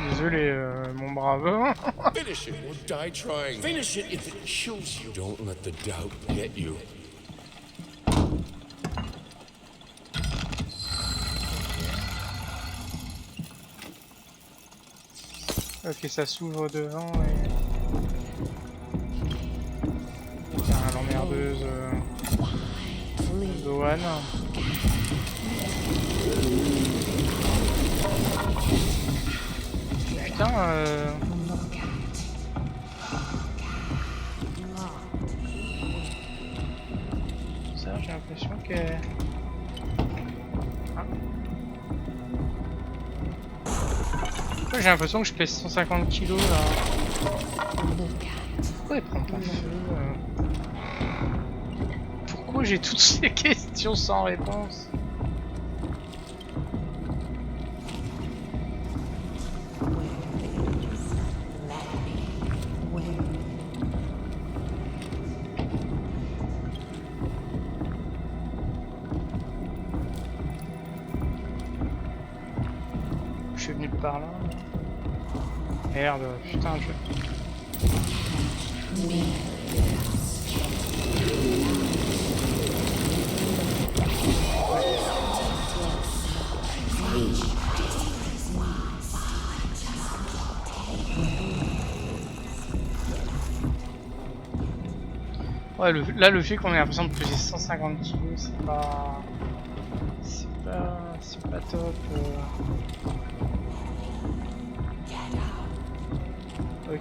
Désolé, mon brave. Finish it or die trying. Finish it if it kills you. Don't let the doubt get you. Ok, ça s'ouvre devant et... Tiens, l'emmerdeuse... douane. Putain, ça, j'ai l'impression que... Ah. J'ai l'impression que je pèse 150 kilos là. Pourquoi elle prend pas feu Pourquoi j'ai toutes ces questions sans réponse? Je suis venu par là. Merde, putain, je... Ouais, là, le fait qu'on ait l'impression de peser 150 kg, c'est pas... C'est pas top. Ok.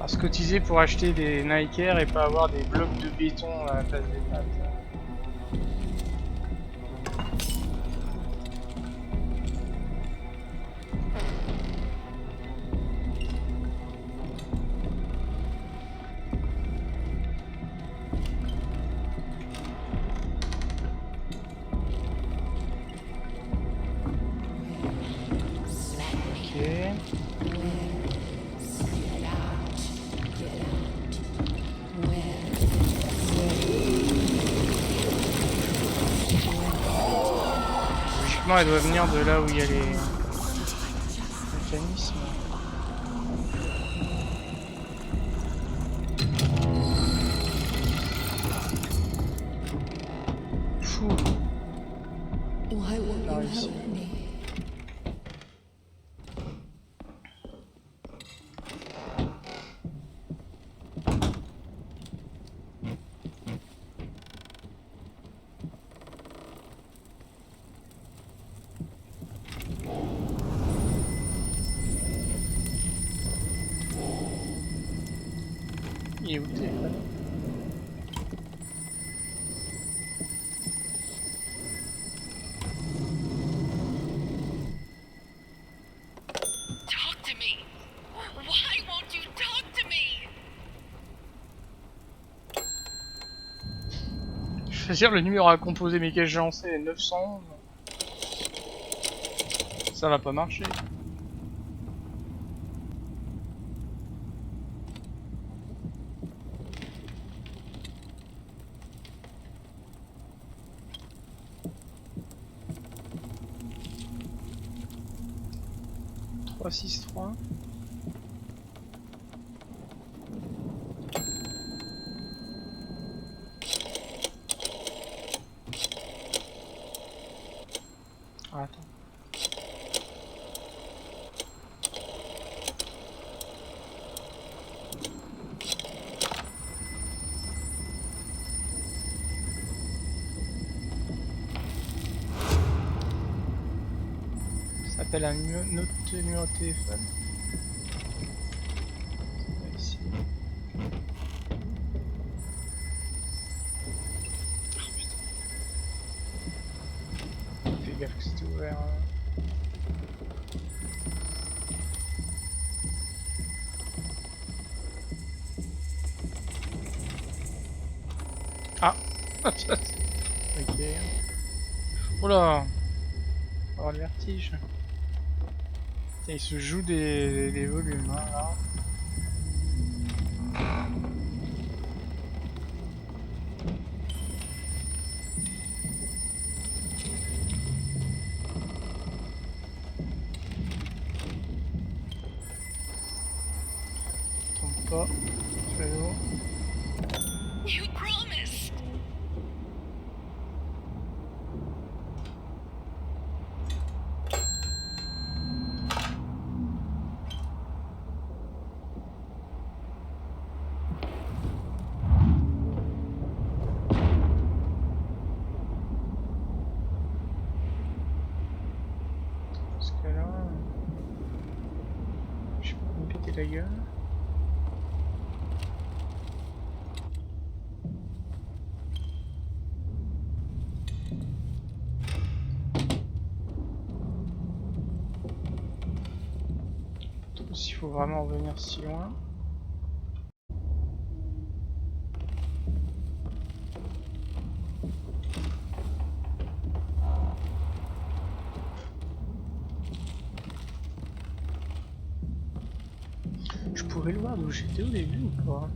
Alors, se cotiser pour acheter des Nike Air et pas avoir des blocs de béton à la place des pattes. Elle doit venir de là où il y a les mécanismes. Fou. On a réussi. Il est où le téléphone? Talk to me. Why won't you talk to me? Choisir le numéro à composer, mais qu'est-ce que j'ai lancé? 911. Ça va pas marcher. Trois, 6, 3. Ah, attends. Ça s'appelle un autre numéro de téléphone. Ici. Oh putain. Fais gaffe que c'était ouvert. Ah. Ok. Oula. On va avoir le vertige. Tiens, il se joue des volumes, hein, là. Trompe pas. Fais-le. You promised. Parce que là, je peux me péter la gueule. S'il faut vraiment revenir si loin. Je pourrais le voir d'où j'étais au début ou pas?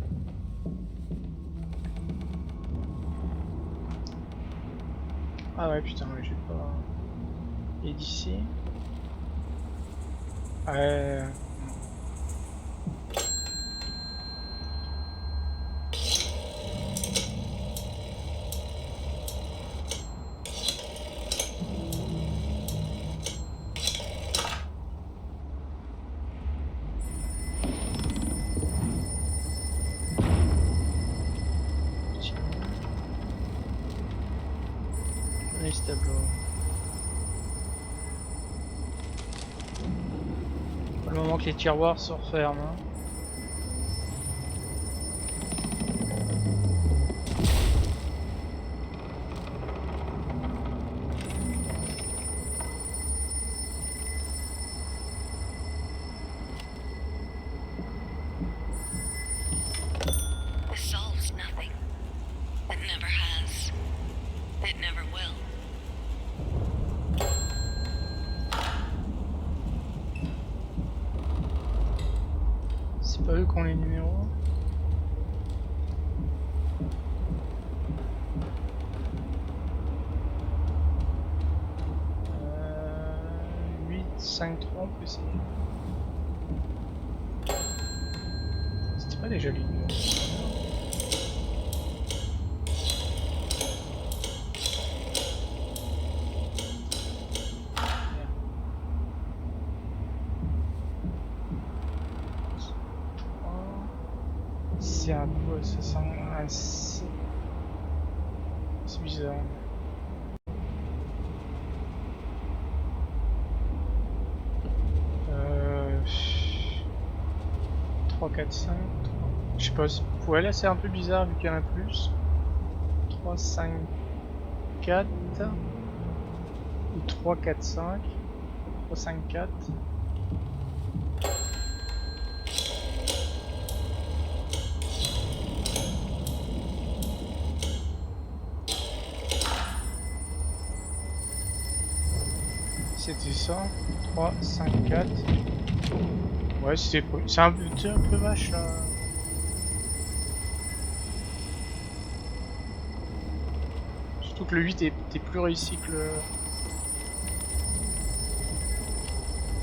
Ah ouais, putain, ouais, j'ai pas... Et d'ici... Ouais... Ce tableau. Pour le moment que les tiroirs se referment. Hein. This solves nothing. It never has. It never will. C'est pas eux qui ont les numéros. Euh, 8, 5, 3 on peut essayer. C'était pas déjà les numéros. C'est un quoi ça sent un C. C'est bizarre. Euh... 3, 4, 5, 3. Je sais pas, ouais là c'est un peu bizarre vu qu'il y en a plus. 3, 5, 4 ou 3, 4, 5. 3, 5, 4. C'était ça, 3, 5, 4. Ouais, c'est un peu vache là. Surtout que le 8 est plus réussi que le.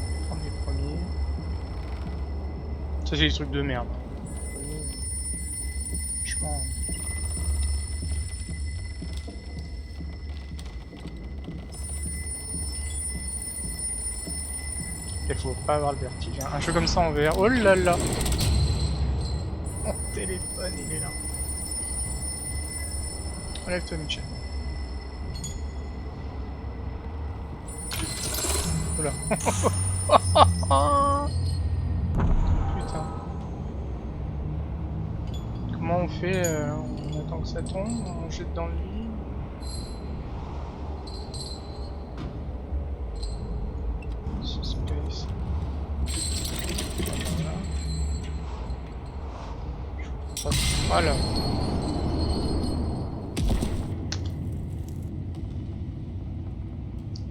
Je vais prendre les premiers. Ça, c'est des trucs de merde. Franchement. Il faut pas avoir le vertige. Un jeu comme ça en VR. Oh là là! Mon téléphone, il est là. Enlève-toi, Michel. Oula. Putain. Comment on fait? On attend que ça tombe, on jette dans le lit. Space. Voilà.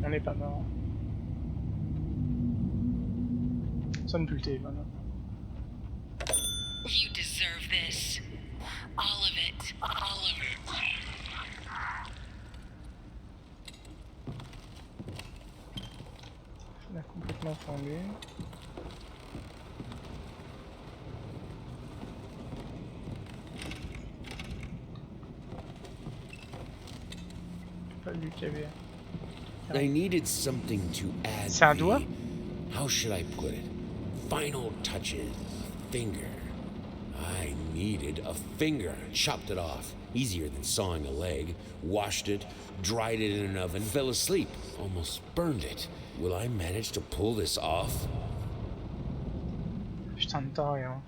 On n'est pas mort. Sonne plus le téléphone. You deserve this. All of it. All of it. On a complètement fondé. Pas vu qu'il y avait. I needed something to add. C'est un doigt? How should I put it? Final touches. Finger. I needed a finger. Chopped it off. Easier than sawing a leg. Washed it, dried it in an oven, fell asleep. Almost burned it. Will I manage to pull this off? Putain de taré, hein.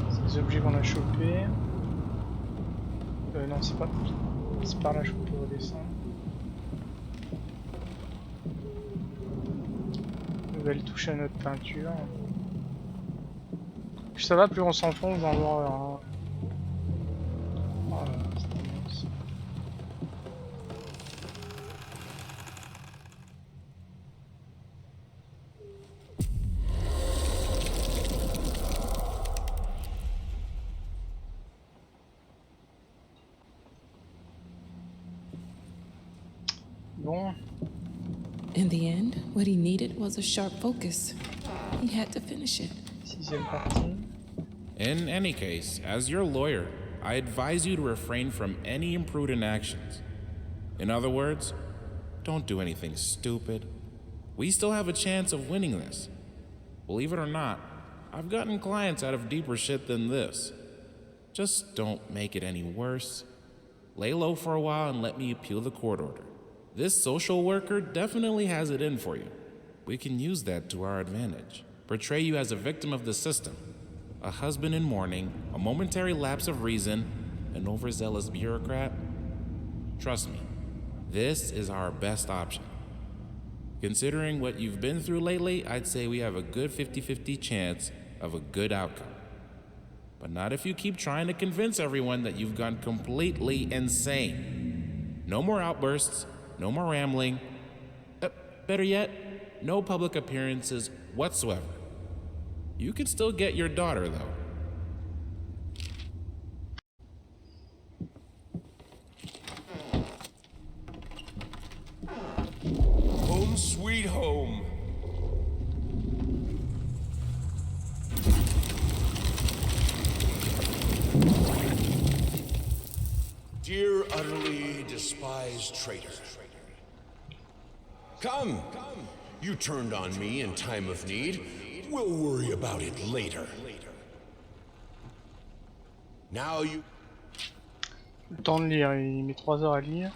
C'est des objets qu'on a chopés. Non, c'est pas. C'est par là, je peux redescendre. Nouvelle touche à notre peinture. Plus ça va, plus on s'enfonce dans l'horreur. Hein. Oh là là, c'est immense. Bon. In the end, what he needed was a sharp focus. He had to finish it. 6e partie. In any case, as your lawyer, I advise you to refrain from any imprudent actions. In other words, don't do anything stupid. We still have a chance of winning this. Believe it or not, I've gotten clients out of deeper shit than this. Just don't make it any worse. Lay low for a while and let me appeal the court order. This social worker definitely has it in for you. We can use that to our advantage. Portray you as a victim of the system, a husband in mourning, a momentary lapse of reason, an overzealous bureaucrat. Trust me, this is our best option. Considering what you've been through lately, I'd say we have a good 50-50 chance of a good outcome. But not if you keep trying to convince everyone that you've gone completely insane. No more outbursts, no more rambling. Better yet, no public appearances whatsoever. You can still get your daughter, though. Home sweet home. Dear utterly despised traitor. Come. You turned on me in time of need. We'll worry about it later. Now you... Le temps de lire, il met 3 heures à lire.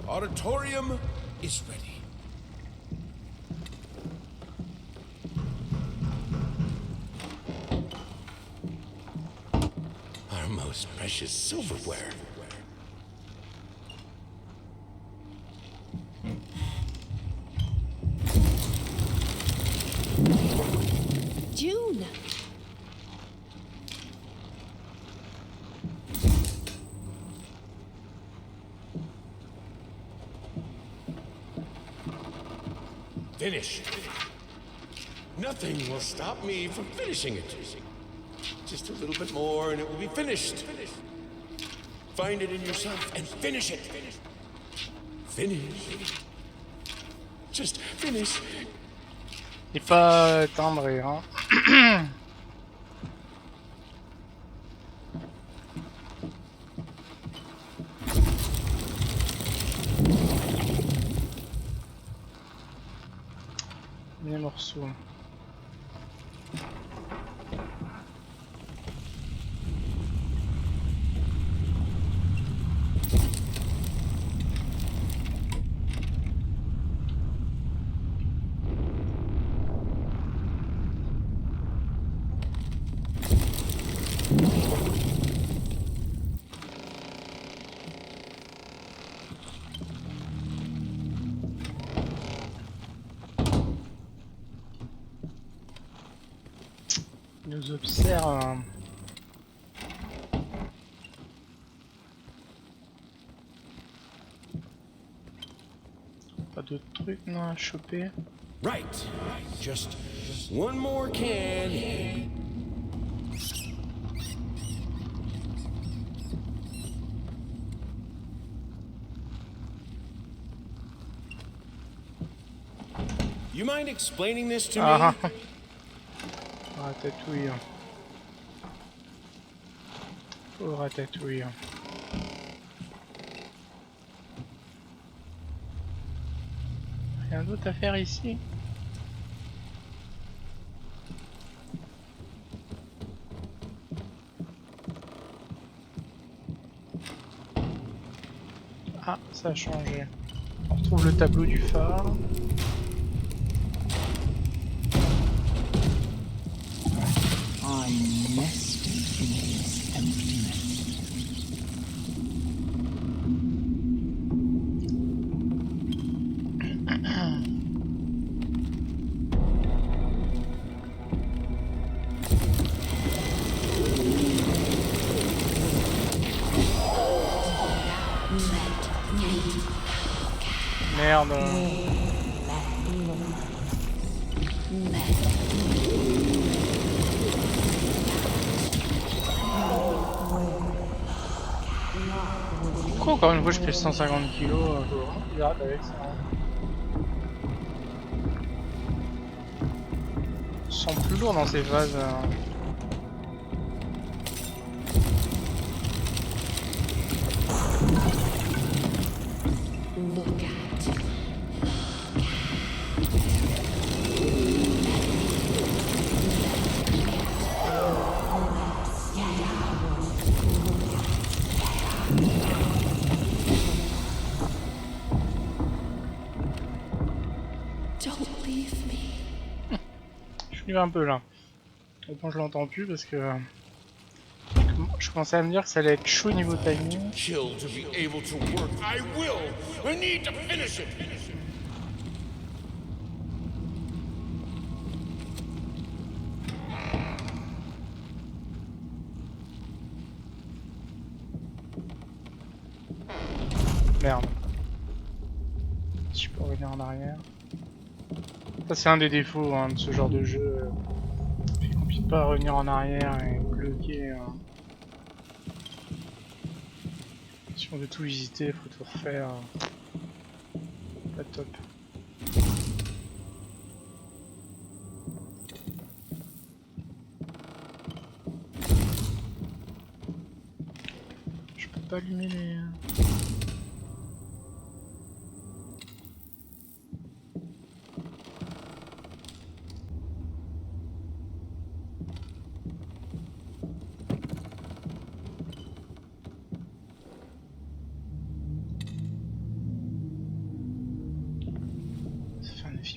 Auditorium is ready. Our most precious silverware. June! Finish. Nothing will stop me from finishing it. Just a little bit more and it will be finished. Find it in yourself and finish it. Finish. Just finish. Il est pas timbré, hein. Les morceaux. Nous observe. Pas d'autres trucs non à choper. Right. Just one more can. You mind explaining this to me? Ratatouille. Oh, ratatouille. Rien d'autre à faire ici. Ah, ça a changé. On retrouve le tableau du phare. I'm nested in his emptiness. Merde. Let Encore une fois, je pèse 150 kg, je vois vraiment plus grave avec ça. Je sens plus lourd dans ces vases. Un peu là. Au point je l'entends plus parce que je commençais à me dire que ça allait être chaud niveau timing. Merde. Si je peux revenir en arrière. Ça c'est un des défauts hein, de ce genre de jeu. C'est compliqué de pas revenir en arrière et bloquer. Si on veut tout visiter, il faut tout refaire. Pas top. Je peux pas allumer les...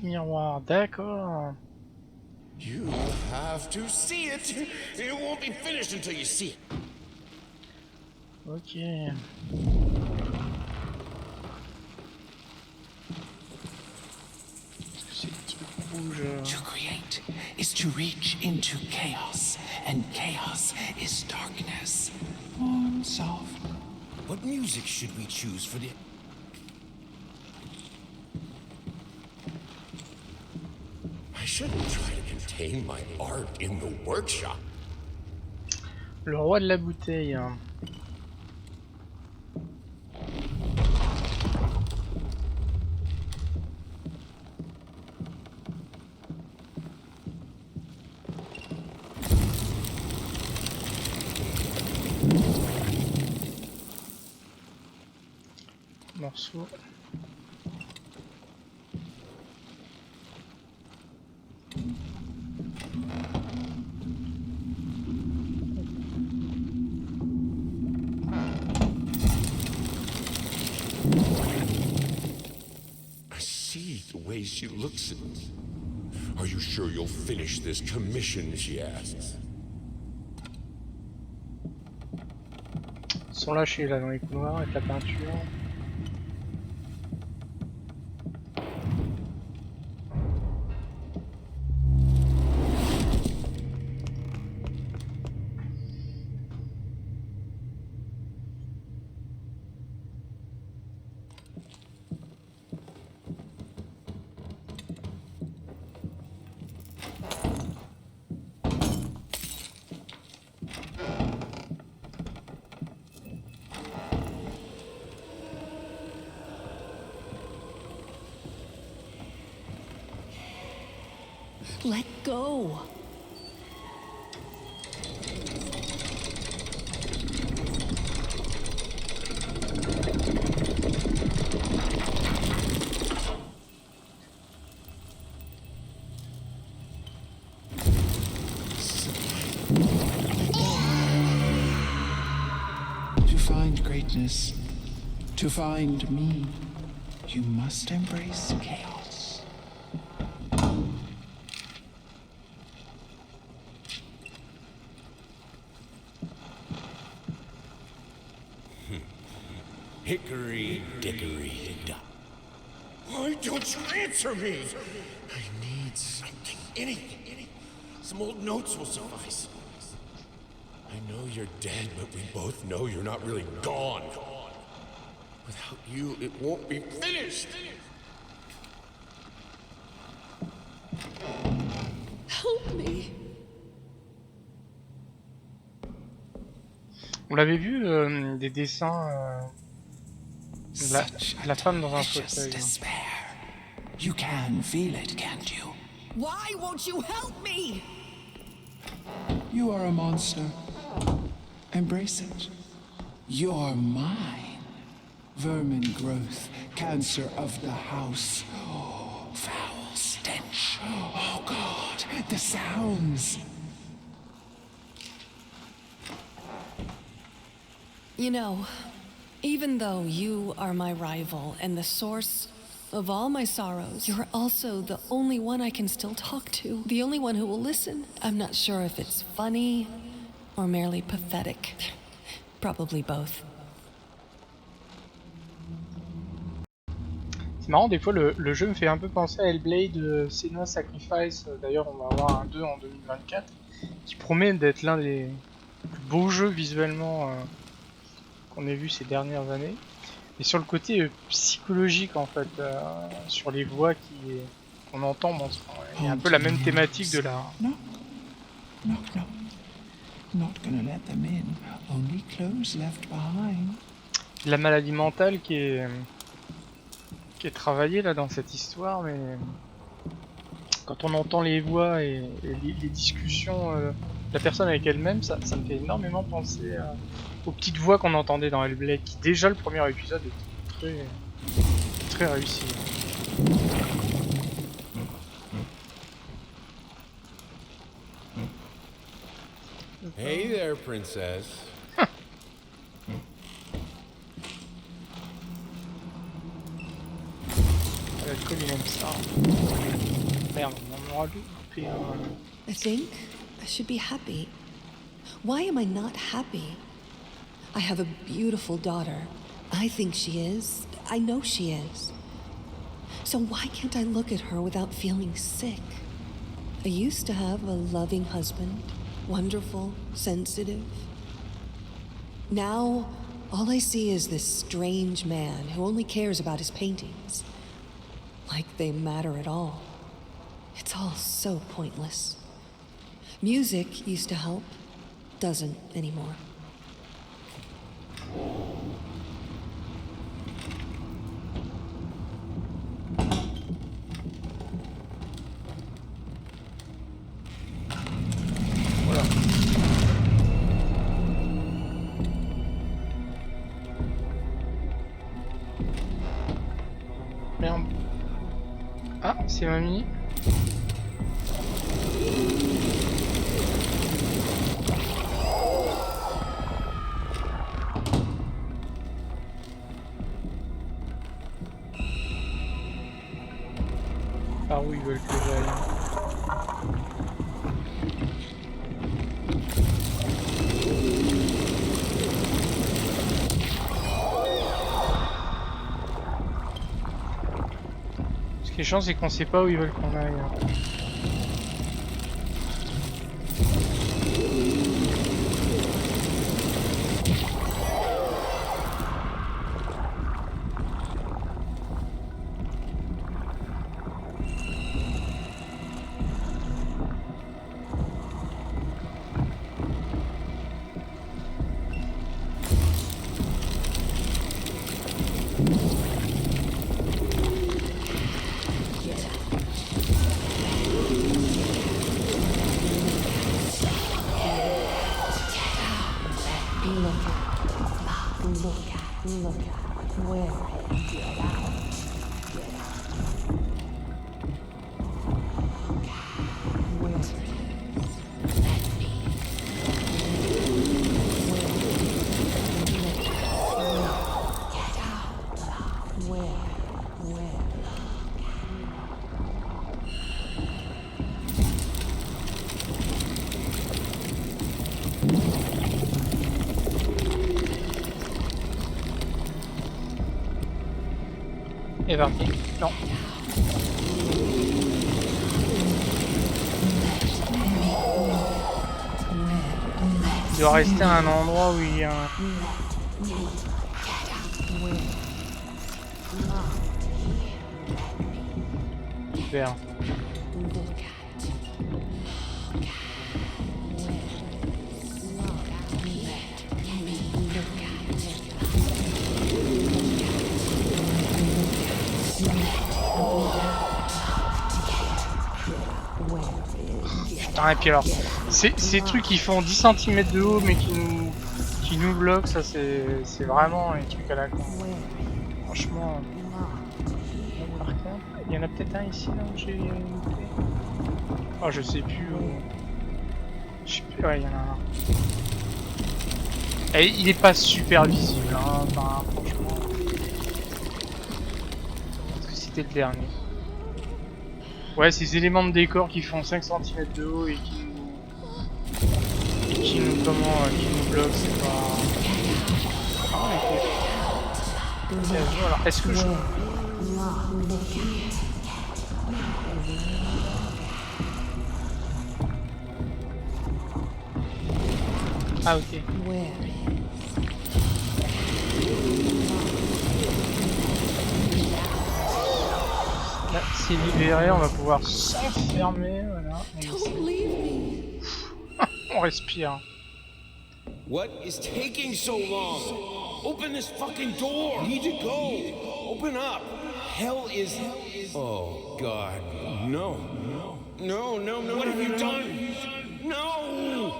Miroir, d'accord. You have to see it. It won't be finished until you see it. Ok. C'est le truc rouge. To create is to reach into chaos, and chaos is darkness. Warm, soft. What music should we choose for the... I shouldn't try to contain my art in the workshop. Le roi de la bouteille. Morceau. She looks at me. Are you sure you'll finish this commission? She asks. Ils sont lâchés là dans les couloirs avec la peinture. Let go. To find greatness, to find me, you must embrace chaos. Hickory dickory dock. Why don't you answer me? I need something, anything. Some old notes will suffice. I know you're dead, but we both know you're not really gone. Without you, it won't be finished. Help me. On l'avait vu des dessins La femme dans un delicious fauteuil. despair. You can feel it, can't you? Why won't you help me? You are a monster. Embrace it. You're mine. Vermin growth, cancer of the house. Oh, foul stench. Oh God, the sounds. You know, even though you are my rival and the source of all my sorrows, you're also the only one I can still talk to. The only one who will listen. I'm not sure if it's funny or merely pathetic. Probably both. C'est marrant, des fois le jeu me fait un peu penser à Hellblade, Senua Sacrifice. D'ailleurs, on va avoir un 2 en 2024 qui promet d'être l'un des plus beaux jeux visuellement qu'on ait vu ces dernières années. Et sur le côté psychologique, en fait, sur les voix qu'on entend, bon, il y a un peu la même thématique de la. Knock, knock, knock. Not gonna let them in. Only clothes left behind. La maladie mentale qui est travaillée là dans cette histoire, mais quand on entend les voix et les discussions de la personne avec elle-même, ça me fait énormément penser aux petites voix qu'on entendait dans Hellblade, qui déjà le premier épisode était très réussi. Hey there, princess. L'alcool il aime ça. Merde, on aura loupé un. I think I should be happy. Why am I not happy? I have a beautiful daughter. I think she is. I know she is. So why can't I look at her without feeling sick? I used to have a loving husband, wonderful, sensitive. Now, all I see is this strange man who only cares about his paintings. Like they matter at all. It's all so pointless. Music used to help, doesn't anymore. Voilà. Merde. Ah, c'est mamie. Par où ils veulent que j'aille? Ce qui est chiant, c'est qu'on sait pas où ils veulent qu'on aille. Et parti. Non. Il doit rester à un endroit où il y a un... Super. Ah, et puis alors, ces trucs qui font 10 cm de haut mais qui nous bloquent, ça c'est vraiment un truc à la con. Franchement. Par contre, il y en a peut-être un ici là où j'ai loupé. Oh, je sais plus où. Je sais plus, ouais, il y en a un. Et il est pas super visible, hein, enfin, franchement. Est-ce que c'était le dernier? Ouais, ces éléments de décor qui font 5 cm de haut et qui nous bloquent, c'est pas... Ah, ok. Alors, est-ce que je... Ah, ok. Là, c'est libéré, on va pouvoir s'enfermer, voilà. On respire. What is taking so long? Open this fucking door! I need to go! Open up! Hell is... Oh, God. No. No, no, no. What have you done? No!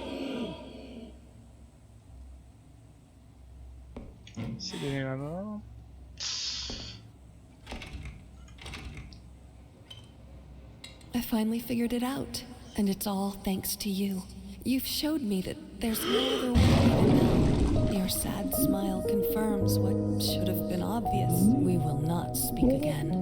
C'est donné la mort. I finally figured it out, and it's all thanks to you. You've showed me that there's no other way to know. Your sad smile confirms what should have been obvious. We will not speak again.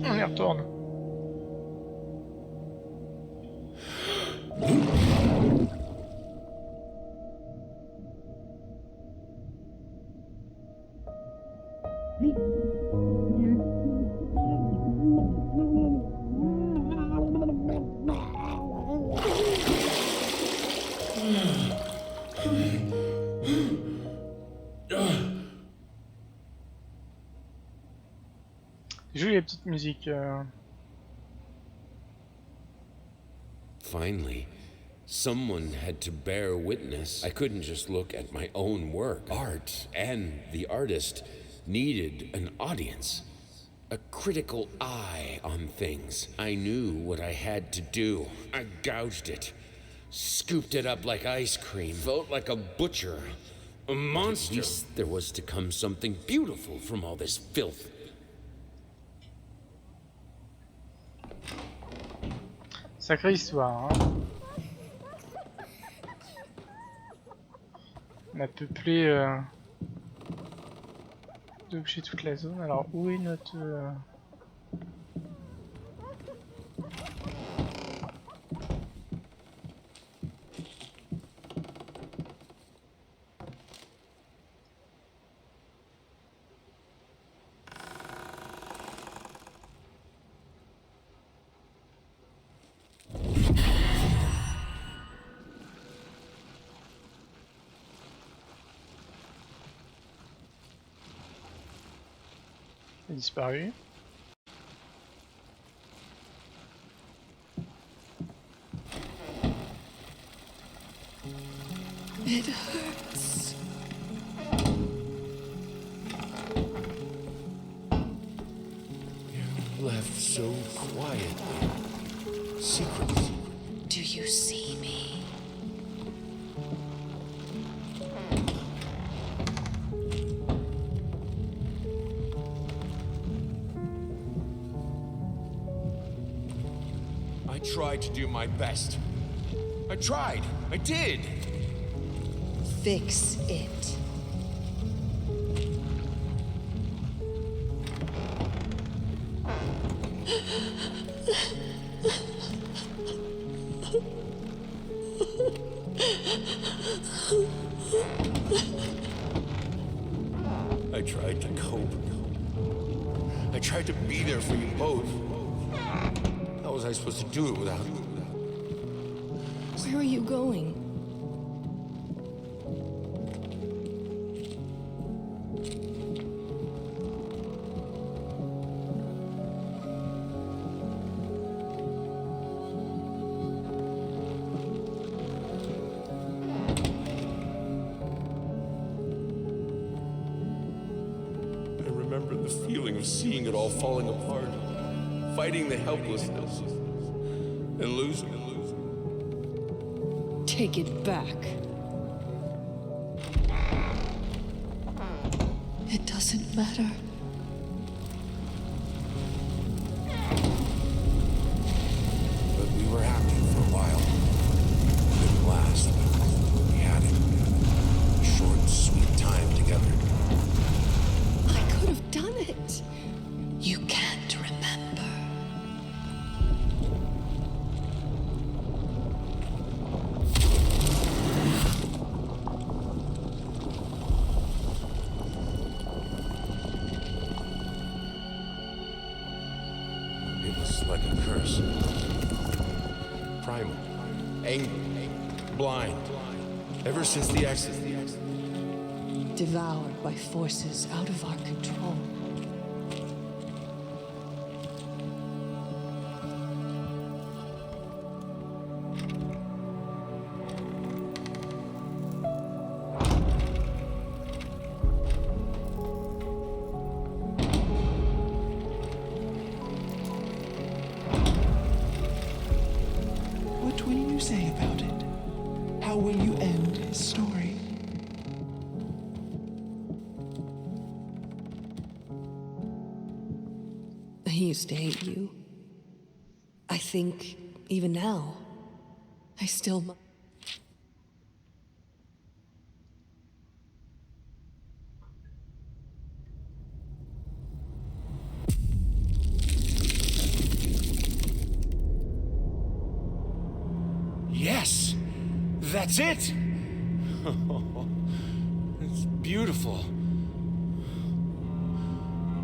On y retourne. Joue les petites musiques. Finally, someone had to bear witness. I couldn't just look at my own work. Art and the artist needed an audience. A critical eye on things. I knew what I had to do. I gouged it. Scooped it up like ice cream. Felt like a butcher. A monster. At least there was to come something beautiful from all this filth. Sacrée histoire, hein. On a peuplé d'objets toute la zone. Alors où est notre... disparu. It hurts. You left so quietly. Secretly. Do you see me? I tried to do my best. I tried. I did. Fix it. I tried to cope. I tried to be there for you both. How was I supposed to do it without you? Where are you going? I remember the feeling of seeing it all falling apart, fighting the helplessness, and losing. Take it back. It doesn't matter. But we were happy for a while. It didn't last, but we had it. A short, sweet time together. I could have done it. You can't remember. It was like a curse. Primal, angry, blind. Ever since the accident. Devoured by forces out of our control. What will you say about it? How will you end his story? He used to hate you. I think, even now, I still... Yes! That's it! It's beautiful.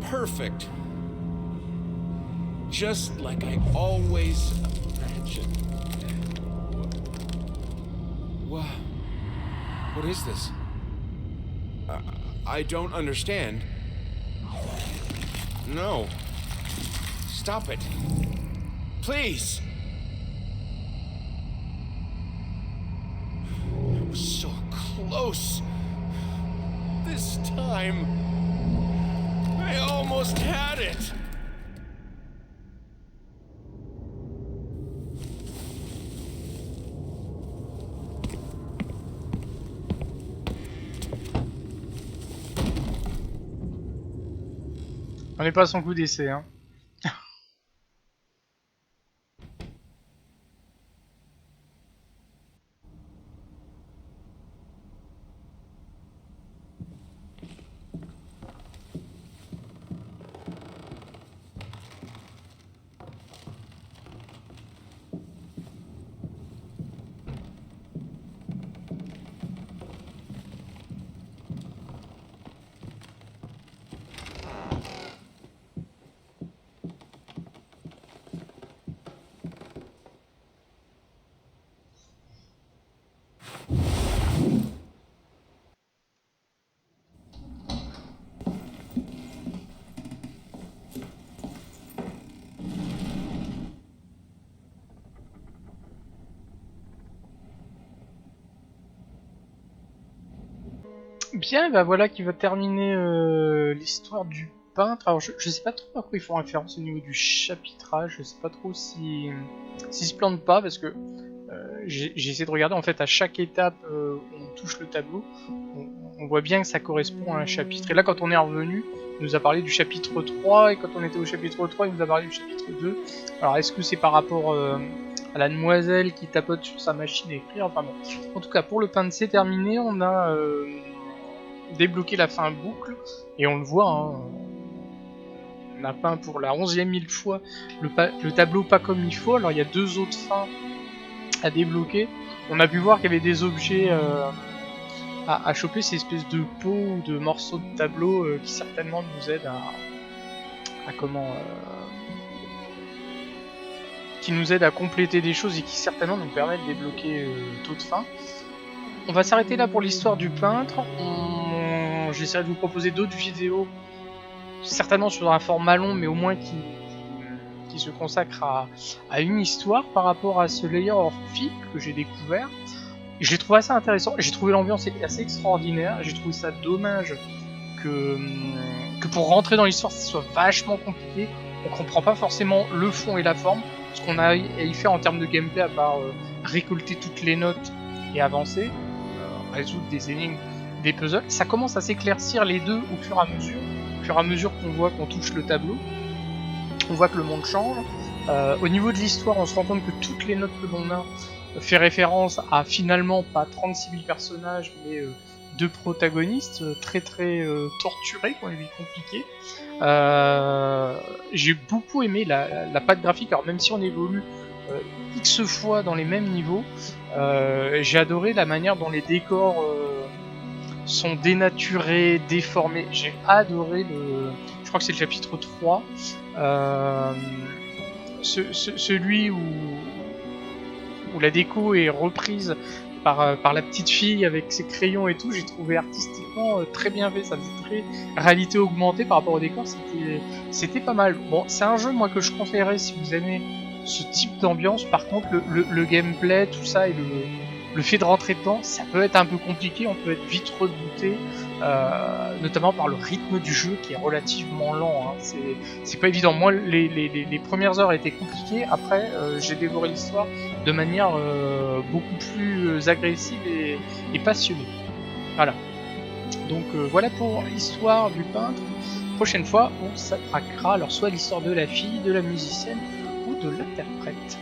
Perfect. Just like I always imagined. What is this? I don't understand. No. Stop it. Please. I was so close. This time, I almost had it. On n'est pas à son coup d'essai, hein. Bien, bah voilà qui va terminer l'histoire du peintre. Alors je sais pas trop à quoi ils font référence au niveau du chapitrage, je sais pas trop si s'ils se plantent pas parce que j'ai essayé de regarder en fait à chaque étape où on touche le tableau, on voit bien que ça correspond à un chapitre. Et là quand on est revenu, il nous a parlé du chapitre 3 et quand on était au chapitre 3, il nous a parlé du chapitre 2. Alors est-ce que c'est par rapport à la demoiselle qui tapote sur sa machine à écrire? Enfin bon. En tout cas pour le peintre c'est terminé, on a débloqué la fin boucle et on le voit, hein, on a peint pour la 11e fois le tableau pas comme il faut. Alors il y a deux autres fins à débloquer. On a pu voir qu'il y avait des objets à choper, ces espèces de pots ou de morceaux de tableau qui certainement nous aident qui nous aident à compléter des choses et qui certainement nous permettent de débloquer toute fin. On va s'arrêter là pour l'histoire du peintre. J'essaierai de vous proposer d'autres vidéos, certainement sur un format long, mais au moins qui se consacre à une histoire par rapport à ce layer horrifique que j'ai découvert. Et je l'ai trouvé assez intéressant, j'ai trouvé l'ambiance assez extraordinaire, j'ai trouvé ça dommage que pour rentrer dans l'histoire ça soit vachement compliqué, on comprend pas forcément le fond et la forme, ce qu'on a à y faire en termes de gameplay à part récolter toutes les notes et avancer, résoudre des énigmes, des puzzles. Ça commence à s'éclaircir les deux au fur et à mesure qu'on voit qu'on touche le tableau, on voit que le monde change. Au niveau de l'histoire, on se rend compte que toutes les notes que l'on a fait référence à finalement pas 36 000 personnages, mais 2 protagonistes très torturés, qui ont une vie compliquée. J'ai beaucoup aimé la patte graphique, alors même si on évolue X fois dans les mêmes niveaux, j'ai adoré la manière dont les décors sont dénaturés, déformés. J'ai adoré je crois que c'est le chapitre 3, celui où la déco est reprise par la petite fille avec ses crayons et tout. J'ai trouvé artistiquement très bien fait, ça faisait très réalité augmentée par rapport au décor, c'était pas mal. Bon, c'est un jeu moi que je conseillerais si vous aimez ce type d'ambiance. Par contre le gameplay, tout ça, et le fait de rentrer dedans, ça peut être un peu compliqué, on peut être vite rebooté, notamment par le rythme du jeu qui est relativement lent, hein. C'est pas évident. Moi, les premières heures étaient compliquées, après j'ai dévoré l'histoire de manière beaucoup plus agressive et passionnée. Voilà. Donc voilà pour l'histoire du peintre. Prochaine fois, on s'attraquera alors soit l'histoire de la fille, de la musicienne ou de l'interprète.